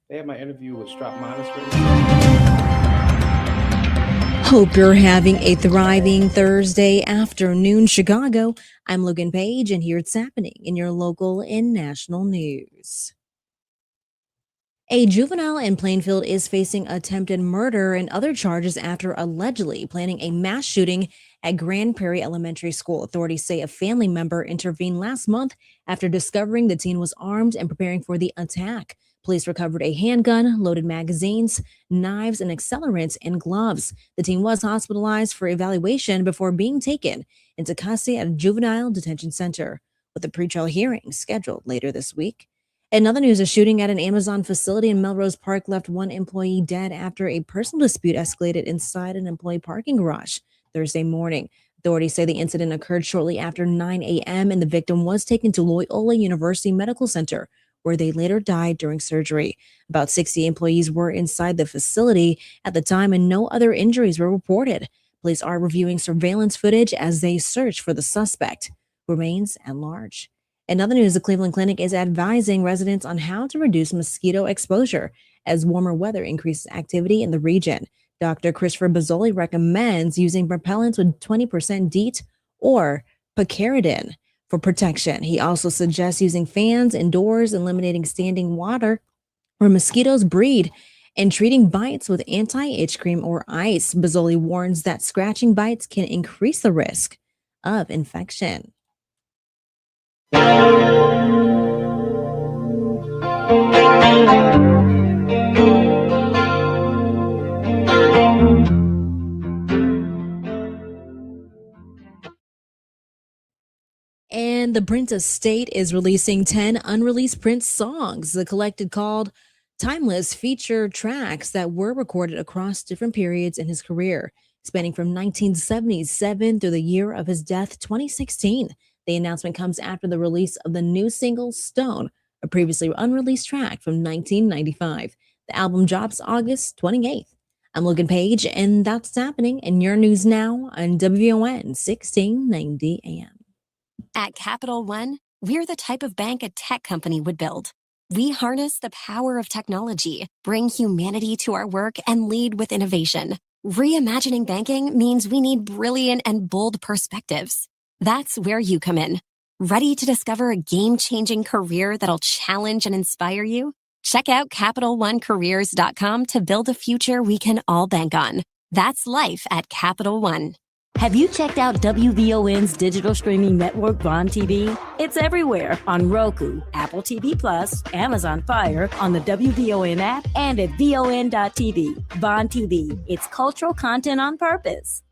They have my interview with Strop Minus right now. Hope you're having a thriving Thursday afternoon, Chicago. I'm Logan Page, and here's what's happening in your local and national news. A juvenile in Plainfield is facing attempted murder and other charges after allegedly planning a mass shooting at Grand Prairie Elementary School. Authorities say a family member intervened last month after discovering the teen was armed and preparing for the attack. Police recovered a handgun, loaded magazines, knives, and accelerants and gloves. The teen was hospitalized for evaluation before being taken into custody at a juvenile detention center, with a pretrial hearing scheduled later this week. In other news, a shooting at an Amazon facility in Melrose Park left one employee dead after a personal dispute escalated inside an employee parking garage Thursday morning. Authorities say the incident occurred shortly after 9 a.m. and the victim was taken to Loyola University Medical Center, where they later died during surgery. About 60 employees were inside the facility at the time and no other injuries were reported. Police are reviewing surveillance footage as they search for the suspect, who remains at large. In other news, the Cleveland Clinic is advising residents on how to reduce mosquito exposure as warmer weather increases activity in the region. Dr. Christopher Bozzoli recommends using repellents with 20% DEET or picaridin for protection. He also suggests using fans indoors, eliminating standing water where mosquitoes breed, and treating bites with anti-itch cream or ice. Bozzoli warns that scratching bites can increase the risk of infection. And the Prince estate is releasing 10 unreleased Prince songs. The collected called Timeless feature tracks that were recorded across different periods in his career, spanning from 1977 through the year of his death, 2016. The announcement comes after the release of the new single Stone, a previously unreleased track from 1995. The album drops August 28th. I'm Logan Page, and that's happening in your news now on WVON 1690 AM. At Capital One, we're the type of bank a tech company would build. We harness the power of technology, bring humanity to our work, and lead with innovation. Reimagining banking means we need brilliant and bold perspectives. That's where you come in. Ready to discover a game-changing career that'll challenge and inspire you? Check out CapitalOneCareers.com to build a future we can all bank on. That's life at Capital One. Have you checked out WVON's digital streaming network, Bond TV? It's everywhere on Roku, Apple TV Plus, Amazon Fire, on the WVON app, and at VON.TV. Bond TV, it's cultural content on purpose.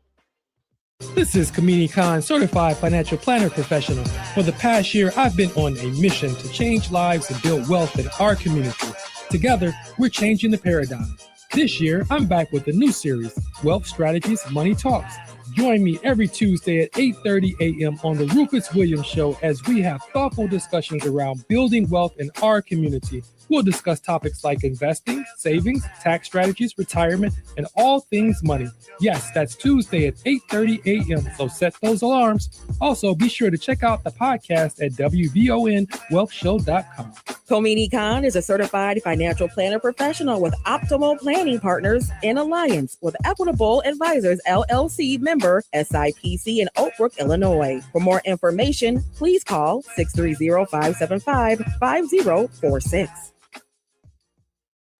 This is Kamini Khan, certified financial planner professional. For the past year, I've been on a mission to change lives and build wealth in our community. Together, we're changing the paradigm. This year, I'm back with a new series, Wealth Strategies, Money Talks. Join me every Tuesday at 8:30 a.m. on the Rufus Williams Show as we have thoughtful discussions around building wealth in our community. We'll discuss topics like investing, savings, tax strategies, retirement, and all things money. Yes, that's Tuesday at 8:30 a.m., so set those alarms. Also, be sure to check out the podcast at WVONWealthShow.com. Komini Khan is a certified financial planner professional with Optimal Planning Partners in alliance with Equitable Advisors, LLC member SIPC in Oak Brook, Illinois. For more information, please call 630-575-5046.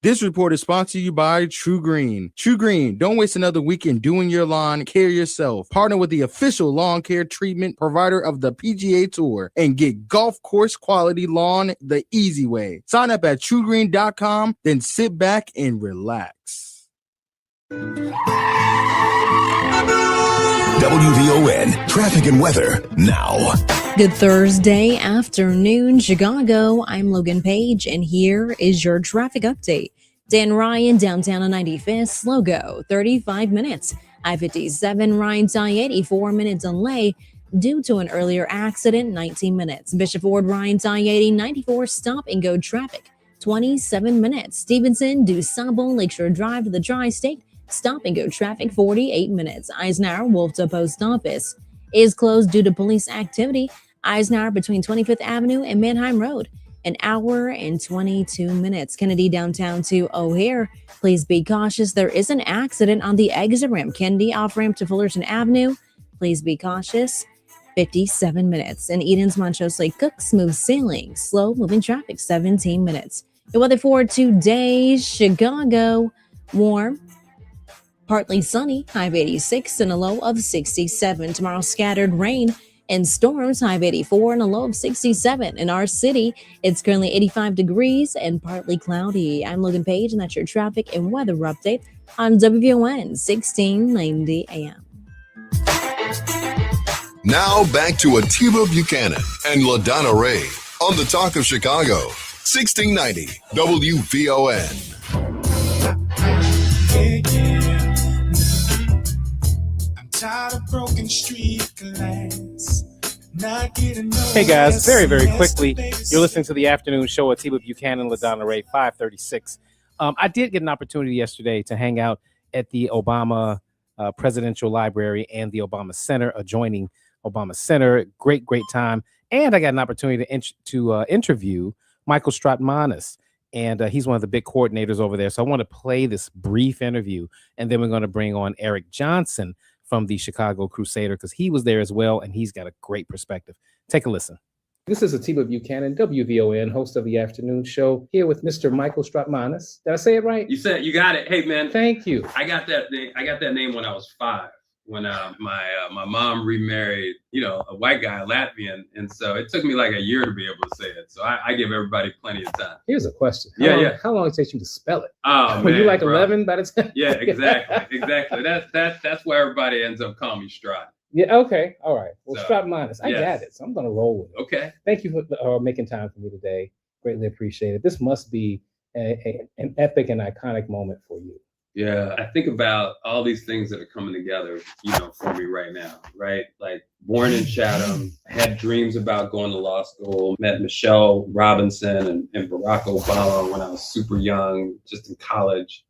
This report is sponsored to you by True Green. True Green, don't waste another weekend doing your lawn. Care yourself. Partner with the official lawn care treatment provider of the PGA Tour and get golf course quality lawn the easy way. Sign up at truegreen.com, then sit back and relax. WVON traffic and weather now. Good Thursday afternoon, Chicago. I'm Logan Page, and here is your traffic update. Dan Ryan, downtown on 95th, slow go, 35 minutes. I-57 Ryan to I-80, 4-minute delay due to an earlier accident, 19 minutes. Bishop Ford Ryan to I-80, 94 stop and go traffic, 27 minutes. Stevenson, DuSable, Lakeshore Drive to the Tri-State, stop and go traffic, 48 minutes. Eisenhower, Wolf to Post Office is closed due to police activity. Eisenhower between 25th Avenue and Manheim Road, an hour and 22 minutes. Kennedy downtown to O'Hare. Please be cautious. There is an accident on the exit ramp. Kennedy off-ramp to Fullerton Avenue. Please be cautious. 57 minutes. And Eden's Montrose Lake Cook, smooth sailing. Slow moving traffic, 17 minutes. The weather for today, Chicago, warm. Partly sunny, high of 86 and a low of 67. Tomorrow, scattered rain and storms, high of 84 and a low of 67. In our city, it's currently 85 degrees and partly cloudy. I'm Logan Page, and that's your traffic and weather update on WVON 1690 AM. Now back to ATIBA Buchanan and LaDonna Ray on the Talk of Chicago, 1690 WVON. Tired of broken street glass. Hey guys, very quickly, you're listening to the afternoon show at ATIBA Buchanan, LaDonna Ray, 536. I did get an opportunity yesterday to hang out at the Obama Presidential Library and the Obama Center, adjoining Obama Center. Great time. And I got an opportunity to interview Michael Stratmanis. And he's one of the big coordinators over there. So I want to play this brief interview, and then we're going to bring on Eric Johnson from the Chicago Crusader, because he was there as well, and he's got a great perspective. Take a listen. This is ATIBA Buchanan, WVON, host of the afternoon show, here with Mr. Michael Stratmanis. Did I say it right? You got it. Hey man, thank you. I got that name when I was 5. When my mom remarried, a white guy, a Latvian, and so it took me like a year to be able to say it. So I give everybody plenty of time. Here's a question. How long it takes you to spell it? Oh, Were man, you like bro. 11 by the time? Yeah, exactly. That's where everybody ends up calling me Strat. Yeah. Okay. All right. Well, So, Stratmanis, I yes. got it. So I'm gonna roll with it. Okay. Thank you for making time for me today. Greatly appreciate it. This must be an epic and iconic moment for you. Yeah, I think about all these things that are coming together, for me right now, right? Like born in Chatham, had dreams about going to law school, met Michelle Robinson and Barack Obama when I was super young, just in college,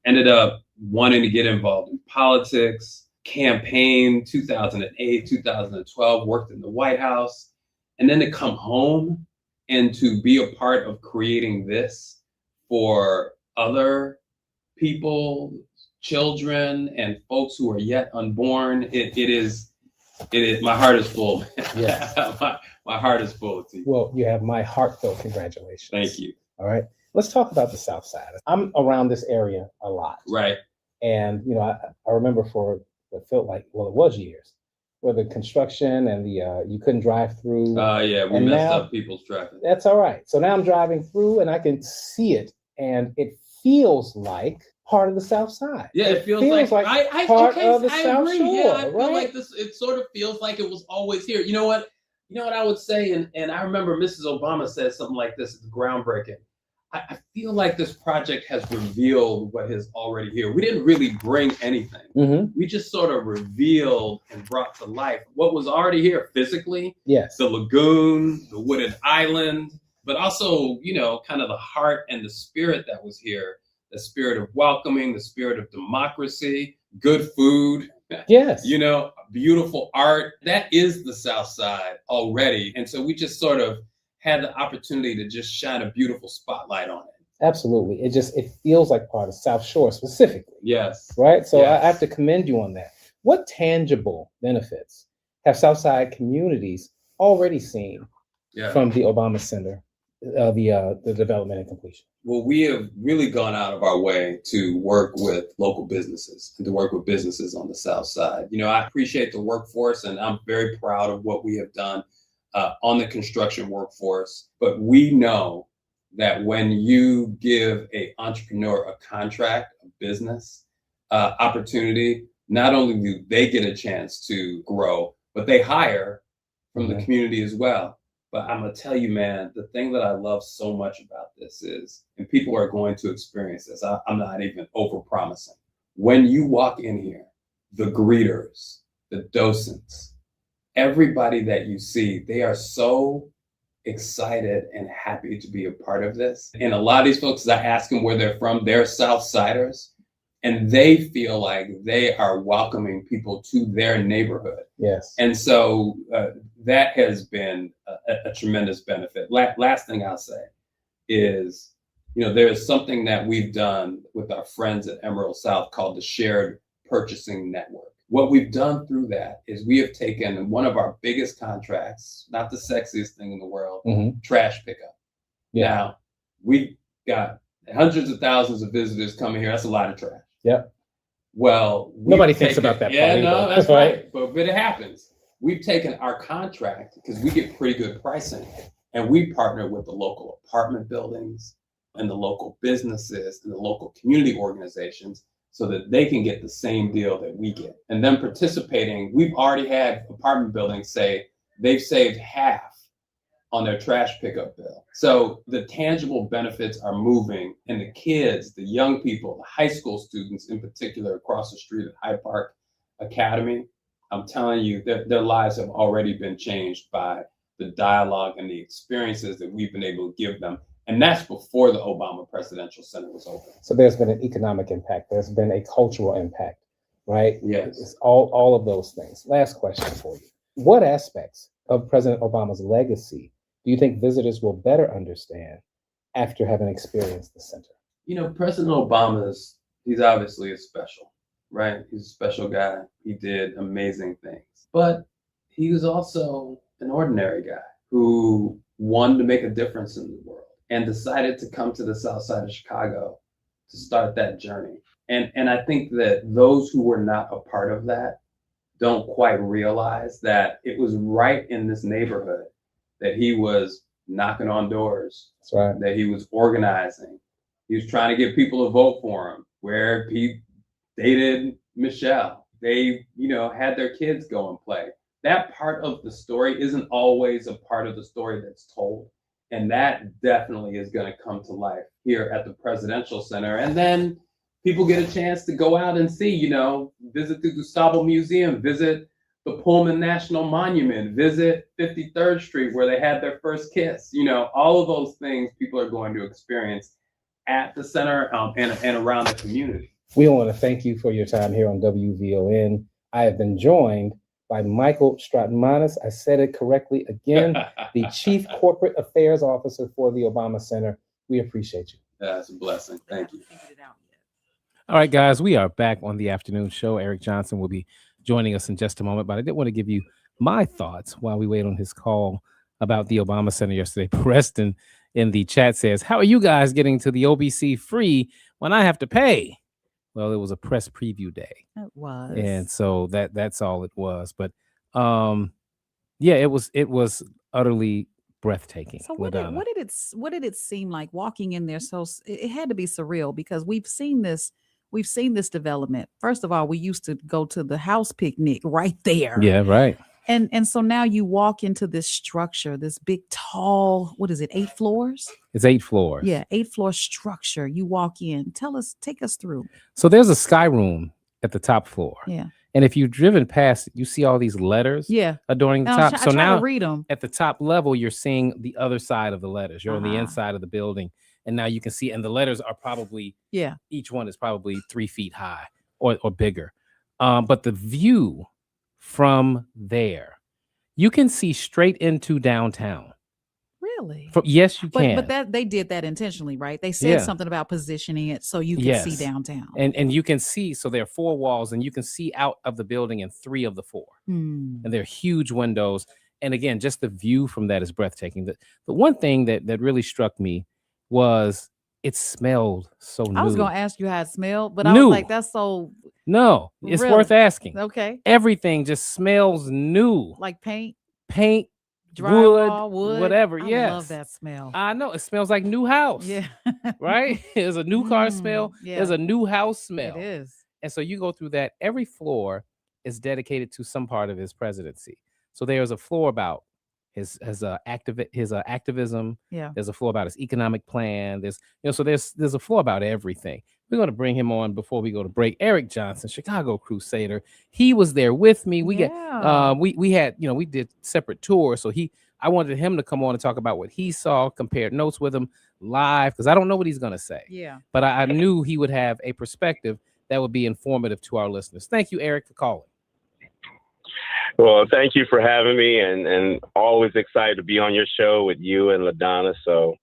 ended up wanting to get involved in politics, campaign 2008, 2012, worked in the White House, and then to come home and to be a part of creating this for other people, children, and folks who are yet unborn. It is my heart is full. Yeah. my heart is full of you. Well, you have my heartfelt congratulations. Thank you. All right. Let's talk about the South Side. I'm around this area a lot. Right. And, I remember for what felt like, it was years, where the construction and the you couldn't drive through. Yeah, we messed up people's traffic. That's all right. So now I'm driving through and I can see it, and it feels like part of the South Side. Yeah, it feels like part of the South agree. Shore. Yeah, I feel right? like this. It sort of feels like it was always here. You know what I would say, and I remember Mrs. Obama said something like this at the groundbreaking. I feel like this project has revealed what is already here. We didn't really bring anything. Mm-hmm. We just sort of revealed and brought to life what was already here physically. Yes. The lagoon, the wooded island, but also, kind of the heart and the spirit that was here. The spirit of welcoming, the spirit of democracy, good food. Yes. Beautiful art. That is the South Side already. And so we just sort of had the opportunity to just shine a beautiful spotlight on it. Absolutely. It feels like part of South Shore specifically. Yes. Right. So Yes. I have to commend you on that. What tangible benefits have South Side communities already seen from the Obama Center, the development and completion? Well, we have really gone out of our way to work with local businesses and to work with businesses on the South Side. I appreciate the workforce, and I'm very proud of what we have done on the construction workforce. But we know that when you give an entrepreneur a contract, a business opportunity, not only do they get a chance to grow, but they hire from the community as well. But I'm gonna tell you, man, the thing that I love so much about this is, and people are going to experience this, I'm not even over promising. When you walk in here, the greeters, the docents, everybody that you see, they are so excited and happy to be a part of this. And a lot of these folks, as I ask them where they're from, they're Southsiders, and they feel like they are welcoming people to their neighborhood. Yes. And so that has been a tremendous benefit. Last thing I'll say is, there is something that we've done with our friends at Emerald South called the Shared Purchasing Network. What we've done through that is we have taken one of our biggest contracts, not the sexiest thing in the world, trash pickup. Yeah. Now, we got hundreds of thousands of visitors coming here. That's a lot of trash. Yep. Well, nobody thinks about that. Yeah, part no, either. that's right. But it happens. We've taken our contract because we get pretty good pricing, and we partner with the local apartment buildings and the local businesses and the local community organizations so that they can get the same deal that we get. And then participating, we've already had apartment buildings say they've saved half on their trash pickup bill. So the tangible benefits are moving, and the kids, the young people, the high school students in particular across the street at Hyde Park Academy, I'm telling you, their lives have already been changed by the dialogue and the experiences that we've been able to give them. And that's before the Obama Presidential Center was open. So there's been an economic impact. There's been a cultural impact, right? Yes. It's all of those things. Last question for you. What aspects of President Obama's legacy do you think visitors will better understand after having experienced the center? President Obama's, he's obviously a special, right? He's a special guy. He did amazing things. But he was also an ordinary guy who wanted to make a difference in the world and decided to come to the South Side of Chicago to start that journey. And I think that those who were not a part of that don't quite realize that it was right in this neighborhood that he was knocking on doors. That's right. That he was organizing. He was trying to get people to vote for him, where he dated Michelle. They, had their kids go and play. That part of the story isn't always a part of the story that's told. And that definitely is going to come to life here at the Presidential Center. And then people get a chance to go out and see, visit the Gustavo Museum, visit the Pullman National Monument, visit 53rd Street where they had their first kiss. All of those things people are going to experience at the center and around the community. We want to thank you for your time here on WVON. I have been joined by Michael Stratmanis. I said it correctly again, the Chief Corporate Affairs Officer for the Obama Center. We appreciate you. That's a blessing. Thank you. All right, guys, we are back on the afternoon show. Eric Johnson will be joining us in just a moment, but I did want to give you my thoughts while we wait on his call about the Obama Center yesterday. Preston in the chat says, how are you guys getting to the OBC free when I have to pay? Well, it was a press preview day. It was. And so that's all it was. But it was utterly breathtaking. So what did it seem like walking in there? So it had to be surreal because we've seen this development. First of all, we used to go to the house picnic right there. Yeah, right. And so now you walk into this structure, this big, tall, 8 floors? It's 8 floors. Yeah, 8-floor structure. You walk in. Take us through. So there's a sky room at the top floor. Yeah. And if you've driven past it, you see all these letters adorning the top. So now read them. At the top level, you're seeing the other side of the letters. You're on the inside of the building. And now you can see, and the letters are probably, each one is probably 3 feet high or bigger. But the view from there, you can see straight into downtown. Really? Yes, you can. But that they did that intentionally, right? They said something about positioning it so you can see downtown. And you can see, so there are 4 walls, and you can see out of the building in 3 of the 4. And they're huge windows. And again, just the view from that is breathtaking. The one thing that really struck me was it smelled so new. I was going to ask you how it smelled, but I was like, that's so... No, it's worth asking. Okay. Everything just smells new. Like paint, drywall, wood, whatever. I love that smell. I know. It smells like new house. Yeah. Right? There's a new car smell. Yeah. There's a new house smell. It is. And so you go through that. Every floor is dedicated to some part of his presidency. So there's a floor about his activism. Yeah. There's a floor about his economic plan. There's a floor about everything. We're going to bring him on before we go to break. Eric Johnson, Chicago Crusader. He was there with me. We did separate tours. So I wanted him to come on and talk about what he saw, compared notes with him live, because I don't know what he's going to say. Yeah. But I knew he would have a perspective that would be informative to our listeners. Thank you, Eric, for calling. Well, thank you for having me, and always excited to be on your show with you and LaDonna. So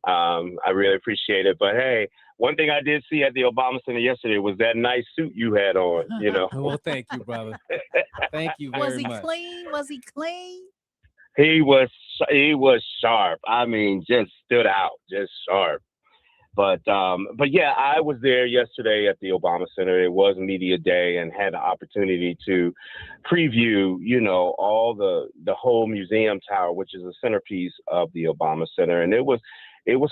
I really appreciate it. But hey, one thing I did see at the Obama Center yesterday was that nice suit you had on, you know. Well, thank you, brother. Thank you very much. Was he clean? He was sharp. I mean, just stood out, just sharp. But yeah, I was there yesterday at the Obama Center. It was Media Day, and had the opportunity to preview, you know, all the whole museum tower, which is a centerpiece of the Obama Center, and it was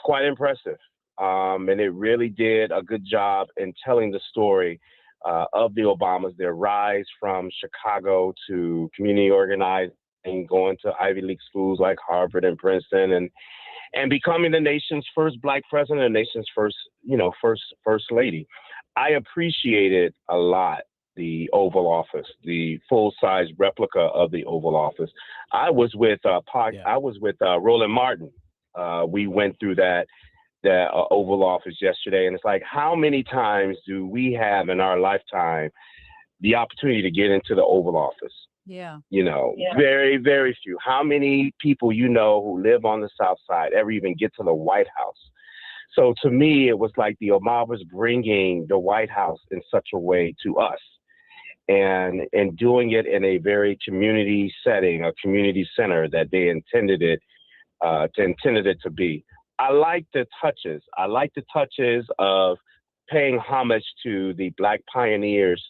quite impressive. And it really did a good job in telling the story of the Obamas, their rise from Chicago to community organizing, going to Ivy League schools like Harvard and Princeton, and becoming the nation's first Black president, the nation's first lady. I appreciated a lot the Oval Office, the full-size replica of the Oval Office. I was with Roland Martin. We went through that Oval Office yesterday, and it's like, how many times do we have in our lifetime the opportunity to get into the Oval Office? Yeah. You know, very, very few. How many people you know who live on the South Side ever even get to the White House? So to me, it was like the Obamas bringing the White House in such a way to us, and doing it in a very community setting, a community center that they intended it to be. I like the touches. I like the touches of paying homage to the Black pioneers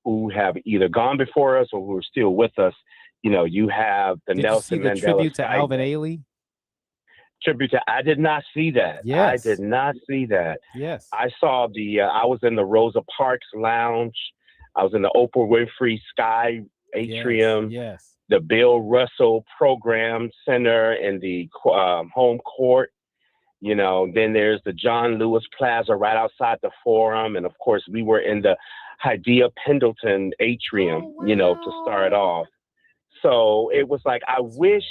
who have either gone before us or who are still with us. You know, you have the Nelson Mandela tribute to Alvin Ailey. I did not see that. Yes. I did not see that. Yes. I saw I was in the Rosa Parks Lounge. I was in the Oprah Winfrey Sky Atrium. Yes. The Bill Russell Program Center and the home court. You know, then there's the John Lewis Plaza right outside the Forum. And of course, we were in the Hydea Pendleton Atrium, you know, to start off. So it was like, I wish,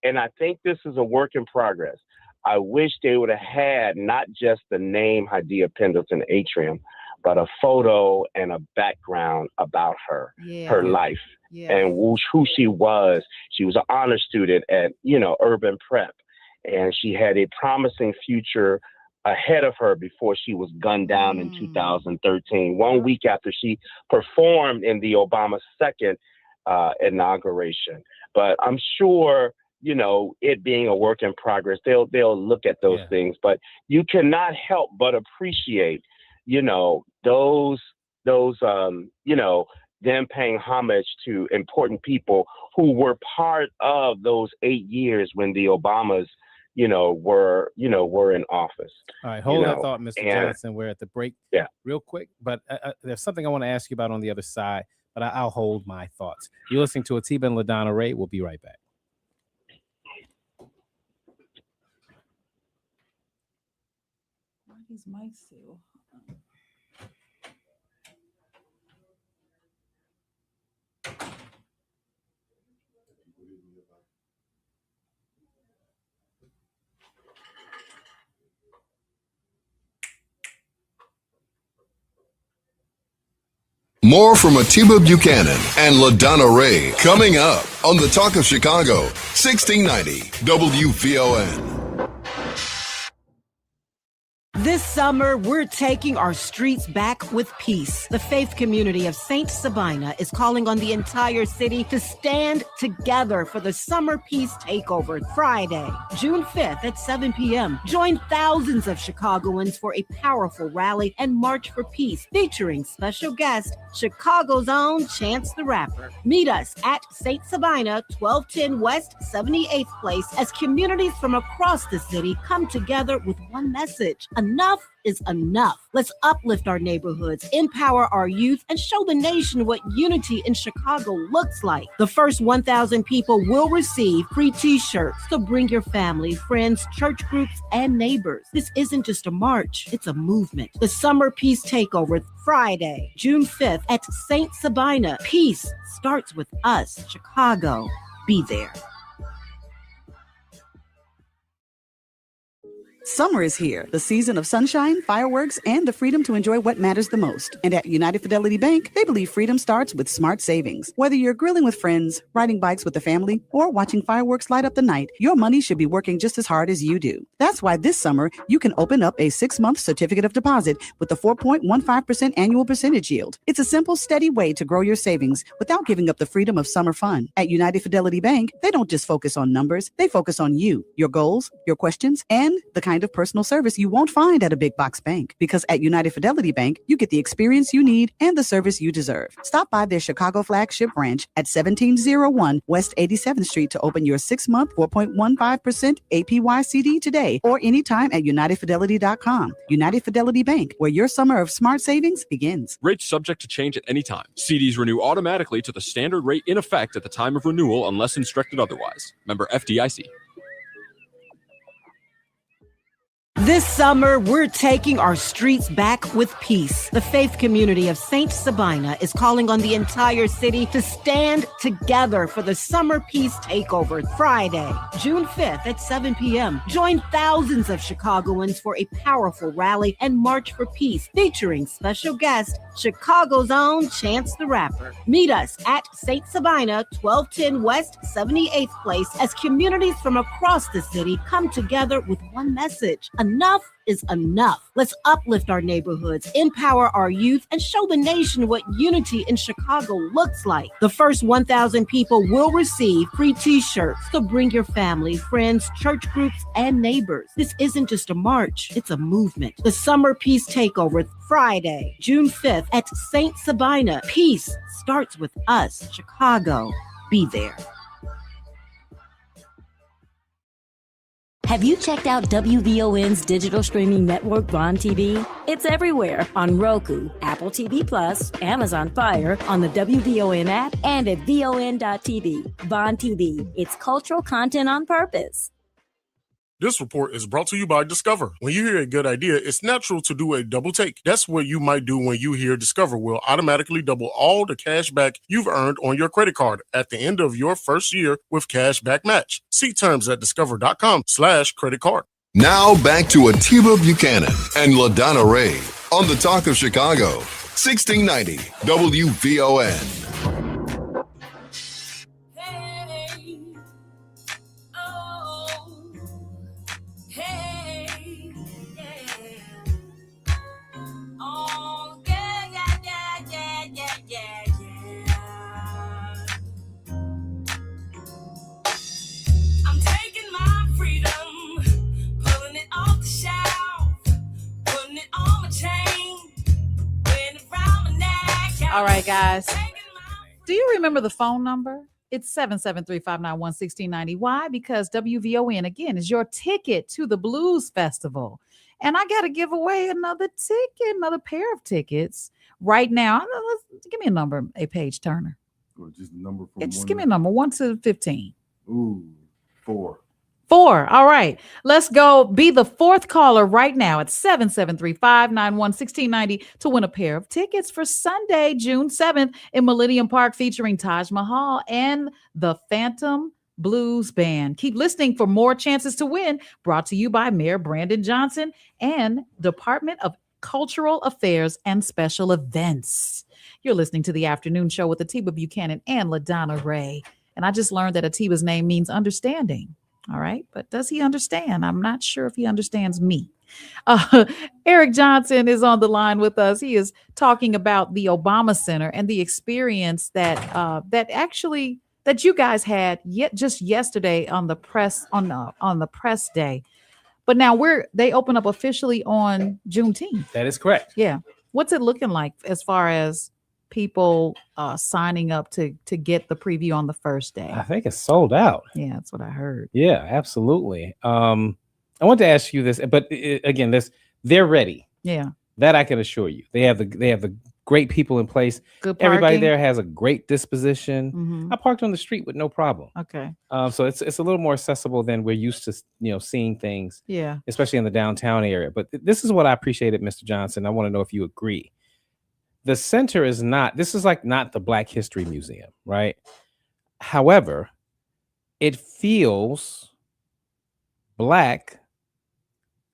and I think this is a work in progress, I wish they would have had not just the name Hydea Pendleton Atrium, but a photo and a background about her, her life, and who she was. She was an honor student at, you know, Urban Prep, and she had a promising future ahead of her before she was gunned down in 2013, 1 week after she performed in the Obama second inauguration. But I'm sure, you know, it being a work in progress, they'll look at those things. But you cannot help but appreciate, you know, those you know, them paying homage to important people who were part of those 8 years when the Obamas, were in office. All right, hold that thought, Mr. Johnson. We're at the break real quick, but there's something I want to ask you about on the other side, but I'll hold my thoughts. You're listening to ATIBA and LaDonna Ray. We'll be right back. Why these mics still? More from ATIBA Buchanan and LaDonna Ray coming up on the Talk of Chicago, 1690 WVON. This summer, we're taking our streets back with peace. The faith community of Saint Sabina is calling on the entire city to stand together for the Summer Peace Takeover Friday, June 5th at 7 p.m. Join thousands of Chicagoans for a powerful rally and march for peace featuring special guest, Chicago's own Chance the Rapper. Meet us at Saint Sabina, 1210 West 78th Place as communities from across the city come together with one message. Enough is enough. Let's uplift our neighborhoods, empower our youth, and show the nation what unity in Chicago looks like. The first 1,000 people will receive free t-shirts. So bring your family, friends, church groups, and neighbors. This isn't just a march, it's a movement. The Summer Peace Takeover, Friday, June 5th at St. Sabina. Peace starts with us. Chicago, be there. Summer is here, the season of sunshine, fireworks, and the freedom to enjoy what matters the most. And at United Fidelity Bank, they believe freedom starts with smart savings. Whether you're grilling with friends, riding bikes with the family, or watching fireworks light up the night, your money should be working just as hard as you do. That's why this summer, you can open up a 6-month certificate of deposit with a 4.15% annual percentage yield. It's a simple, steady way to grow your savings without giving up the freedom of summer fun. At United Fidelity Bank, they don't just focus on numbers, they focus on you, your goals, your questions, and the kind of personal service you won't find at a big box bank. Because at United Fidelity Bank, you get the experience you need and the service you deserve. Stop by their Chicago flagship branch at 1701 West 87th Street to open your 6-month 4.15% APY CD today, or anytime at UnitedFidelity.com. United Fidelity Bank, where your summer of smart savings begins. Rates subject to change at any time. CDs renew automatically to the standard rate in effect at the time of renewal unless instructed otherwise. Member FDIC. This summer, we're taking our streets back with peace. The faith community of St. Sabina is calling on the entire city to stand together for the Summer Peace Takeover, Friday, June 5th at 7 p.m. Join thousands of Chicagoans for a powerful rally and march for peace, featuring special guest, Chicago's own Chance the Rapper. Meet us at St. Sabina, 1210 West 78th Place, as communities from across the city come together with one message. Enough is enough. Let's uplift our neighborhoods, empower our youth, and show the nation what unity in Chicago looks like. The first 1,000 people will receive free t-shirts. So bring your family, friends, church groups, and neighbors. This isn't just a march, it's a movement. The Summer Peace Takeover, Friday, June 5th at St. Sabina. Peace starts with us. Chicago, be there. Have you checked out WVON's digital streaming network, Bond TV? It's everywhere on Roku, Apple TV Plus, Amazon Fire, on the WVON app, and at VON.TV. Bond TV, it's cultural content on purpose. This report is brought to you by Discover. When you hear a good idea, it's natural to do a double take. That's what you might do when you hear Discover will automatically double all the cash back you've earned on your credit card at the end of your first year with Cash Back Match. See terms at discover.com/credit card. Now back to ATIBA Buchanan and LaDonna Ray on the Talk of Chicago, 1690 WVON. All right, guys. Do you remember the phone number? It's 773-591-1690. Why? Because WVON, again, is your ticket to the Blues Festival. And I got to give away another ticket, another pair of tickets right now. Give me a number, Paj Turner. Or just a number from Just give me a number, 1 to 15. Ooh, 4. 4. All right. Let's go be the fourth caller right now at 773-591-1690 to win a pair of tickets for Sunday, June 7th in Millennium Park, featuring Taj Mahal and the Phantom Blues Band. Keep listening for more chances to win. Brought to you by Mayor Brandon Johnson and Department of Cultural Affairs and Special Events. You're listening to the afternoon show with ATIBA Buchanan and LaDonna Ray. And I just learned that ATIBA's name means understanding. All right. But does he understand? I'm not sure if he understands me. Eric Johnson is on the line with us. He is talking about the Obama Center and the experience that that you guys had just yesterday on the press on the press day. But now they open up officially on Juneteenth. That is correct. Yeah. What's it looking like as far as people signing up to get the preview on the first day? I think it's sold out. Yeah, that's what I heard. Yeah, absolutely. I want to ask you this, but again, they're ready. Yeah. That I can assure you. They have the great people in place. Good Everybody parking. there has a great disposition. Mhm. I parked on the street with no problem. Okay. So it's a little more accessible than we're used to, seeing things. Yeah. Especially in the downtown area. But this is what I appreciated, Mr. Johnson. I want to know if you agree. The center is not. This is like not the Black History Museum, right? However, it feels Black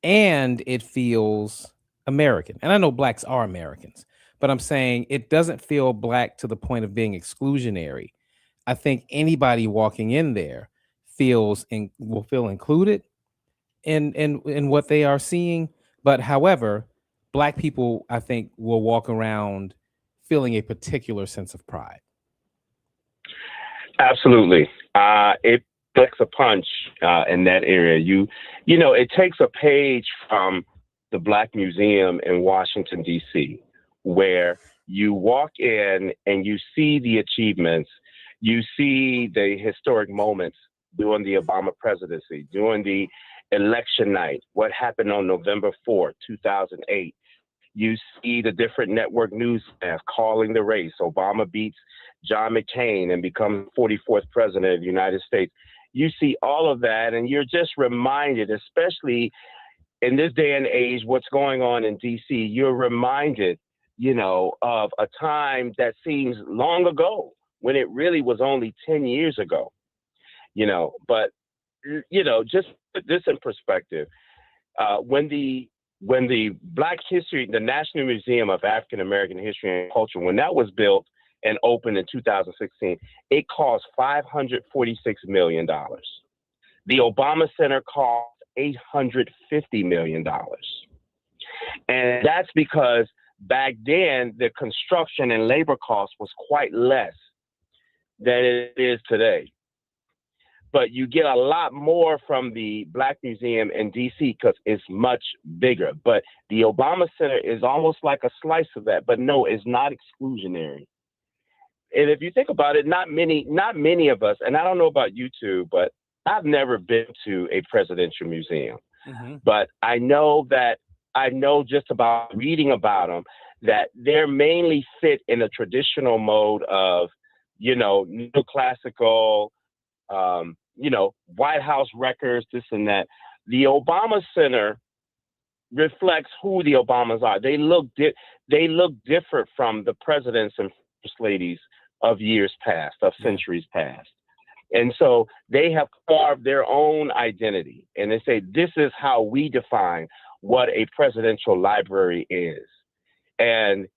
and it feels American. And I know Blacks are Americans, but I'm saying it doesn't feel Black to the point of being exclusionary. I think anybody walking in there will feel included in what they are seeing. But however, Black people, I think, will walk around feeling a particular sense of pride. Absolutely. It packs a punch in that area. It takes a page from the Black Museum in Washington, D.C., where you walk in and you see the achievements, you see the historic moments during the Obama presidency, during the election night, what happened on November 4th, 2008. You see the different network news staff calling the race. Obama beats John McCain and becomes 44th president of the United States. You see all of that, and you're just reminded, especially in this day and age, what's going on in D.C., you're reminded, of a time that seems long ago when it really was only 10 years ago, But, just put this in perspective. When the Black History, the National Museum of African American History and Culture, when that was built and opened in 2016, it cost $546 million. The Obama Center cost $850 million. And that's because back then, the construction and labor cost was quite less than it is today. But you get a lot more from the Black Museum in D.C. because it's much bigger. But the Obama Center is almost like a slice of that. But no, it's not exclusionary. And if you think about it, not many of us, and I don't know about you two, but I've never been to a presidential museum. Mm-hmm. But I know just about reading about them that they're mainly fit in a traditional mode of, neoclassical, White House records, this and that. The Obama Center reflects who the Obamas are. They look different from the presidents and first ladies of years past, of centuries past. And so they have carved their own identity. And they say, this is how we define what a presidential library is. And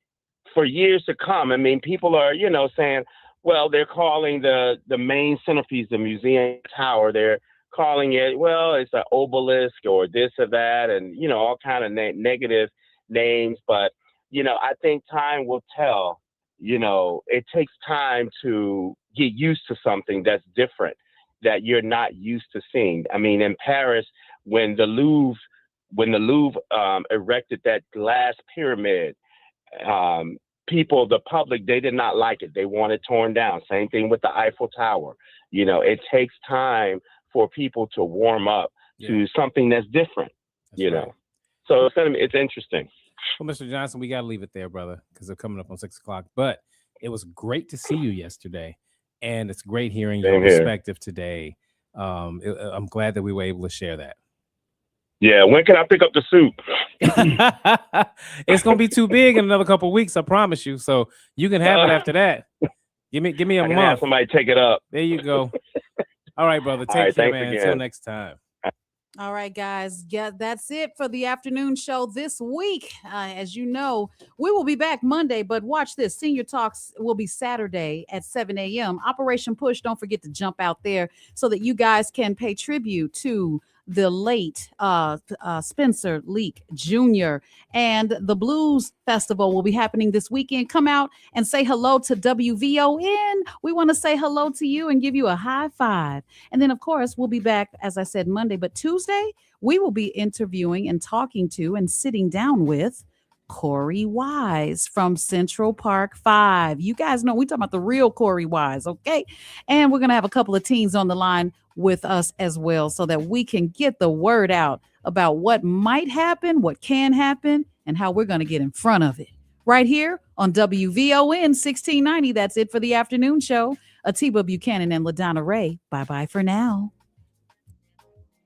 for years to come, people are, saying, well, they're calling the main centerpiece, the museum tower, they're calling it, well, it's an obelisk or this or that, and, all kind of negative names. But, I think time will tell. It takes time to get used to something that's different, that you're not used to seeing. In Paris, when the Louvre erected that glass pyramid, the public, they did not like it. They want it torn down. Same thing with the Eiffel Tower. It takes time for people to warm up to something that's different, right. So it's interesting. Well, Mr. Johnson, we got to leave it there, brother, because they're coming up on 6 o'clock. But it was great to see you yesterday. And it's great hearing your perspective today. I'm glad that we were able to share that. Yeah, when can I pick up the soup? It's gonna be too big in another couple of weeks, I promise you. So you can have it after that. Give me a month. Have somebody take it up. There you go. All right, brother. Take care, man. Until next time. All right, guys. Yeah, that's it for the afternoon show this week. As you know, we will be back Monday, but watch this. Senior Talks will be Saturday at 7 a.m. Operation Push. Don't forget to jump out there so that you guys can pay tribute to the late Spencer Leak Jr. And the Blues Festival will be happening this weekend. Come out and say hello to WVON. We want to say hello to you and give you a high five. And then, of course, we'll be back, as I said, Monday. But Tuesday, we will be interviewing and talking to and sitting down with Corey Wise from Central Park 5. You guys know we're talking about the real Corey Wise, okay? And we're going to have a couple of teens on the line with us as well so that we can get the word out about what might happen, what can happen, and how we're going to get in front of it. Right here on WVON 1690. That's it for the afternoon show. ATIBA, Buchanan, and LaDonna Ray. Bye-bye for now.